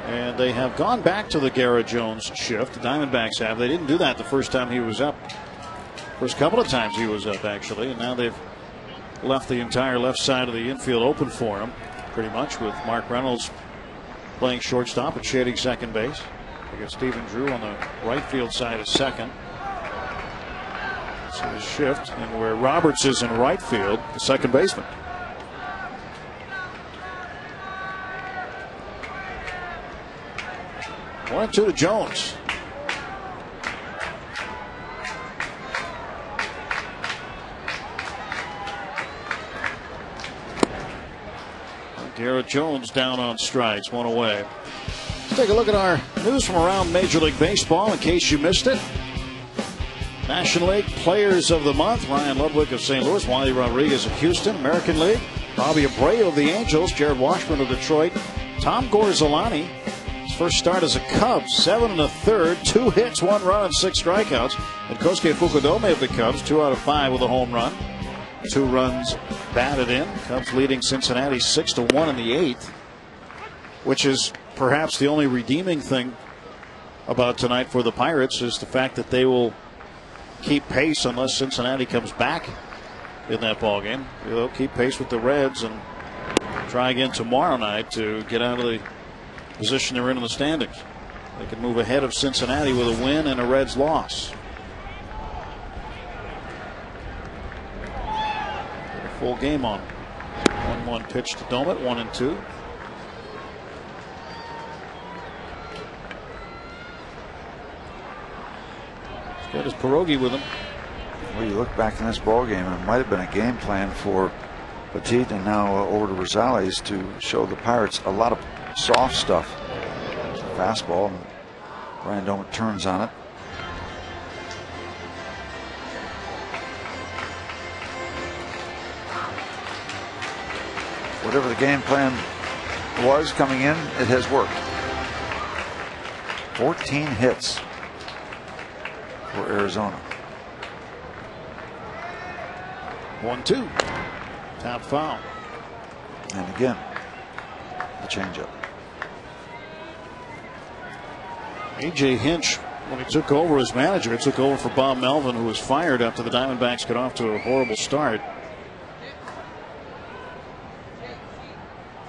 And they have gone back to the Garrett Jones shift. The Diamondbacks have. They didn't do that the first time he was up. First couple of times he was up, actually. And now they've left the entire left side of the infield open for him, pretty much, with Mark Reynolds playing shortstop and shading second base. They got Stephen Drew on the right field side of second. So the shift, and where Roberts is in right field, the second baseman. 1-2 to Jones. Garrett Jones down on strikes, one away. Let's take a look at our news from around Major League Baseball in case you missed it. National League Players of the Month: Ryan Ludwig of St. Louis, Wally Rodriguez of Houston. American League: Bobby Abreu of the Angels, Jared Washburn of Detroit, Tom Gorzolani. His first start as a Cub, 7 1/3, 2 hits, 1 run, and 6 strikeouts. And Kosuke Fukudome of the Cubs, 2 out of 5 with a home run, 2 runs batted in. Cubs leading Cincinnati 6-1 in the 8th, which is perhaps the only redeeming thing about tonight for the Pirates, is the fact that they will keep pace unless Cincinnati comes back in that ball game. They'll keep pace with the Reds and try again tomorrow night to get out of the position they're in the standings. They could move ahead of Cincinnati with a win and a Reds loss. Get a full game on. 1-1 pitch to Domet, 1-2. He's got his pierogi with him. Well, you look back in this ball game, and it might have been a game plan for Petit and now over to Rosales to show the Pirates a lot of soft stuff. Fastball, and Ryan Domet turns on it. Whatever the game plan was coming in, it has worked. 14 hits for Arizona. 1-2. Top foul. And again, the changeup. A.J. Hinch, when he took over as manager, he took over for Bob Melvin, who was fired after the Diamondbacks got off to a horrible start.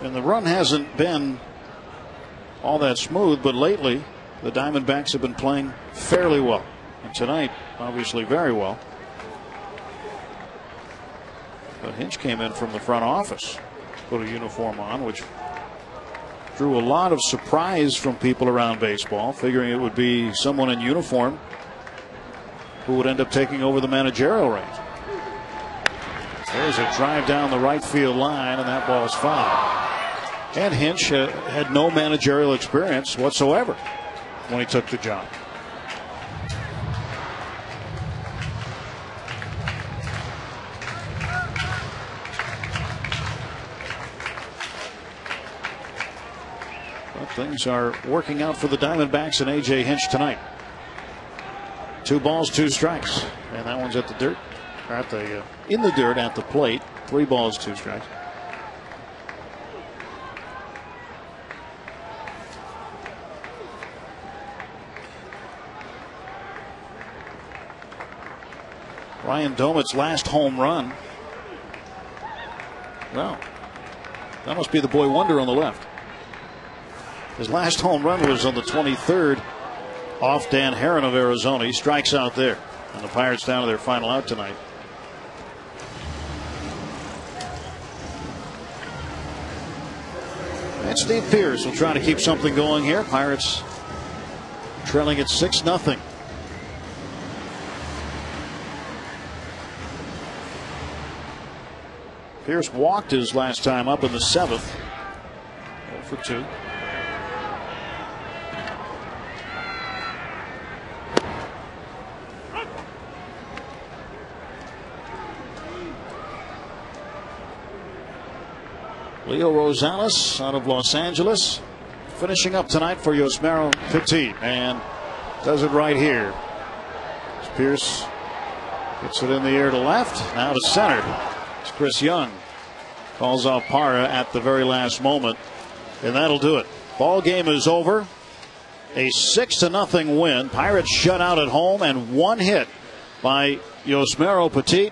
And the run hasn't been all that smooth, but lately the Diamondbacks have been playing fairly well. And tonight, obviously, very well. But Hinch came in from the front office, put a uniform on, which drew a lot of surprise from people around baseball, figuring it would be someone in uniform who would end up taking over the managerial reins. There's a drive down the right field line, and that ball's foul. And Hinch had no managerial experience whatsoever when he took the job. Things are working out for the Diamondbacks and A.J. Hinch tonight. 2 balls, 2 strikes, and that one's at the dirt, or at the in the dirt at the plate. 3 balls, 2 strikes. Ryan Domet's last home run. Well, that must be the boy wonder on the left. His last home run was on the 23rd off Dan Herron of Arizona. He strikes out there. And the Pirates down to their final out tonight. And Steve Pearce will try to keep something going here. Pirates trailing at 6-0. Pearce walked his last time up in the 7th. 0 for 2. Leo Rosales out of Los Angeles finishing up tonight for Yusmeiro Petit, and does it right here. Pearce gets it in the air to left, now to center. It's Chris Young. Calls off Parra at the very last moment, and that'll do it. Ball game is over. A 6-0 win. Pirates shut out at home, and 1 hit by Yusmeiro Petit.